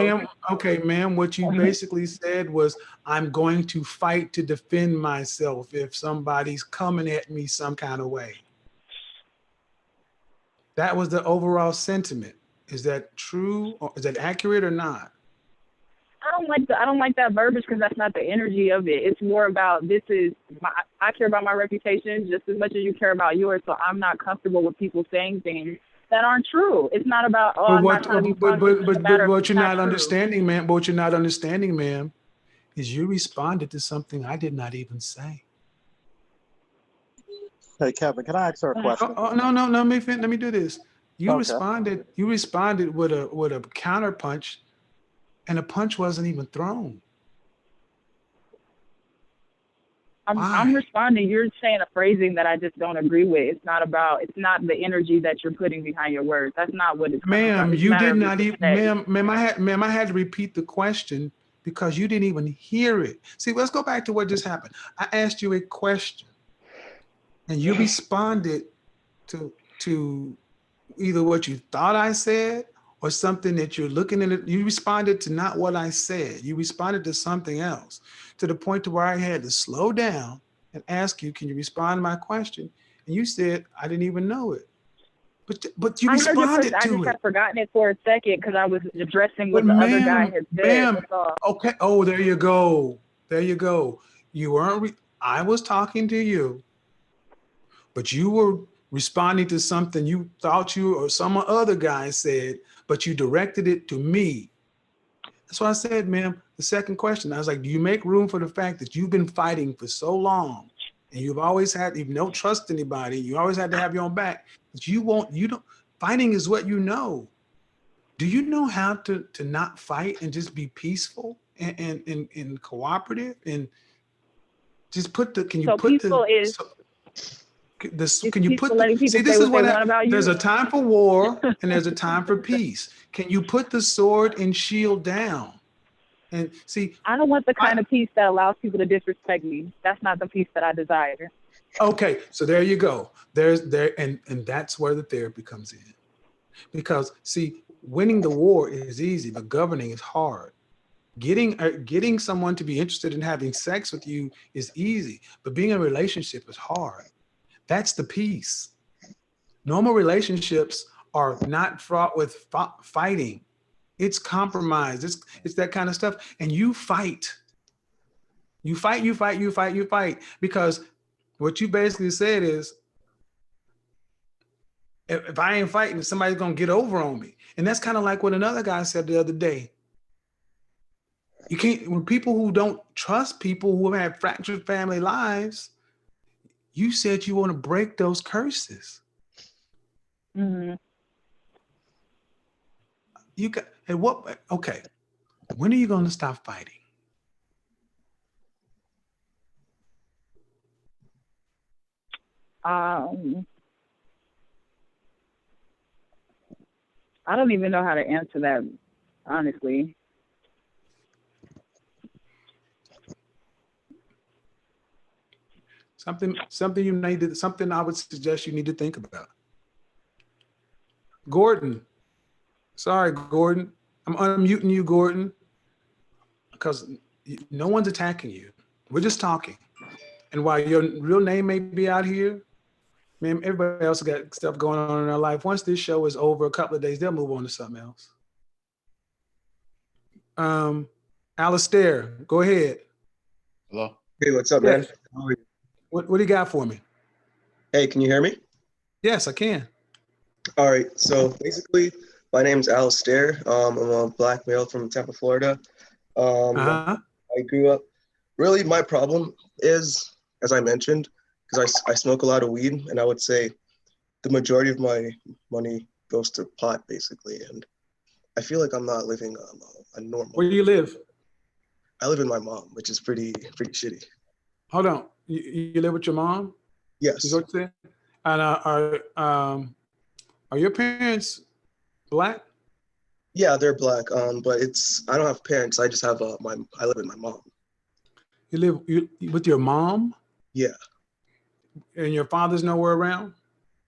Ma'am, what you basically said was, I'm going to fight to defend myself if somebody's coming at me some kind of way. That was the overall sentiment. Is that true? Or is that accurate or not? I don't like that verbiage because that's not the energy of it. It's more about I care about my reputation just as much as you care about yours. So I'm not comfortable with people saying things that aren't true. It's not about what you're not understanding, ma'am. What you're not understanding, ma'am, is you responded to something I did not even say. Hey, Kevin, can I ask her a question? No. Let me do this. You responded with a counter punch, and a punch wasn't even thrown. I'm responding. You're saying a phrasing that I just don't agree with. It's not the energy that you're putting behind your words. That's not what it's. Ma'am, you did not even. Ma'am, I had to repeat the question because you didn't even hear it. See, let's go back to what just happened. I asked you a question, and you responded to either what you thought I said or something that you're looking at. You responded to not what I said. You responded to something else, to the point to where I had to slow down and ask you, can you respond to my question? And you said, I didn't even know it. But you responded to it. I just had forgotten it for a second because I was addressing what the other guy had said. Okay. Oh, there you go. You weren't, I was talking to you, but you were responding to something you thought you or some other guy said, but you directed it to me. That's why I said, ma'am, the second question, I was like, do you make room for the fact that you've been fighting for so long and you don't trust anybody, you always had to have your own back, that fighting is what you know. Do you know how to not fight and just be peaceful and cooperative and just there's a time for war and there's a time for peace. Can you put the sword and shield down? And see, I don't want the kind of peace that allows people to disrespect me. That's not the peace that I desire. Okay, so there you go. And that's where the therapy comes in. Because see, winning the war is easy, but governing is hard. Getting someone to be interested in having sex with you is easy, but being in a relationship is hard. That's the piece. Normal relationships are not fraught with fighting. It's compromise. It's that kind of stuff. And you fight. You fight, you fight, you fight, you fight. Because what you basically said is, if I ain't fighting, somebody's gonna get over on me. And that's kind of like what another guy said the other day. You can't, when people who don't trust people who have had fractured family lives, you said you want to break those curses. Mm-hmm. You got, and what, okay, when are you going to stop fighting? I don't even know how to answer that, honestly. Something you need to, something I would suggest you need to think about. Gordon, sorry, Gordon. I'm unmuting you, Gordon, because no one's attacking you. We're just talking. And while your real name may be out here, man, everybody else got stuff going on in their life. Once this show is over, a couple of days, they'll move on to something else. Alistair, go ahead. Hello. Hey, what's up, man? What do you got for me? Hey, can you hear me? Yes, I can. All right. So basically, my name's Alistair. I'm a black male from Tampa, Florida. I grew up. Really, my problem is, as I mentioned, because I smoke a lot of weed, and I would say the majority of my money goes to pot, basically. And I feel like I'm not living a normal. Where do you live? I live with my mom, which is pretty shitty. Hold on. You live with your mom? Yes. Is what you're saying? And are your parents black? Yeah, they're black. But I don't have parents. I just have I live with my mom. You live with your mom? Yeah. And your father's nowhere around?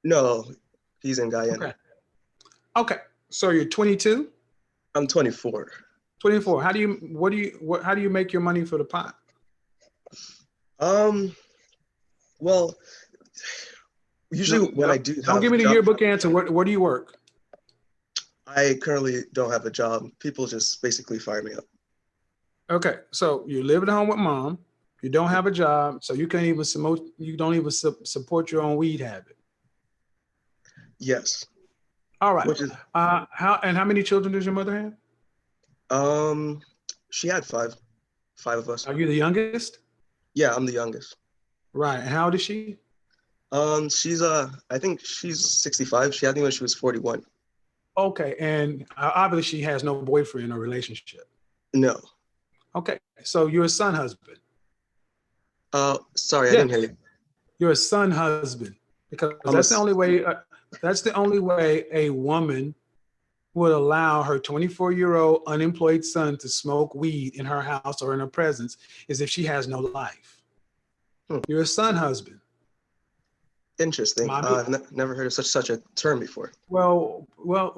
No, he's in Guyana. Okay. So you're 22? I'm 24. 24. How do you make your money for the pot? Well, usually when I do don't give me the yearbook answer. Where do you work? I currently don't have a job. People just basically fire me up. Okay, so you live at home with mom. You don't have a job, so you can't even support your own weed habit. Yes. All right. How many children does your mother have? She had five of us. Are you the youngest? Yeah, I'm the youngest. Right. And how old is she? She's I think she's 65. She had me when she was 41. Okay, and obviously she has no boyfriend or relationship. No. Okay, so you're a son husband. Sorry, I didn't hear you. You're a son husband because that's the only way. That's the only way a woman would allow her 24-year-old unemployed son to smoke weed in her house or in her presence is if she has no life. You're a son husband. Interesting. I've never heard of such a term before. Well,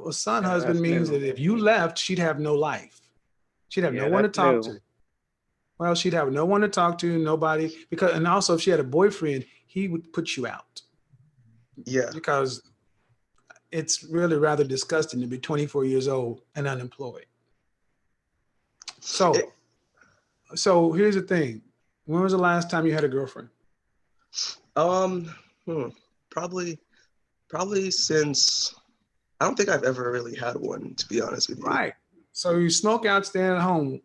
a son husband means that if you left, she'd have no life. She'd have no one to talk to. Well, she'd have no one to talk to, nobody, and also if she had a boyfriend, he would put you out. Yeah. Because it's really rather disgusting to be 24 years old and unemployed. So here's the thing. When was the last time you had a girlfriend? Probably since, I don't think I've ever really had one, to be honest with you. Right. So you smoke out, staying at home.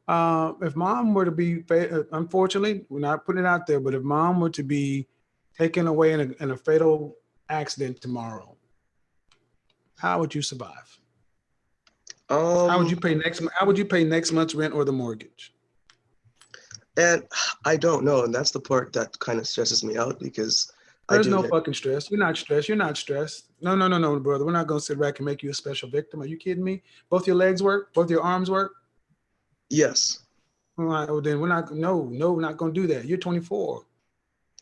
If mom were to be, unfortunately, we're not putting it out there, but if mom were to be taken away in a fatal accident tomorrow, how would you survive? How would you pay next month's rent or the mortgage? And I don't know, and that's the part that kind of stresses me out because there's no fucking stress. You're not stressed. You're not stressed. No, brother. We're not gonna sit back and make you a special victim. Are you kidding me? Both your legs work. Both your arms work. Yes. All right. Well, then we're not. No, we're not gonna do that. You're 24.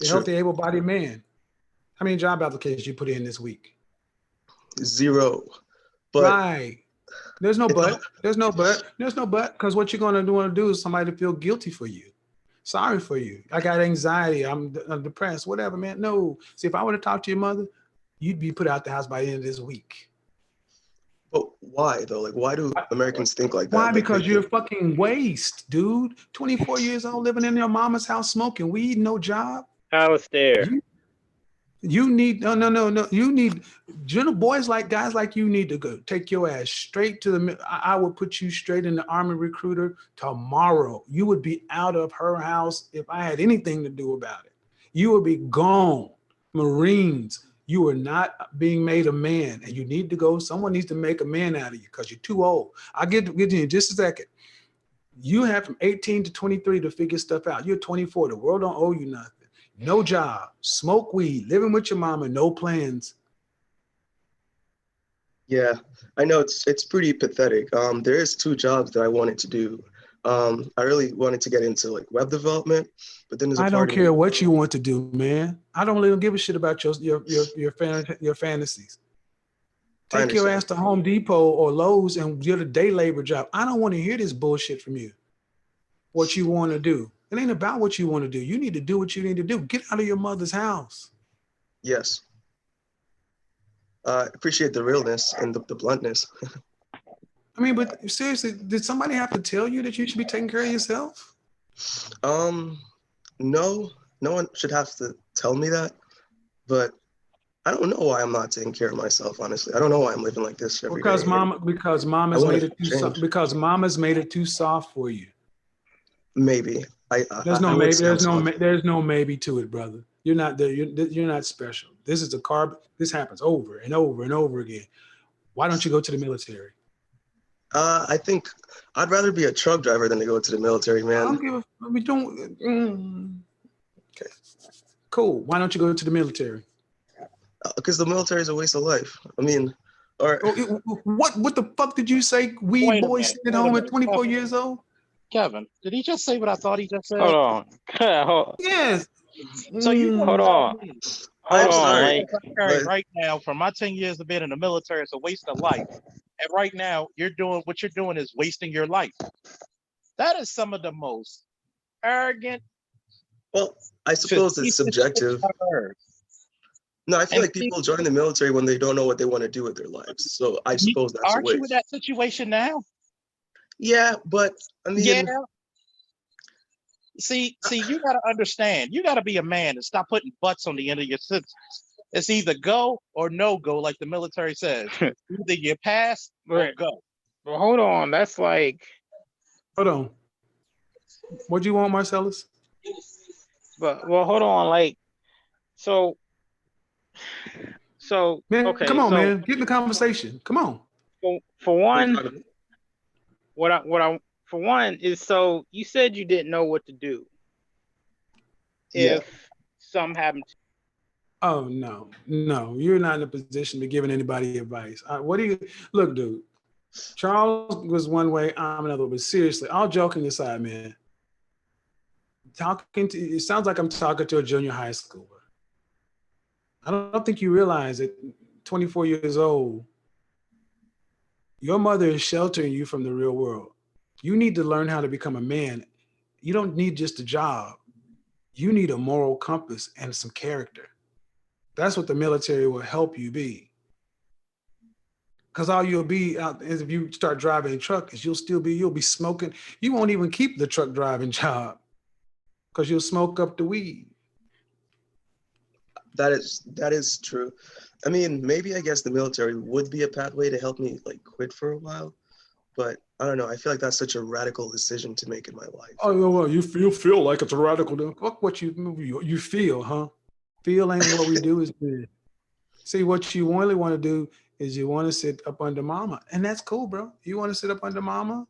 You're a healthy, able-bodied man. How many job applications you put in this week? 0. But right. There's no but. There's no but. There's no but. Because what you're going to want to do is somebody to feel guilty for you. Sorry for you. I got anxiety. I'm depressed. Whatever, man. No. See, if I would have talked to your mother, you'd be put out the house by the end of this week. But why though? Like, why do Americans think like that? Why? Like, Because you're a fucking waste, dude. 24 years old, living in your mama's house, smoking weed, no job. Alistair. You need no. You need boys like guys like you need to go take your ass straight to the. I would put you straight in the Army recruiter tomorrow. You would be out of her house if I had anything to do about it. You would be gone. Marines, you are not being made a man, and you need to go. Someone needs to make a man out of you because you're too old. I'll get to you in just a second. You have from 18 to 23 to figure stuff out. You're 24. The world don't owe you nothing. No job, smoke weed, living with your mama, no plans. Yeah, I know it's pretty pathetic. There is 2 jobs that I wanted to do. I really wanted to get into like web development, but then there's a I part don't care what you want to do, man. I don't really give a shit about your fantasies. Take your ass to Home Depot or Lowe's and get a day labor job. I don't want to hear this bullshit from you. What you want to do. It ain't about what you want to do. You need to do what you need to do. Get out of your mother's house. Yes. I appreciate the realness and the bluntness. I mean, but seriously, did somebody have to tell you that you should be taking care of yourself? No one should have to tell me that, but I don't know why I'm not taking care of myself, honestly. I don't know why I'm living like this every day. Because mama's made it too soft for you. Maybe. There's no maybe to it, brother. You're not there. You're not special. This is this happens over and over and over again. Why don't you go to the military? I think I'd rather be a truck driver than to go to the military, man. Okay. Cool. Why don't you go to the military? Because the military is a waste of life. I mean, what the fuck did you say? Weed boy sitting at home at 24 years old? Kevin, did he just say what I thought he just said? Hold on. Yes. So you hold on. I'm sorry. Right now, for my 10 years of being in the military, it's a waste of life. And right now, what you're doing is wasting your life. That is some of the most arrogant. Well, I suppose it's subjective. No, I feel like people join the military when they don't know what they want to do with their lives. So I suppose that's a waste. Aren't you in that situation now? Yeah, but I mean, yeah. See, you got to understand. You got to be a man and stop putting butts on the end of your sentences. It's either go or no go, like the military says. Either you pass or go. Well, hold on. That's like. Hold on. What do you want, Marcellus? Well, hold on. Like, so. Man, okay. Come on, man. Get in the conversation. Come on. For one. For one is, so you said you didn't know what to do if something happened to you. Oh no, you're not in a position to giving anybody advice. What do you look, dude? Charles was one way, I'm another. But seriously, all joking aside, man, it sounds like I'm talking to a junior high schooler. I don't think you realize that 24 years old, your mother is sheltering you from the real world. You need to learn how to become a man. You don't need just a job. You need a moral compass and some character. That's what the military will help you be. Because all you'll be out is, if you start driving a truck, is you'll be smoking. You won't even keep the truck driving job because you'll smoke up the weed. That is true. I mean, maybe I guess the military would be a pathway to help me like quit for a while, but I don't know. I feel like that's such a radical decision to make in my life. Oh well, you feel like it's a radical. Fuck what you feel, huh? Feel ain't what we do is good. See, what you really want to do is you want to sit up under mama, and that's cool, bro. You want to sit up under mama?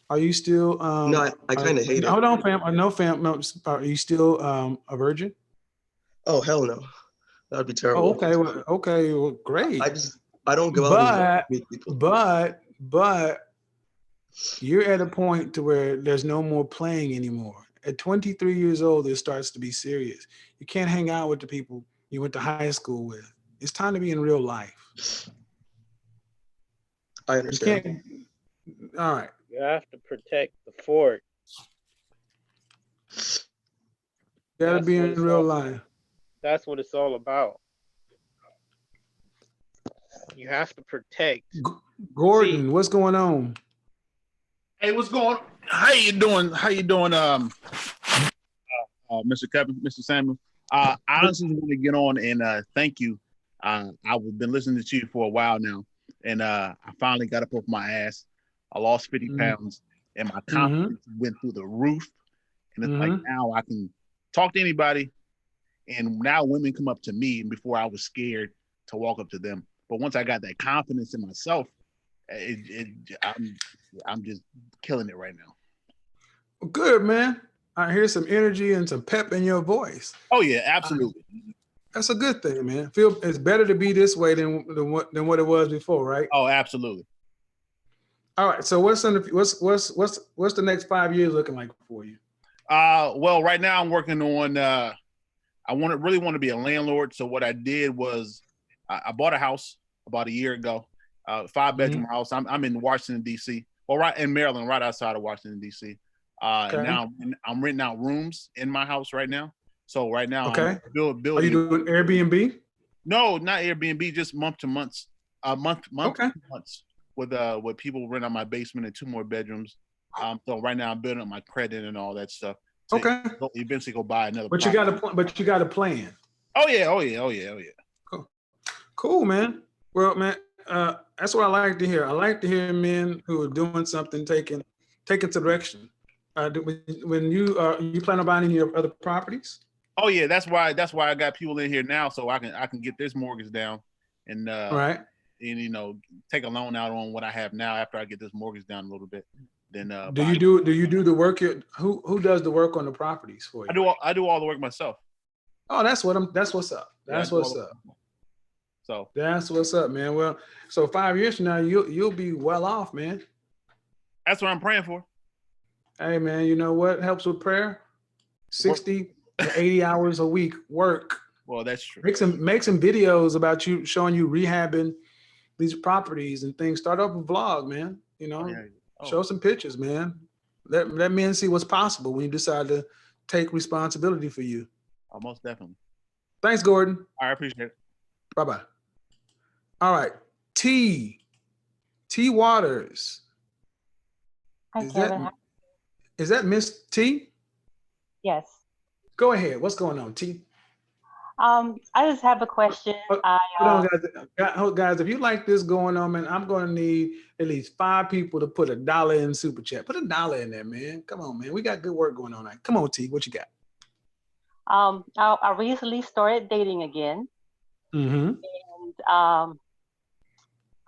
Are you still? No, I kind of hate it. Hold on, fam. No, fam. No, are you still a virgin? Oh hell no. That'd be terrible. Oh, okay, well, great. I don't go out and meet people. But you're at a point to where there's no more playing anymore. At 23 years old, it starts to be serious. You can't hang out with the people you went to high school with. It's time to be in real life. I You understand. can't. All right. You have to protect the fort. Got to That's be what in it's real all. life. That's what it's all about. You have to protect. Gordon, what's going on? Hey, what's going on? How you doing? How you doing, Mr. Kevin, Mr. Samuel? I honestly want to get on and thank you. I've been listening to you for a while now, and I finally got up off my ass. I lost 50 pounds, and my confidence went through the roof. And it's like now I can talk to anybody, and now women come up to me, and before I was scared to walk up to them. But once I got that confidence in myself, I'm just killing it right now. Good, man. I hear some energy and some pep in your voice. Oh yeah, absolutely. That's a good thing, man. It's better to be this way than what it was before, right? Oh, absolutely. All right. So what's the next 5 years looking like for you? Well, right now I'm working on. I really want to be a landlord. So what I did was I bought a house about a year ago, 5-bedroom house. I'm in Washington D.C. Well, right in Maryland, right outside of Washington D.C. Okay. Now I'm renting out rooms in my house right now. So right now, okay. I'm building. Are you doing Airbnb? No, not Airbnb. Just month to months. Months with people rent out my basement and 2 more bedrooms. So right now I'm building up my credit and all that stuff. So eventually go buy another. But you got a plan. Oh yeah. Cool, man. Well, man, that's what I like to hear. I like to hear men who are doing something, taking direction. When you plan on buying any other properties? Oh yeah, that's why I got people in here now, so I can get this mortgage down, and right, and take a loan out on what I have now after I get this mortgage down a little bit. Then do you do the work? Who does the work on the properties for you? I do all the work myself. Oh, that's what's up. That's what's up. So that's what's up, man. Well, so 5 years from now, you'll be well off, man. That's what I'm praying for. Hey, man, you know what helps with prayer? 60 to 80 hours a week work. Well, that's true. Make some videos about you, showing you rehabbing these properties and things. Start up a vlog, man. Show some pictures, man. Let men see what's possible when you decide to take responsibility for you. Oh, most definitely. Thanks, Gordon. I appreciate it. Bye-bye. All right. T Waters. Hi, Kevin. Is that Miss T? Yes. Go ahead. What's going on, T? I just have a question. Hold on, guys. If you like this going on, man, I'm going to need at least 5 people to put $1 in Super Chat. Put $1 in there, man. Come on, man. We got good work going on. Come on, T. What you got? I recently started dating again. And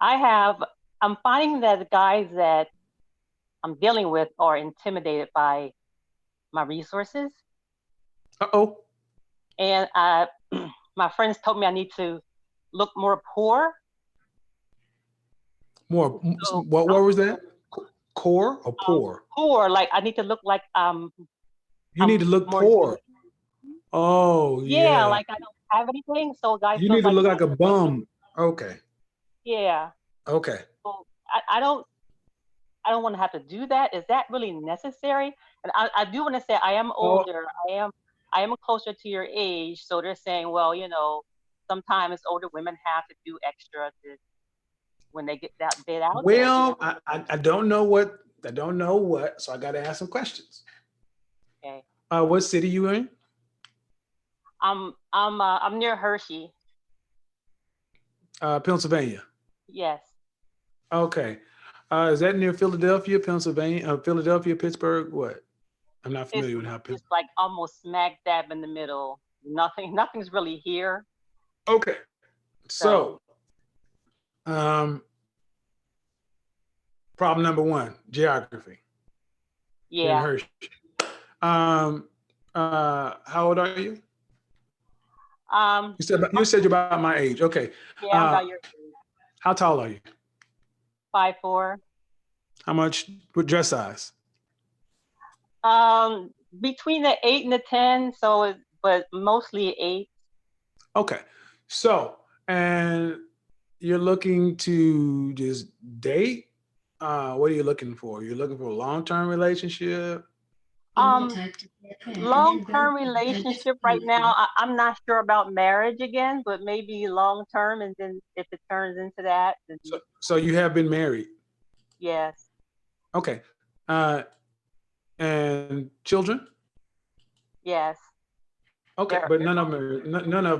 I'm finding that the guys that I'm dealing with are intimidated by my resources. Uh-oh. And my friends told me I need to look more poor. More, so, what was that? Core or poor? Poor, like I need to look like you need to look poor. Oh yeah, like I don't have anything. So guys, you need to look like a bum. Okay. Yeah. Okay. So I don't want to have to do that. Is that really necessary? And I do want to say I am older. I am closer to your age. So they're saying, well, sometimes older women have to do extra when they get that bit out. Well, I don't know what. So I got to ask some questions. Okay. What city you in? I'm near Hershey. Pennsylvania. Yes. Okay. Is that near Philadelphia, Pennsylvania? Philadelphia, Pittsburgh? What? I'm not familiar with how it's like almost smack dab in the middle. Nothing's really here. Okay. So problem number 1, geography. Yeah. In Hershey. How old are you? You said you're about my age. Okay. Yeah, I'm about your age. How tall are you? 5'4". How much? What dress size? Between the 8 and the 10. But mostly 8. Okay. So, and you're looking to just date? What are you looking for? You're looking for a long-term relationship? Long-term relationship right now. I'm not sure about marriage again, but maybe long-term, and then if it turns into that, then So you have been married? yes, Okay. And children? yes. Okay, They're but none of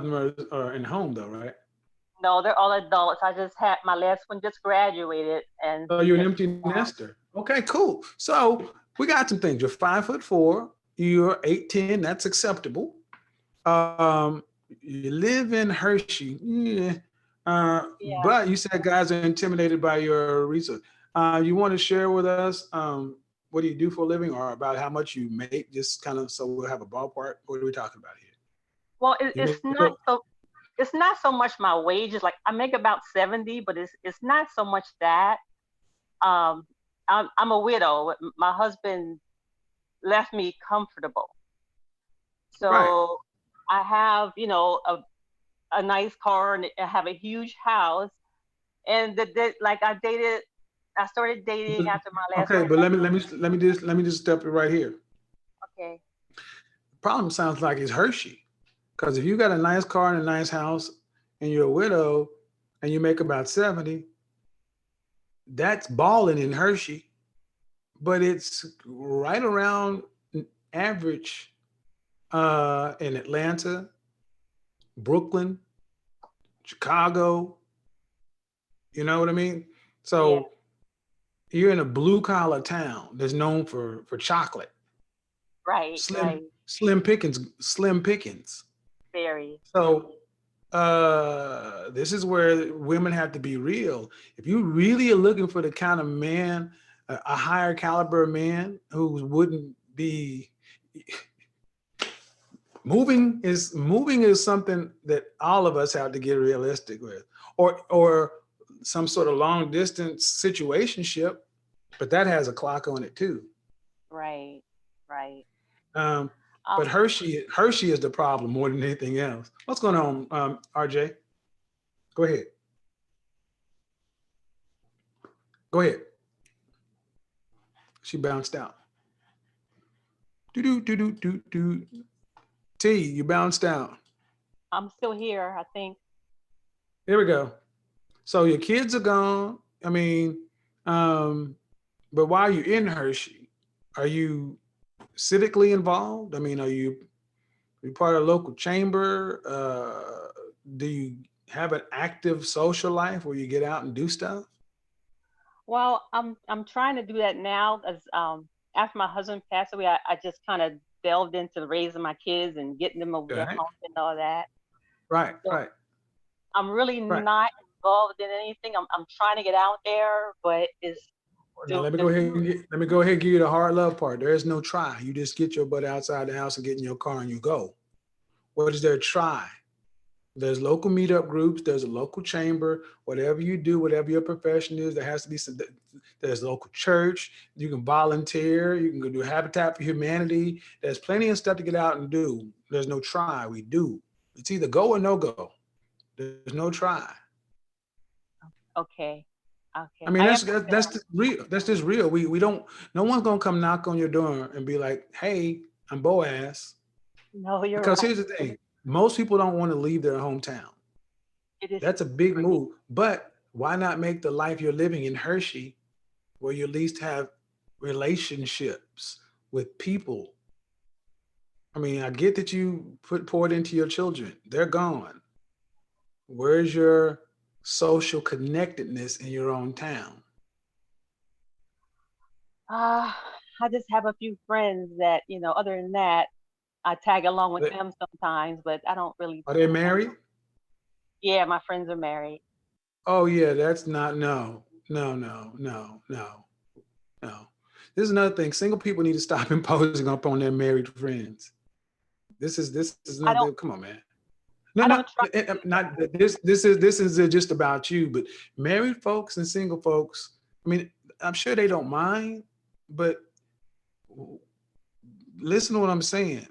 them are in home though, right? no, they're all adults. I just had my last one just graduated, and So you're an empty nester. Okay, cool. So we got some things. You're 5'4". You're 8'10". That's acceptable. Um, you live in Hershey. Yeah. yeah. But you said guys are intimidated by your research. You want to share with us what do you do for a living, or about how much you make, just kind of so we'll have a ballpark? What are we talking about here? Well, You it's make not so. It's not so much my wages. Like I make about 70, but it's not so much that. Um, I'm a widow. My husband left me comfortable, right. so I have a nice car and I have a huge house. And like I started dating after my last Okay, one. but let me just step it right here. Okay. Problem sounds like it's Hershey. Because if you got a nice car and a nice house and you're a widow and you make about 70, that's balling in Hershey, but it's right around average in Atlanta, Brooklyn, Chicago. You know what I mean? Yeah. So you're in a blue collar town that's known for chocolate. Right. Right. Slim pickings, slim pickings. Very. So this is where women have to be real. If you really are looking for the kind of man, a higher caliber man who wouldn't be moving is something that all of us have to get realistic with, or some sort of long distance situationship, but that has a clock on it too. Right. Right. Um, but Hershey is the problem more than anything else. What's going on, RJ? Go ahead. Go ahead. She bounced out. Do do do do do do. T, you bounced out. I'm still here, I think. There we go. So your kids are gone. I mean, but while you're in Hershey, are you civically involved? I mean, are you part of a local chamber? Do you have an active social life where you get out and do stuff? Well, I'm trying to do that now as after my husband passed away, I just kind of delved into raising my kids and getting them over their Okay. homes and all that. Right, So right, I'm really right. not involved in anything. I'm trying to get out there, but it's Now the, let me the go ahead and give you the hard love part. There is no try. You just get your butt outside the house and get in your car and you go. What is there to try? There's local meetup groups. There's a local chamber. Whatever you do, whatever your profession is, there has to be some. There's local church. You can volunteer. You can go do Habitat for Humanity. There's plenty of stuff to get out and do. There's no try. We do. It's either go or no go. There's no try. okay. I Okay. mean, I that's understand. just real. That's just real. We don't. No one's gonna come knock on your door and be like, "Hey, I'm Boaz." No, you're Because right. here's the thing: most people don't want to leave their hometown. It is That's a big move. But why not make the life you're living in Hershey, where you at least have relationships with people? I mean, I get that you poured into your children. They're gone. Where's your social connectedness in your own town? uh I just have a few friends that, other than that, I tag along with them sometimes, but I don't really Are they married? yeah, my friends are married. Oh yeah, that's not no, no, no, no, no, no. This is another thing. Single people need to stop imposing upon their married friends. This is I don't another. Come on, man. No, I don't not try not this is just about you, but married folks and single folks. I mean, I'm sure they don't mind, but listen to what I'm saying.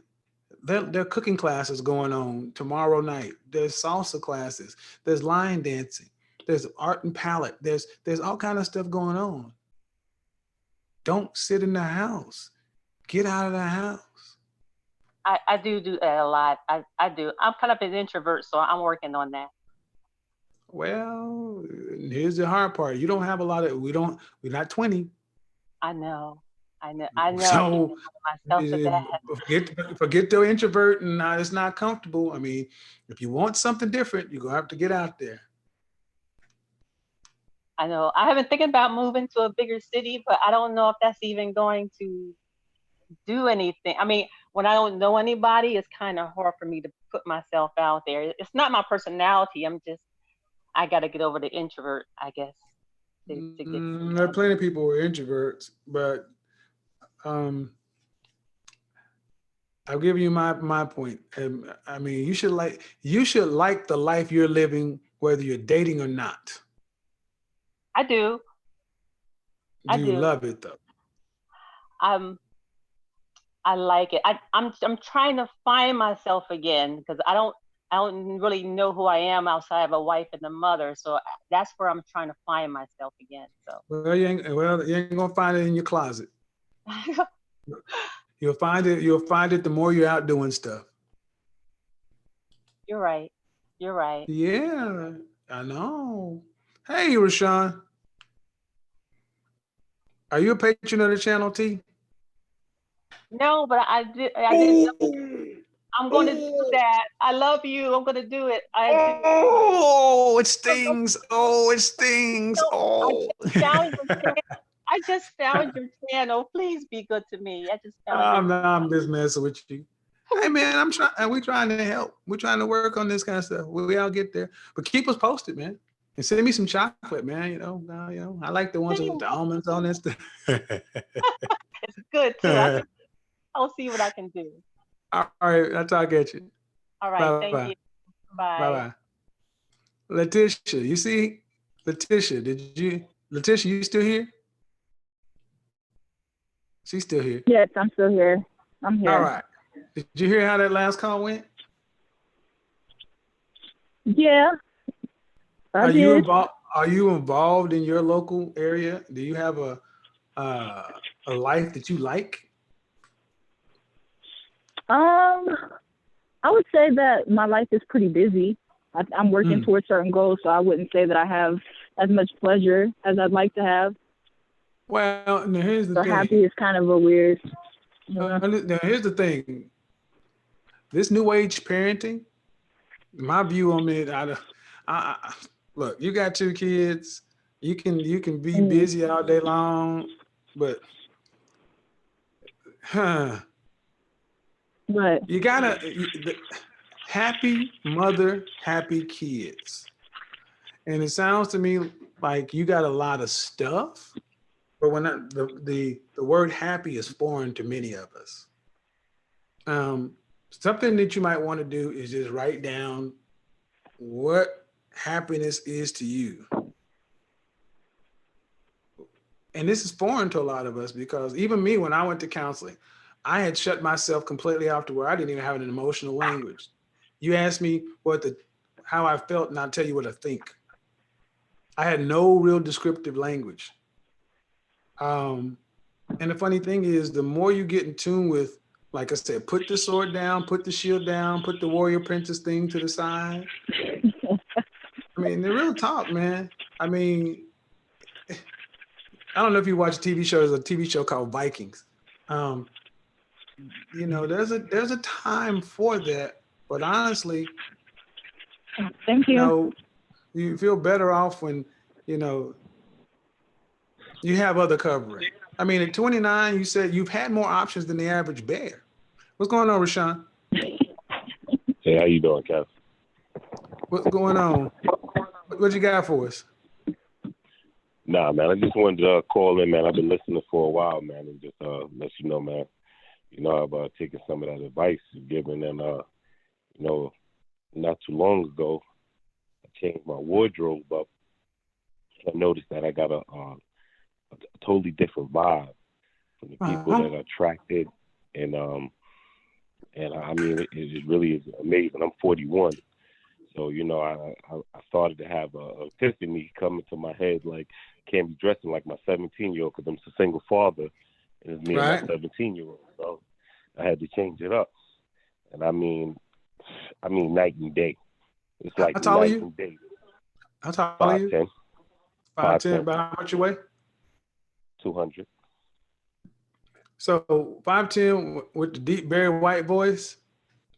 There are cooking classes going on tomorrow night. There's salsa classes. There's line dancing. There's art and palette. There's all kind of stuff going on. Don't sit in the house. Get out of the house. I do that a lot. I do. I'm kind of an introvert, so I'm working on that. Well, here's the hard part. You don't have a lot of, we're not 20. I know. So myself to that. forget the introvert and it's not comfortable. I mean, if you want something different, you're going to have to get out there. I know. I have been thinking about moving to a bigger city, but I don't know if that's even going to do anything. I mean, when I don't know anybody, it's kind of hard for me to put myself out there. It's not my personality. I got to get over the introvert, I guess. To get there are plenty of people who are introverts, but I'll give you my point. I mean, you should like the life you're living, whether you're dating or not. I do. Do you love it though? I like it. I'm trying to find myself again because I don't really know who I am outside of a wife and a mother. So that's where I'm trying to find myself again. So well, you ain't gonna find it in your closet. You'll find it the more you're out doing stuff. You're right. Yeah, I know. Hey, Rashawn. Are you a patron of the channel, T? No, but I did. I'm going to do that. I love you. I'm going to do it. Oh, it stings. Oh, it stings. Oh. I just found your channel. Please be good to me. I just found I'm just messing with you. Hey man, we're trying to help. We're trying to work on this kind of stuff. We all get there. But keep us posted, man. And send me some chocolate, man. You know, I like the ones with the almonds on it. It's good too. I'll see what I can do. All right, I'll talk at you. All right, thank you. Bye. Bye-bye. Letitia, you see? Letitia, you still here? She's still here. Yes, I'm still here. I'm here. All right. Did you hear how that last call went? Yeah. Are you involved in your local area? Do you have a life that you like? I would say that my life is pretty busy. I'm working towards certain goals, so I wouldn't say that I have as much pleasure as I'd like to have. Well, now here's the thing. Happy is kind of a weird. Now here's the thing. This new age parenting, my view on it, look, you got 2 kids. You can be busy all day long, but you gotta happy mother, happy kids. And it sounds to me like you got a lot of stuff, but when the word happy is foreign to many of us. Something that you might want to do is just write down what happiness is to you. And this is foreign to a lot of us because even me, when I went to counseling, I had shut myself completely off to where I didn't even have an emotional language. You asked me how I felt, and I'll tell you what I think. I had no real descriptive language. And the funny thing is, the more you get in tune with, like I said, put the sword down, put the shield down, put the warrior princess thing to the side. I mean, the real talk, man. I mean, I don't know if you watch TV shows. There's a TV show called Vikings. You know, there's a time for that, but honestly, thank you. You know, you feel better off when you have other covering. I mean, at 29, you said you've had more options than the average bear. What's going on, Rashawn? Hey, how you doing, Kev? What's going on? What you got for us? Nah, man, I just wanted to call in, man. I've been listening for a while, man, and just let you know, man. You know, I've taken some of that advice you've given, and not too long ago, I changed my wardrobe up. I noticed that I got a totally different vibe from the people that are attracted, and I mean, it really is amazing. I'm 41, So, you know, I started to have a epiphany come into my head, like, can't be dressing like my 17-year-old because I'm a single father, and it's me Right. and my 17-year-old. So I had to change it up. And I mean night and day. It's like How tall are night you? and day. How tall are you? 5'10", 5'10". About how much you weigh? 200. So 5'10" with the deep, very white voice,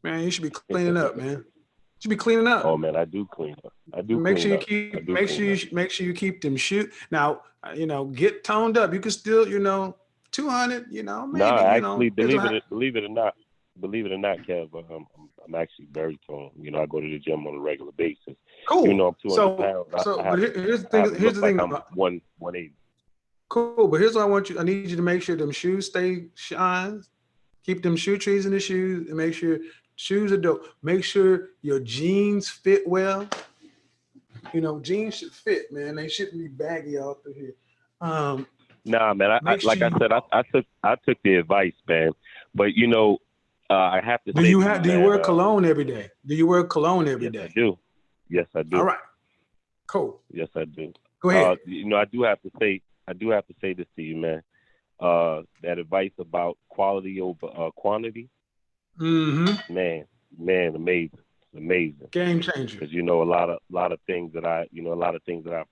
man, you should be cleaning up, man. You should be cleaning up. Oh man, I do clean up. Make sure you keep them shoot. Now, you know, get toned up. You can still, you know, 200. You know, maybe. No, actually, you know, believe it or not, Kev, I'm actually very tall. You know, I go to the gym on a regular basis. Cool. Even though I'm 200 pounds, here's the I thing. Here's the thing. I'm 180. Cool, but here's what I need you to make sure them shoes stay shines. Keep them shoe trees in the shoes and make sure shoes are dope. Make sure your jeans fit well. You know, jeans should fit, man. They shouldn't be baggy out through here. Nah, man. I took the advice, man. But you know, I have to. Do you wear cologne every day? Do you wear cologne every day? I do. Yes, I do. All right. Cool. Yes, I do. Go ahead. You know, I do have to say this to you, man. That advice about quality over quantity. Mm-hmm. Man, amazing. Game changer. Because you know, a lot of things that I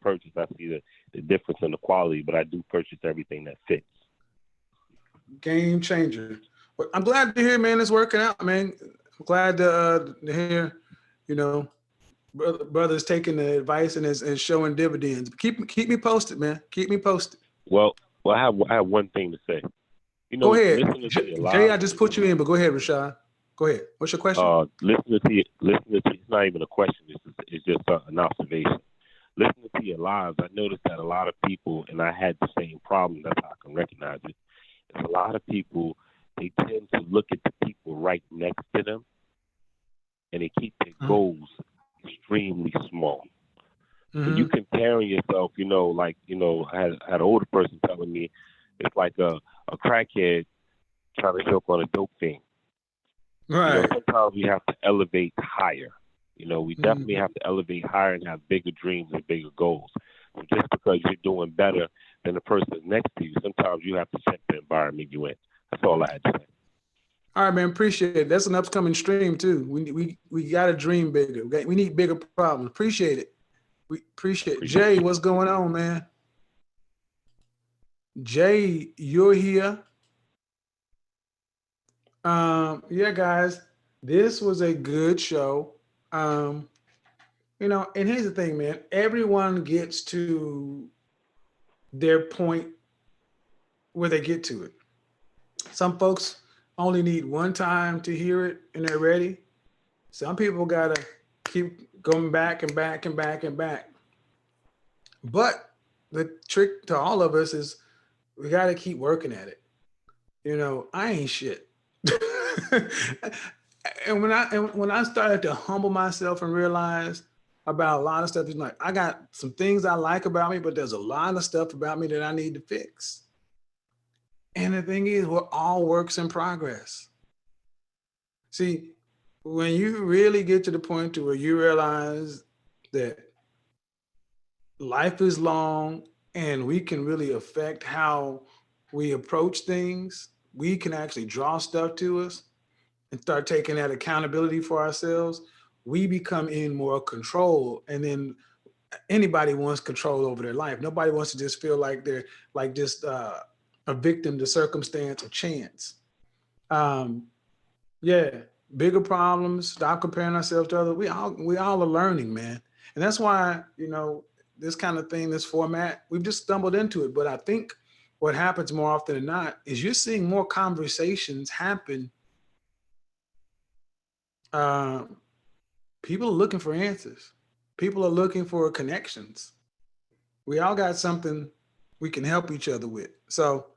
purchase, I see the difference in the quality, but I do purchase everything that fits. Game changer. But I'm glad to hear, man, it's working out, man. I'm glad to hear, you know, brothers taking the advice and showing dividends. Keep me posted, man. Keep me posted. Well, I have one thing to say. You know, go ahead, Jay. I just put you in, but go ahead, Rashad. Go ahead. What's your question? Listening to you, it's not even a question. It's just an observation. Listening to your lives, I noticed that a lot of people, and I had the same problem. That's how I can recognize it. It's a lot of people. They tend to look at the people right next to them, and they keep their goals extremely small. So you comparing yourself, you know, like, you know, I had an older person telling me it's like a crackhead trying to choke on a dope fiend. Right. You know, sometimes we have to elevate higher. You know, we definitely have to elevate higher and have bigger dreams and bigger goals. So just because you're doing better than the person next to you, sometimes you have to check the environment you're in. That's all I had to say. All right, man. Appreciate it. That's an upcoming stream too. We got to dream bigger. We need bigger problems. Appreciate it. We appreciate it. Jay, what's going on, man? Jay, you're here. Yeah, guys, this was a good show. You know, and here's the thing, man. Everyone gets to their point where they get to it. Some folks only need one time to hear it and they're ready. Some people gotta keep going back and back and back and back. But the trick to all of us is we gotta keep working at it. You know, I ain't shit. and when I started to humble myself and realize about a lot of stuff, it's like I got some things I like about me, but there's a lot of stuff about me that I need to fix. And the thing is, we're all works in progress. See, when you really get to the point to where you realize that life is long and we can really affect how we approach things, we can actually draw stuff to us and start taking that accountability for ourselves, we become in more control. And then anybody wants control over their life. Nobody wants to just feel like they're like just a victim to circumstance or chance. Yeah, bigger problems, stop comparing ourselves to others. We all are learning, man. And that's why, you know, this kind of thing, this format, we've just stumbled into it. But I think what happens more often than not is you're seeing more conversations happen. People are looking for answers. People are looking for connections. We all got something we can help each other with. So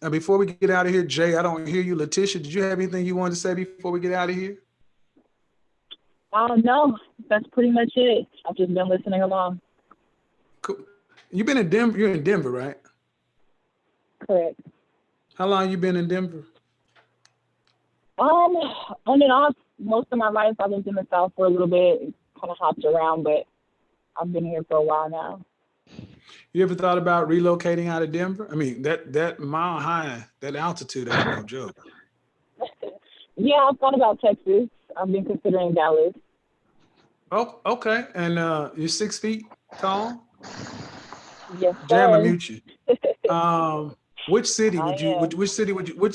before we get out of here, Jay, I don't hear you. Letitia, did you have anything you wanted to say before we get out of here? No, that's pretty much it. I've just been listening along. Cool. You've been in Denver. You're in Denver, right? Correct. How long you been in Denver? On and off most of my life. I lived in the South for a little bit, kind of hopped around, but I've been here for a while now. You ever thought about relocating out of Denver? I mean, that mile high, that altitude ain't no joke. Yeah, I've thought about Texas. I've been considering Dallas. Oh, okay. And you're 6 feet tall? Yes, Jay, I'm gonna sir. mute you. Which city I would you? am. Which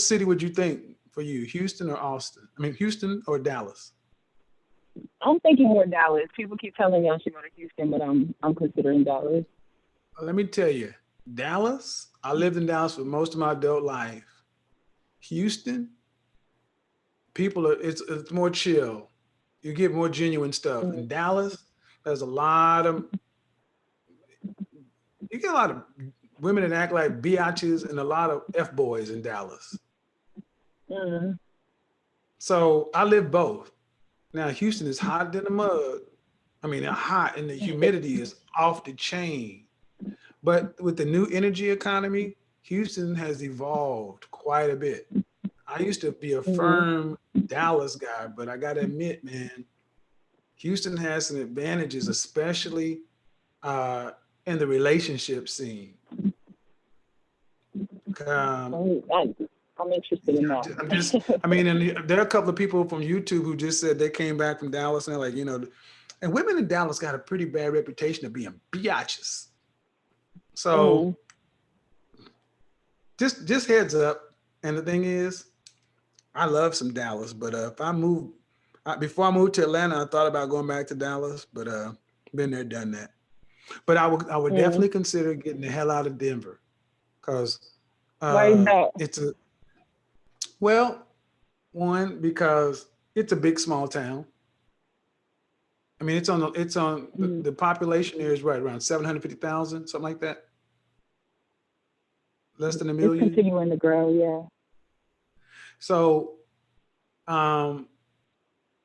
city would you think for you? Houston or Austin? I mean, Houston or Dallas? I'm thinking more Dallas. People keep telling me I should go to Houston, but I'm considering Dallas. Let me tell you, Dallas. I lived in Dallas for most of my adult life. Houston, people are it's more chill. You get more genuine stuff. In Dallas, there's a lot of you get a lot of women that act like biatches and a lot of F boys in Dallas. Mm. So I live both. Now Houston is hot in the mud. I mean, hot and the humidity is off the chain. But with the new energy economy, Houston has evolved quite a bit. I used to be a firm Dallas guy, but I got to admit, man, Houston has some advantages, especially in the relationship scene. I'm interested in that. I mean, and there are a couple of people from YouTube who just said they came back from Dallas and they're like, and women in Dallas got a pretty bad reputation of being biatches. So just heads up. And the thing is, I love some Dallas, but if I move, before I moved to Atlanta, I thought about going back to Dallas, but been there, done that. But I would definitely consider getting the hell out of Denver, because it's because it's a big small town. I mean, the population there is right around 750,000, something like that. Less than a million. It's continuing to grow, yeah. So, I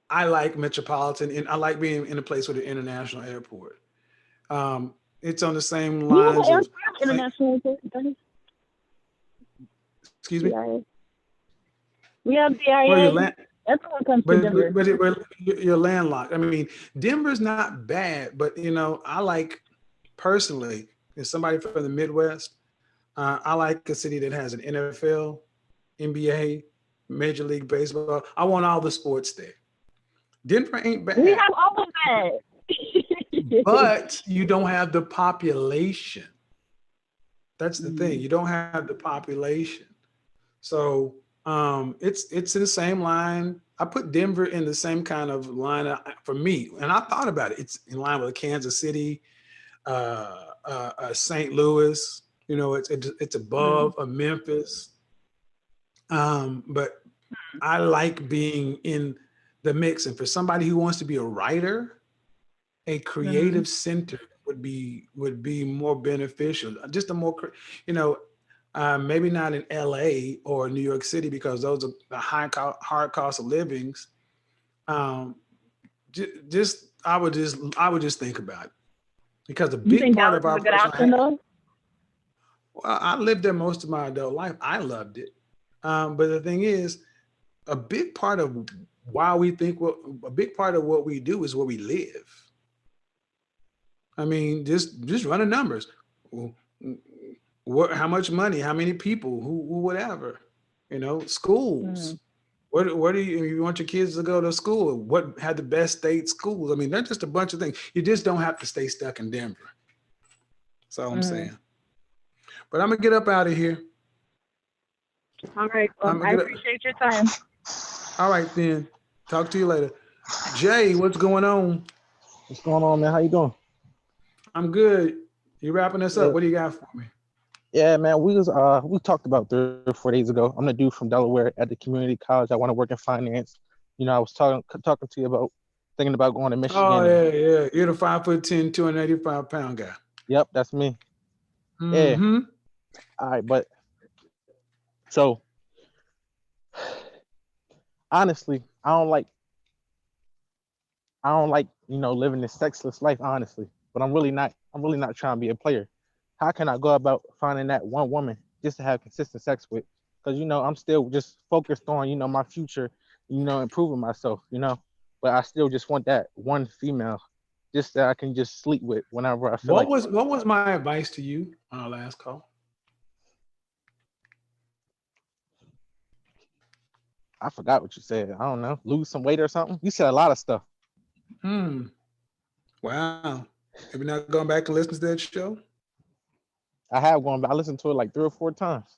like metropolitan, and I like being in a place with an international airport. It's on the same lines of international airport. Excuse me. We have DIA. Well, Everyone comes to Denver. But you're landlocked. I mean, Denver's not bad, but I like personally, as somebody from the Midwest, I like a city that has an NFL, NBA, Major League Baseball. I want all the sports there. Denver ain't bad. We have all of that. But you don't have the population. That's the thing. You don't have the population. So it's in the same line. I put Denver in the same kind of line for me. And I thought about it. It's in line with Kansas City, St. Louis. It's above a Memphis. But I like being in the mix. And for somebody who wants to be a writer, a creative center would be more beneficial. Just a more, maybe not in LA or New York City, because those are the hard cost of livings. I would just think about it, because a big part of our personal. Well, I lived there most of my adult life. I loved it. But the thing is, a big part of what we do is where we live. I mean, just run the numbers. How much money? How many people? Who? Whatever. Schools. What do you want your kids to go to school? What had the best state schools? I mean, they're just a bunch of things. You just don't have to stay stuck in Denver. That's all I'm saying. But I'm gonna get up out of here. All right. Well, I appreciate your time. All right, then. Talk to you later. Jay, what's going on? What's going on, man? How you doing? I'm good. You wrapping us up? What do you got for me? Yeah, man. We talked about 3 or 4 days ago. I'm the dude from Delaware at the community college. I want to work in finance. I was talking to you about thinking about going to Michigan. Oh yeah. You're the 5'10", 285-pound guy. Yep, that's me. Mm-hmm. Yeah. All right, but so honestly, I don't like living this sexless life, honestly. But I'm really not trying to be a player. How can I go about finding that one woman just to have consistent sex with? Because I'm still just focused on my future improving myself, but I still just want that one female just that I can just sleep with whenever I feel What like was it. what was my advice to you on our last call? I forgot what you said. I don't know. Lose some weight or something. You said a lot of stuff. Wow. Have you not gone back and listened to that show? I have gone, but I listened to it like 3 or 4 times.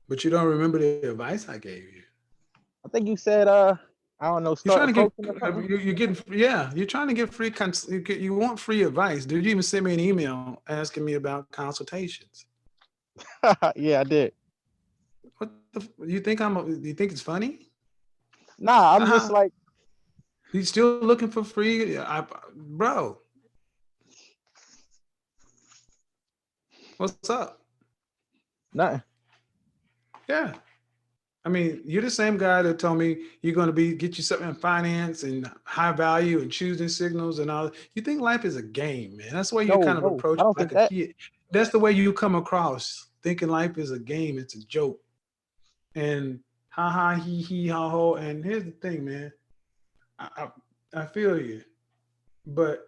But you don't remember the advice I gave you. I think you said, I don't know, You're start trying to approaching or something. you're getting, yeah, you're trying to get free, you want free advice. Did you even send me an email asking me about consultations? Yeah, I did. What you think you think it's funny? Nah, I'm just like, you still looking for free? Bro, what's up? Nothing. Yeah. I mean, you're the same guy that told me you're going to get you something in finance and high value and choosing signals and all. You think life is a game, man. That's the way you kind of No, approach I it don't like think a that. kid. That's the way you come across, thinking life is a game. It's a joke. And ha ha, he, ha ho. And here's the thing, man. I feel you. But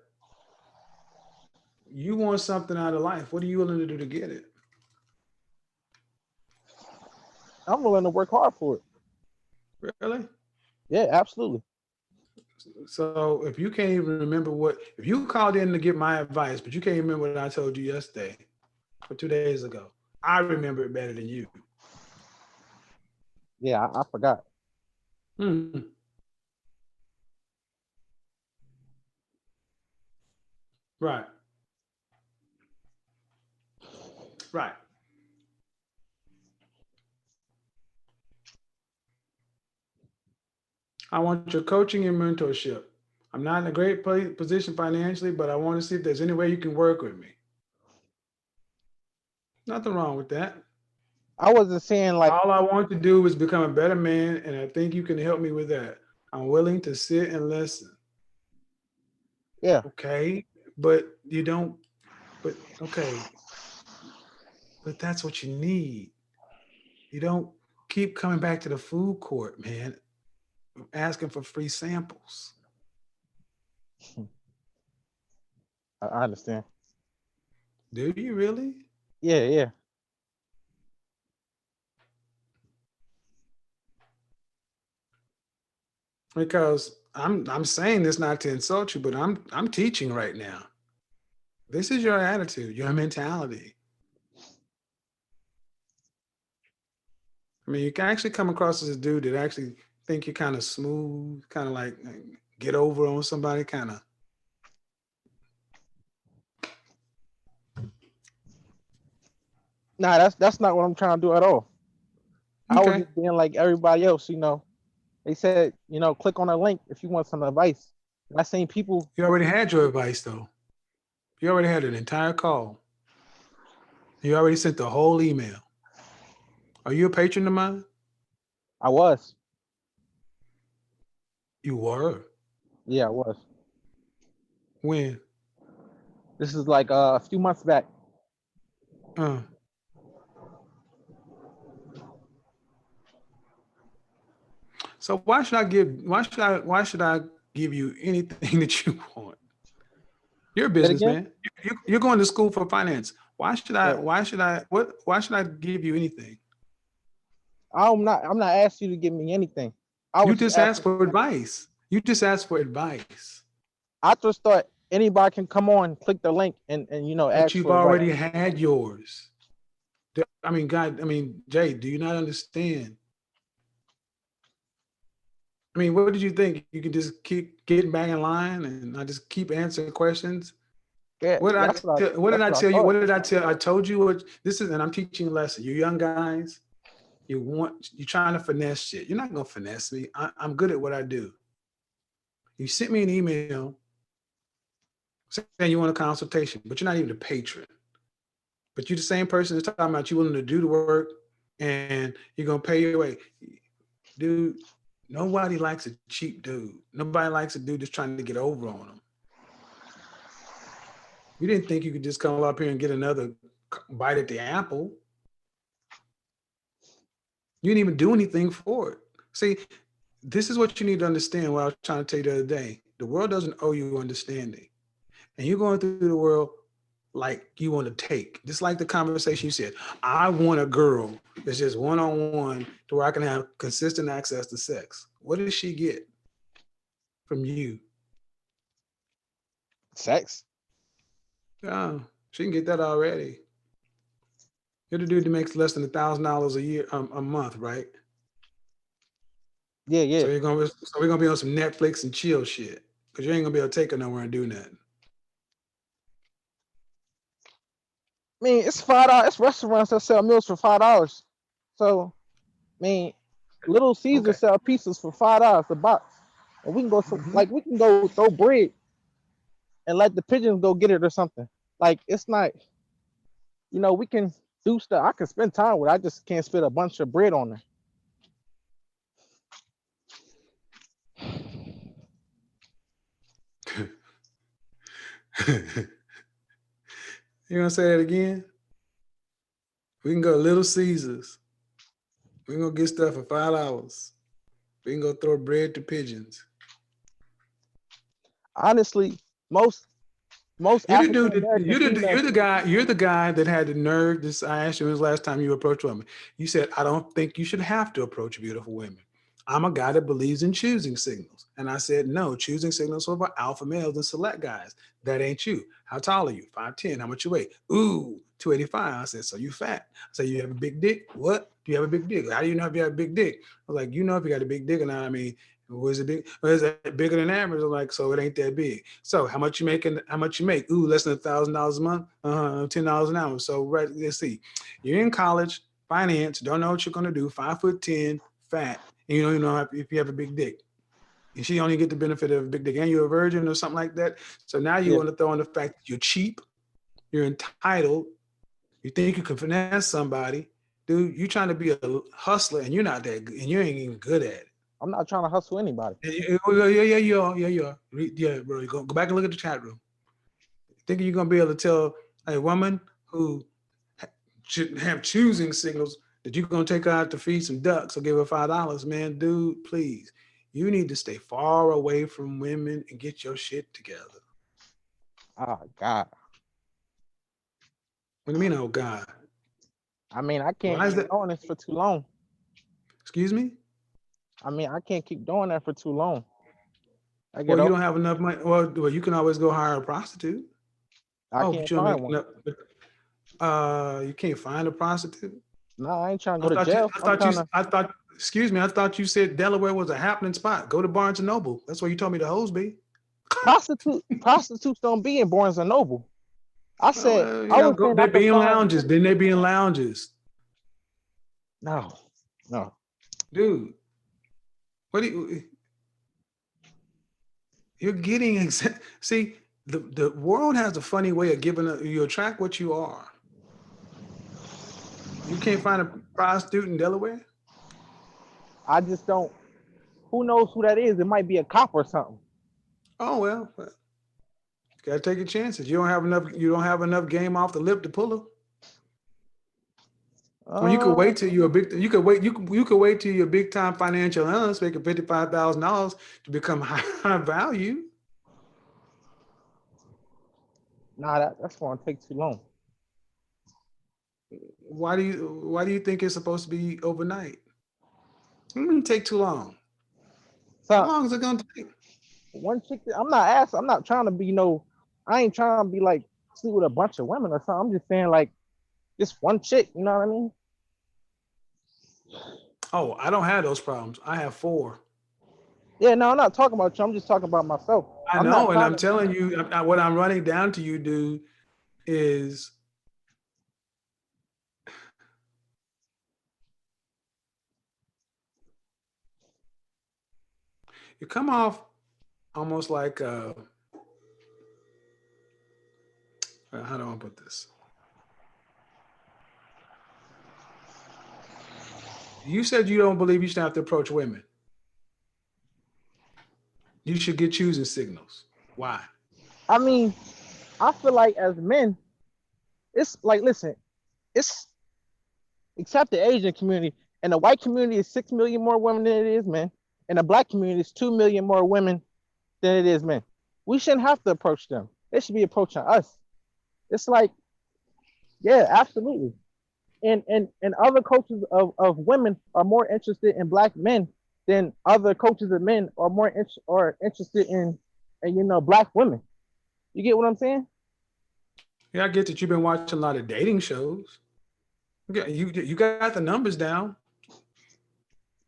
you want something out of life. What are you willing to do to get it? I'm willing to work hard for it. Really? Yeah, absolutely. So if you can't even remember if you called in to get my advice, but you can't remember what I told you yesterday or 2 days ago, I remember it better than you. Yeah, I forgot. Right. Right. I want your coaching and mentorship. I'm not in a great position financially, but I want to see if there's any way you can work with me. Nothing wrong with that. I wasn't saying like. All I want to do is become a better man, and I think you can help me with that. I'm willing to sit and listen. Yeah. Okay, but you don't. But okay, but that's what you need. You don't keep coming back to the food court, man, asking for free samples. I understand. Do you really? Yeah, yeah. Because I'm saying this not to insult you, but I'm teaching right now. This is your attitude, your mentality. I mean, you can actually come across as a dude that actually think you're kind of smooth, kind of like get over on somebody, kind of. Nah, that's not what I'm trying to do at all. Okay. I was just being like everybody else, They said, click on a link if you want some advice. And I seen people. You already had your advice, though. You already had an entire call. You already sent the whole email. Are you a patron of mine? I was. You were? Yeah, I was. When? This is like a few months back. So why should I give you anything that you want? You're a businessman. You're going to school for finance. Why should I give you anything? I'm not asking you to give me anything. You just asked for advice. You just asked for advice. I just thought anybody can come on, click the link, and ask But you've for advice. already had yours. Jay, do you not understand? I mean, what did you think? You could just keep getting back in line and I just keep answering questions? Yeah, what did I tell you? What did I tell? I told you what this is, and I'm teaching a lesson. You young guys, you're trying to finesse shit. You're not gonna finesse me. I'm good at what I do. You sent me an email saying you want a consultation, but you're not even a patron. But you're the same person that's talking about you willing to do the work and you're gonna pay your way. Dude, nobody likes a cheap dude. Nobody likes a dude that's trying to get over on them. You didn't think you could just come up here and get another bite at the apple. You didn't even do anything for it. See, this is what you need to understand. What I was trying to tell you the other day. The world doesn't owe you understanding, and you're going through the world like you want to take. Just like the conversation you said, I want a girl that's just one-on-one to where I can have consistent access to sex. What does she get from you? Sex. Yeah, she can get that already. You're the dude that makes less than $1,000 a year, a month, right? Yeah, yeah. So we're gonna be on some Netflix and chill shit because you ain't gonna be able to take her nowhere and do nothing. I mean, it's $5. It's restaurants that sell meals for $5. So, I mean, Little Caesar Okay. sell pizzas for $5 a box, and we can go like we can go throw bread and let the pigeons go get it or something. Like it's not, we can do stuff. I can spend time with it. I just can't spend a bunch of bread on You gonna say that again? We can go to Little Caesars. We can go get stuff for $5. We can go throw bread to pigeons. Honestly, most You're the African dude. American females. You're the guy. You're the guy that had the nerve. This I asked you when was the last time you approached women. You said I don't think you should have to approach beautiful women. I'm a guy that believes in choosing signals, and I said no. Choosing signals are for alpha males and select guys. That ain't you. How tall are you? 5'10". How much you weigh? Ooh, 285. I said so. You fat. I said you have a big dick. What? Do you have a big dick? How do you know if you have a big dick? I was like, you know if you got a big dick or not. I mean, was it big? Was it bigger than average? I'm like, so it ain't that big. So how much you making? How much you make? Ooh, less than $1,000 a month. $10 an hour. So right, let's see. You're in college, finance, don't know what you're gonna do. 5'10", fat, and you don't even know if you have a big dick. And she only get the benefit of a big dick, and you're a virgin or something like that. So now you Yeah. want to throw in the fact that you're cheap, you're entitled, you think you can finesse somebody, dude. You trying to be a hustler, and you're not that good, and you ain't even good at it. I'm not trying to hustle anybody. Yeah, you are. Yeah, you are. Yeah, bro. You go back and look at the chat room. Thinking you're gonna be able to tell a woman who should have choosing signals that you're gonna take her out to feed some ducks or give her $5, man, dude, please. You need to stay far away from women and get your shit together. Oh God. What do you mean, oh God? I mean, I can't Why is keep that? doing this for too long. Excuse me? I mean, I can't keep doing that for too long. I get Well, you old. don't have enough money. Well, you can always go hire a prostitute. I Oh, can't but you don't find make one. enough. You can't find a prostitute. No, I ain't trying to I go to thought you. jail. I I'm thought you. trying to I thought. Excuse me. I thought you said Delaware was a happening spot. Go to Barnes and Noble. That's where you told me the hoes be. prostitutes don't be in Barnes and Noble. I said Well, I was saying they I could be in find lounges. Then they be in lounges, no. dude. What do you? You're getting see. The world has a funny way of giving. You attract what you are. You can't find a prostitute in Delaware. I just don't. Who knows who that is? It might be a cop or something. Oh well, you gotta take your chances. You don't have enough. You don't have enough game off the lip to pull her. Well, you could wait till you're a big. You could wait. You could wait till you're a big time financial analyst making $55,000 to become high value. Nah, that's going to take too long. Why do you think it's supposed to be overnight? It wouldn't take too long. So, how long is it gonna take? One chick. I'm not asking. I'm not trying to be I ain't trying to be like sleep with a bunch of women or something. I'm just saying like just one chick. You know what I mean? Oh, I don't have those problems. I have 4. Yeah, no, I'm not talking about you. I'm just talking about myself. I I'm not know, and trying I'm to. telling you, what I'm running down to you, dude, is you come off almost like how do I put this? You said you don't believe you should have to approach women. You should get choosing signals. Why? I mean, I feel like as men, it's like listen, it's except the Asian community and the white community is 6 million more women than it is men, in the black community, it's 2 million more women than it is men. We shouldn't have to approach them. They should be approaching us. It's like, yeah, absolutely. And other coaches of women are more interested in black men than other coaches of men are more interested in black women. You get what I'm saying? Yeah, I get that you've been watching a lot of dating shows. You got the numbers down,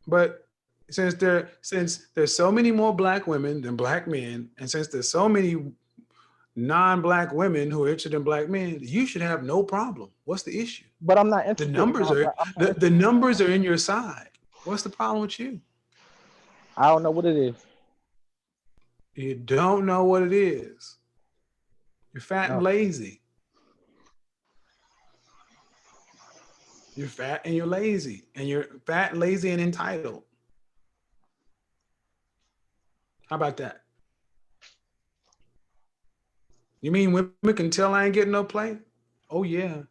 but since there's so many more black women than black men, and since there's so many non-black women who are interested in black men, you should have no problem. What's the issue? But I'm not The interested. numbers are the numbers are in your side. What's the problem with you? I don't know what it is. You don't know what it is. You're fat and lazy. You're fat and you're lazy. And you're fat, lazy, and entitled. How about that? You mean women can tell I ain't getting no play? Oh, yeah.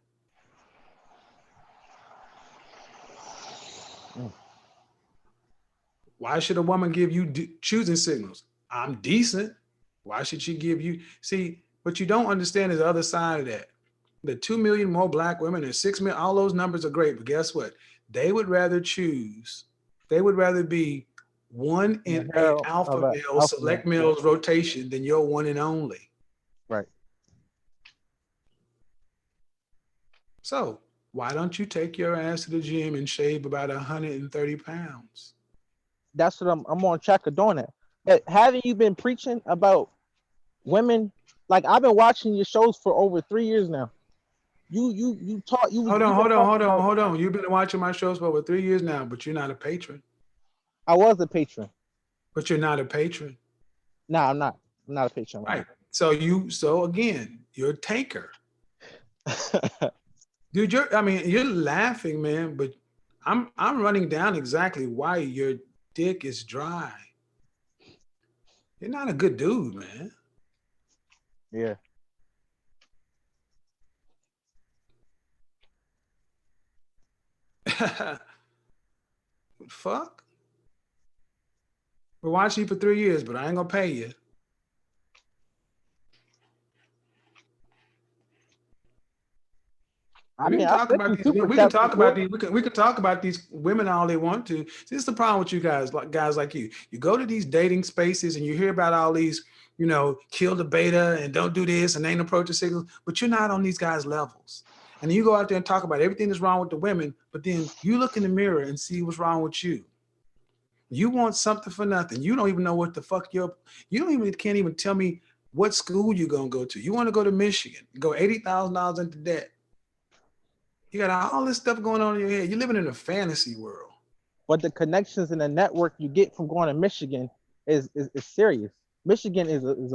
Why should a woman give you choosing signals? I'm decent. Why should she give you? See, what you don't understand is the other side of that. The 2 million more black women and 6 million, all those numbers are great, but guess what? They would rather be one in a alpha male, select males rotation than your one and only. Right. So why don't you take your ass to the gym and shave about 130 pounds? That's what I'm on track of doing it. But haven't you been preaching about women? Like, I've been watching your shows for over 3 years now. You taught you. Hold on. You've been watching my shows for over 3 years now, but you're not a patron. I was a patron. But you're not a patron. No, I'm not. I'm not a patron. Right. So again, you're a taker. Dude, you're laughing, man, but I'm running down exactly why your dick is dry. You're not a good dude, man. Yeah. Fuck. We're watching you for 3 years, but I ain't gonna pay you. We can talk about these women all they want to. This is the problem with you guys like you. You go to these dating spaces and you hear about all these, kill the beta and don't do this and ain't approaching signals, but you're not on these guys' levels. And then you go out there and talk about everything that's wrong with the women, but then you look in the mirror and see what's wrong with you. You want something for nothing. You don't even know what the fuck can't even tell me what school you're gonna go to. You want to go to Michigan, go $80,000 into debt. You got all this stuff going on in your head. You're living in a fantasy world. But the connections and the network you get from going to Michigan is serious. Michigan is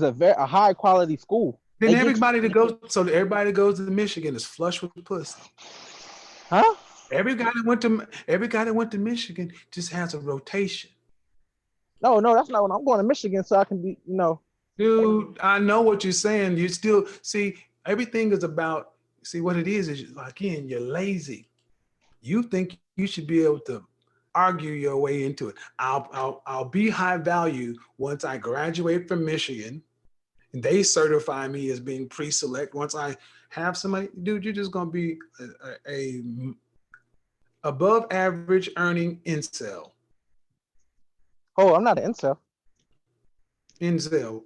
a very high quality school. Then everybody that goes to Michigan is flush with pussy. Huh? Every guy that went to Michigan just has a rotation. No, that's not what I'm going to Michigan so I can be, Dude, I know what you're saying. You still see everything is about. See what it is again, you're lazy. You think you should be able to argue your way into it. I'll be high value once I graduate from Michigan and they certify me as being pre-select. Once I have somebody, dude, you're just gonna be a above average earning incel. Oh, I'm not an incel. Incel,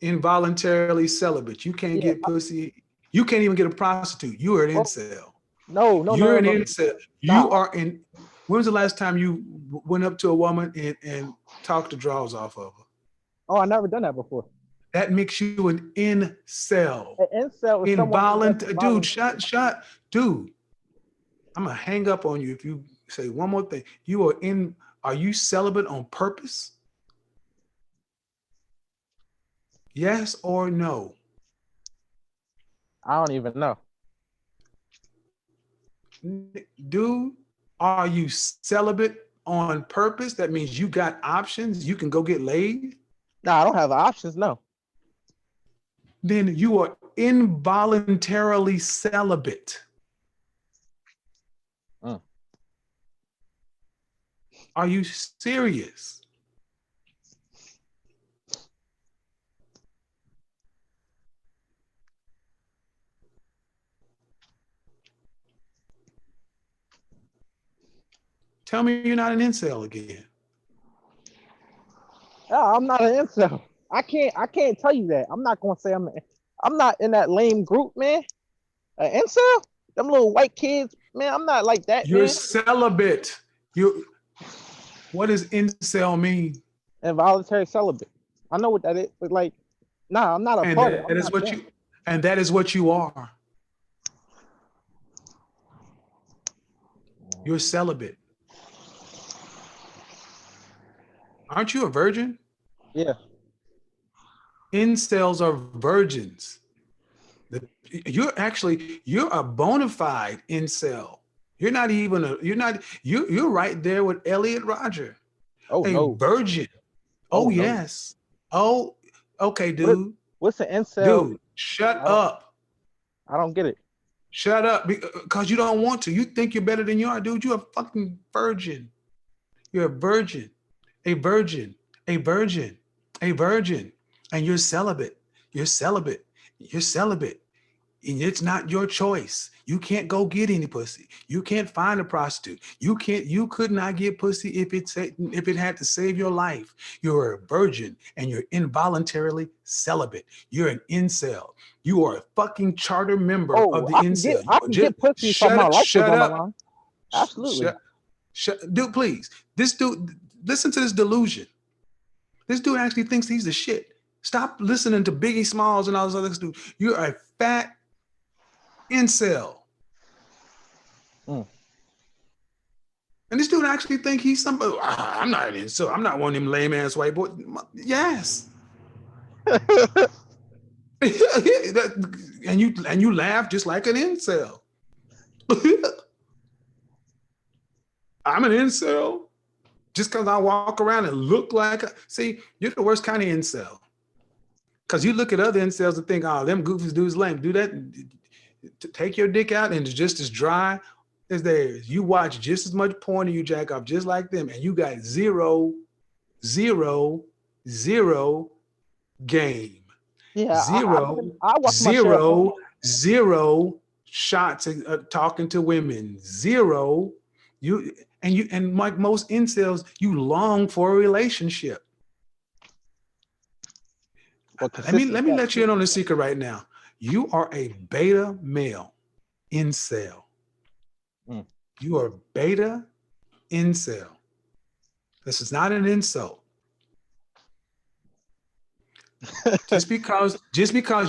involuntarily celibate. You can't get pussy. You can't even get a prostitute. You are an incel. No. You're an incel. You are in. When was the last time you went up to a woman and talked the drawers off of her? Oh, I never done that before. That makes you an incel. An incel is involuntary. Dude, shut. Dude, I'm gonna hang up on you if you say one more thing. Are you celibate on purpose? Yes or no? I don't even know. Dude, are you celibate on purpose? That means you got options. You can go get laid. No, I don't have options. No. Then you are involuntarily celibate. Are you serious? Tell me you're not an incel again. Yeah, I'm not an incel. I can't tell you that. I'm not gonna say I'm not in that lame group, man. An incel? Them little white kids, man. I'm not like that, You're man. celibate. What does incel mean? Involuntary celibate. I know what that is, but like, nah, I'm not a And part of it. that is what you, and that is what you are. You're celibate. Aren't you a virgin? Yeah. Incels are virgins. You're a bona fide incel. You're not even you're right there with Elliot Rodger. Oh a no. virgin. Oh, Oh no. yes. Oh, okay, dude. What's an incel? Dude, shut up. I don't get it. Shut up, because you don't want to. You think you're better than you are, dude. You're a fucking virgin. You're a virgin, a virgin, a virgin, a virgin, and you're celibate. You're celibate. You're celibate. And it's not your choice. You can't go get any pussy. You can't find a prostitute. You could not get pussy if it had to save your life. You're a virgin and you're involuntarily celibate. You're an incel. You are a fucking charter member of the incel. I can get pussy if my life was on the line. Absolutely. Dude, please. This dude, listen to this delusion. This dude actually thinks he's the shit. Stop listening to Biggie Smalls and all this other stuff. You're a fat incel. And this dude actually think he's somebody. I'm not an incel. I'm not one of them lame ass white boys. Yes. and you laugh just like an incel. I'm an incel just because I walk around and look like see, you're the worst kind of incel. Because you look at other incels and think, oh, them goofies dudes lame. Do that. Take your dick out and it's just as dry as theirs. You watch just as much porn and you jack off just like them, and you got zero game. Yeah, zero shots at talking to women. Zero. And like most incels, you long for a relationship. Let me let you in on a secret right now. You are a beta male incel. You are beta incel. This is not an insult. just because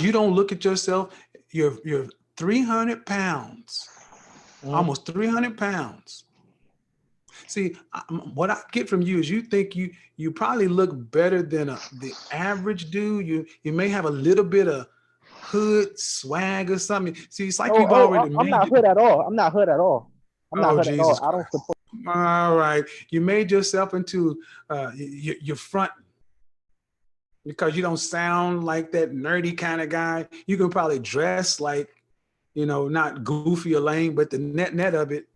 you don't look at yourself, you're 300 pounds, almost 300 pounds. See, what I get from you is you think you probably look better than the average dude. You may have a little bit of hood swag or something. See, it's like you've already I'm not hood at all. I'm not hood at all. I'm not hood at all. I don't support. All right, you made yourself into your front because you don't sound like that nerdy kind of guy. You can probably dress like, not goofy or lame, but the net of it,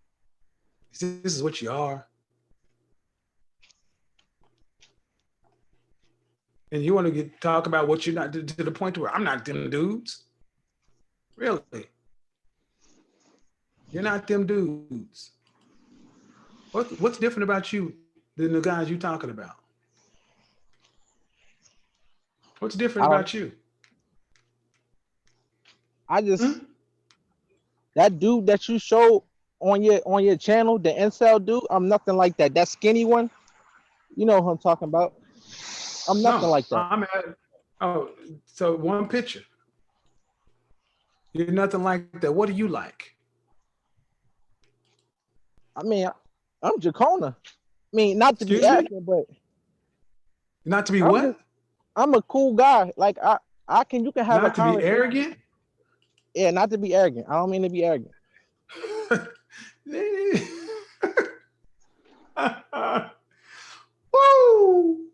this is what you are. And you want to talk about what you're not to the point where I'm not them dudes. Really? You're not them dudes. What's different about you than the guys you're talking about? What's different about you? I just that dude that you showed on your channel, the incel dude, I'm nothing like that. That skinny one, you know who I'm talking about. I'm nothing like that. So one picture. You're nothing like that. What do you like? I mean, I'm Jacona. I mean, not to be arrogant, but not to be what? I'm a cool guy. Like you can have not to be arrogant. Yeah, not to be arrogant. I don't mean to be arrogant. Woo!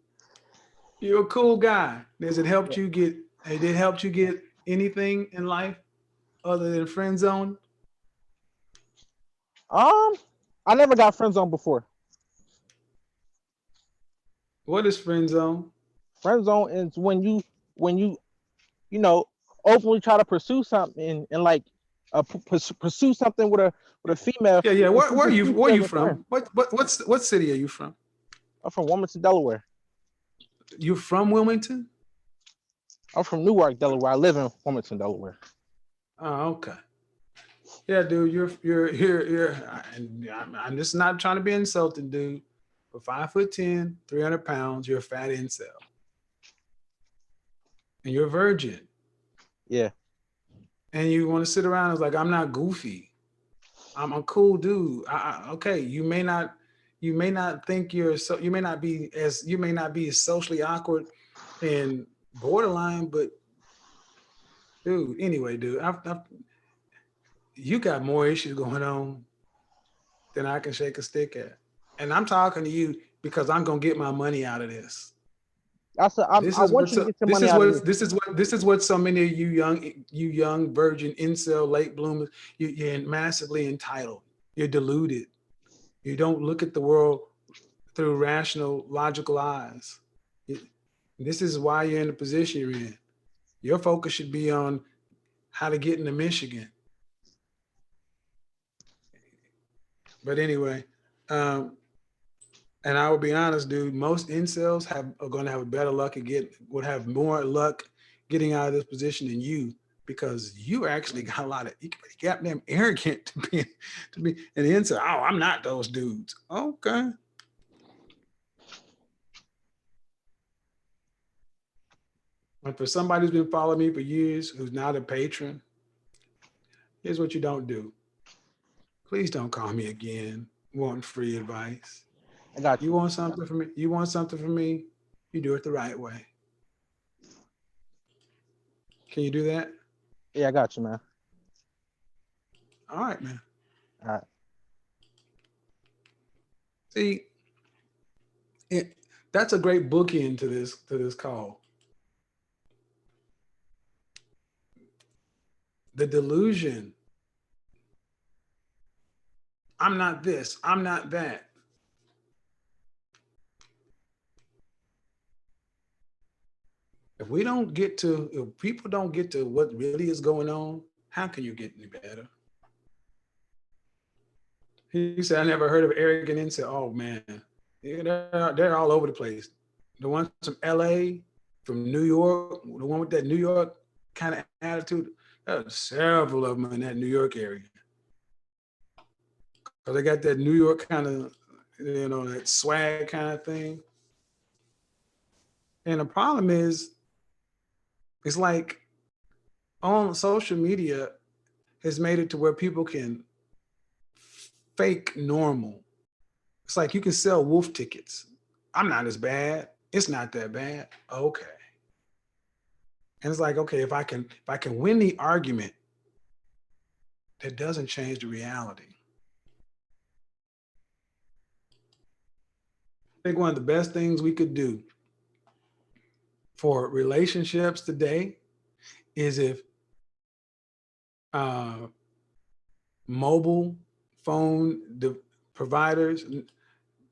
You're a cool guy. Has it helped you get? Did it help you get anything in life other than friend zone? I never got friend zone before. What is friend zone? Friend zone is when you you know openly try to pursue something and like pursue something with a female, Yeah, yeah. and Where she are just you? treats Where you are as you a friend. from? What city are you from? I'm from Wilmington, Delaware. You from Wilmington? I'm from Newark, Delaware. I live in Wilmington, Delaware. Oh, okay. Yeah, dude, I'm just not trying to be insulting, dude. For 5'10", 300 pounds, you're a fat incel. And you're a virgin. Yeah. And you want to sit around and like, I'm not goofy. I'm a cool dude. Okay, you may not think you may not be as socially awkward and borderline, but dude, anyway, dude, you got more issues going on than I can shake a stick at. And I'm talking to you because I'm gonna get my money out of this. I said This I is want what's you to get your money out of this. this is what so many of you young virgin incel late bloomers, you're massively entitled. You're deluded. You don't look at the world through rational, logical eyes. This is why you're in the position you're in. Your focus should be on how to get into Michigan. But anyway, and I will be honest, dude. Most incels are going to have a better luck would have more luck getting out of this position than you, because you actually got a lot of you goddamn arrogant to be an incel. Oh, I'm not those dudes. Okay. And for somebody who's been following me for years, who's not a patron, here's what you don't do. Please don't call me again wanting free advice. I got you. You want something from me? You want something from me? You do it the right way. Can you do that? Yeah, I got you, man. All right, man. All right. See, that's a great bookend to this call. The delusion. I'm not this. I'm not that. If people don't get to what really is going on, how can you get any better? He said, I never heard of arrogant incel. Oh man, they're all over the place. The ones from LA, from New York, the one with that New York kind of attitude, there are several of them in that New York area. Because they got that New York kind of, that swag kind of thing. And the problem is, it's like on social media has made it to where people can fake normal. It's like you can sell wolf tickets. I'm not as bad. It's not that bad. Okay. And it's like, okay, if I can win the argument, that doesn't change the reality. I think one of the best things we could do for relationships today is if mobile phone providers,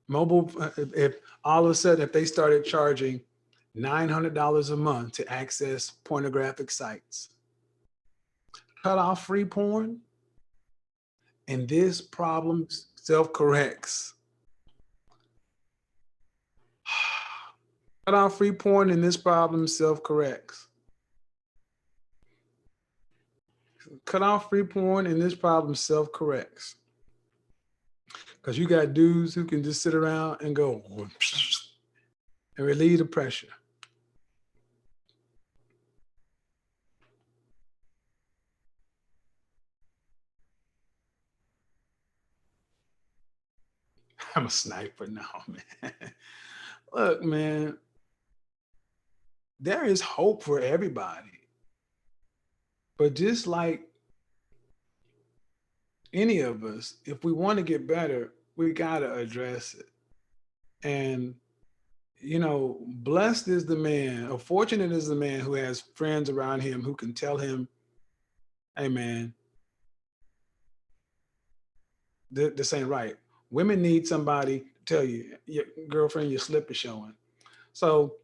if all of a sudden, if they started charging $900 a month to access pornographic sites, cut off free porn, and this problem self-corrects. Cut off free porn and this problem self-corrects. Cut off free porn and this problem self-corrects. Because you got dudes who can just sit around and go and relieve the pressure. I'm a sniper now, man. Look, man, there is hope for everybody. But just like any of us, if we want to get better, we got to address it. And, blessed is the man, or fortunate is the man who has friends around him who can tell him, hey, man, this ain't right. Women need somebody to tell you, your girlfriend, your slip is showing. So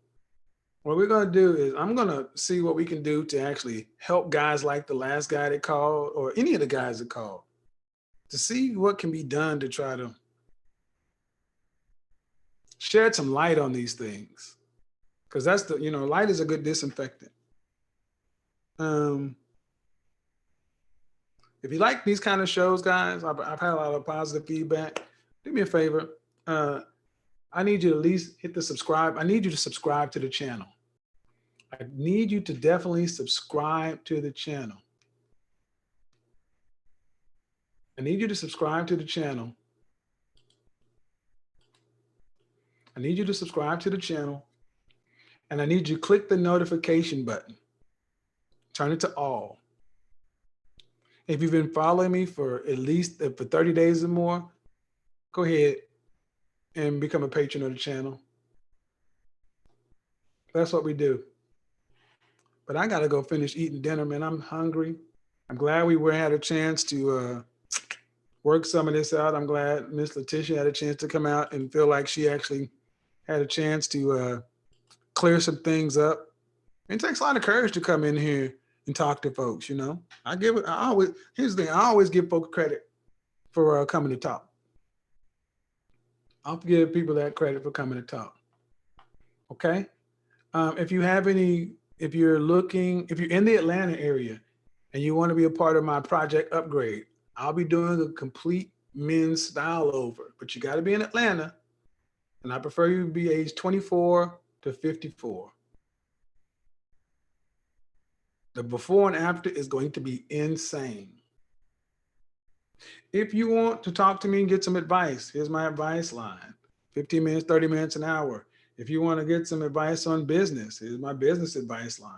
what we're going to do is I'm going to see what we can do to actually help guys like the last guy that called, or any of the guys that called, to see what can be done to try to shed some light on these things. Because that's the, light is a good disinfectant. If you like these kind of shows, guys, I've had a lot of positive feedback. Do me a favor. I need you to at least hit the subscribe. I need you to subscribe to the channel. I need you to definitely subscribe to the channel. I need you to subscribe to the channel. I need you to subscribe to the channel. And I need you to click the notification button. Turn it to all. If you've been following me for at least for 30 days or more, go ahead and become a patron of the channel. That's what we do. But I got to go finish eating dinner, man. I'm hungry. I'm glad we had a chance to work some of this out. I'm glad Miss Letitia had a chance to come out and feel like she actually had a chance to clear some things up. It takes a lot of courage to come in here and talk to folks, here's the thing, I always give folks credit for coming to talk. I'll give people that credit for coming to talk. Okay? If you're in the Atlanta area and you want to be a part of my project upgrade, I'll be doing a complete men's style over, but you got to be in Atlanta, and I prefer you to be age 24 to 54. The before and after is going to be insane. If you want to talk to me and get some advice, here's my advice line. 15 minutes, 30 minutes, an hour. If you want to get some advice on business, here's my business advice line.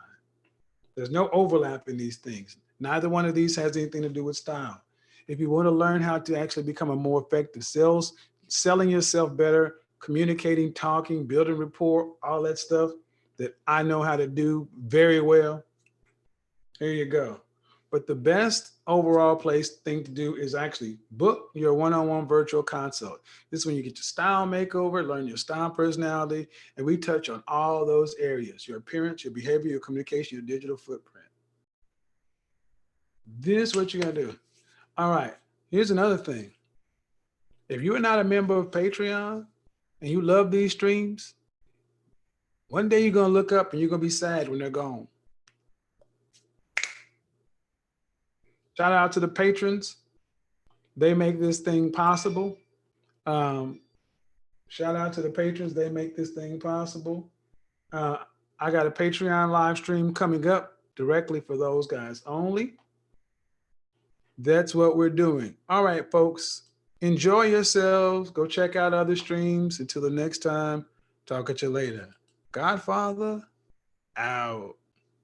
There's no overlap in these things. Neither one of these has anything to do with style. If you want to learn how to actually become a more effective selling yourself better, communicating, talking, building rapport, all that stuff that I know how to do very well, here you go. But the best overall thing to do is actually book your one-on-one virtual consult. This is when you get your style makeover, learn your style personality, and we touch on all those areas: your appearance, your behavior, your communication, your digital footprint. This is what you're gonna do. All right, here's another thing. If you are not a member of Patreon and you love these streams, one day you're gonna look up and you're gonna be sad when they're gone. Shout out to the patrons. They make this thing possible. Shout out to the patrons. They make this thing possible. I got a Patreon live stream coming up directly for those guys only. That's what we're doing. All right, folks. Enjoy yourselves. Go check out other streams. Until the next time, talk at you later. Godfather out.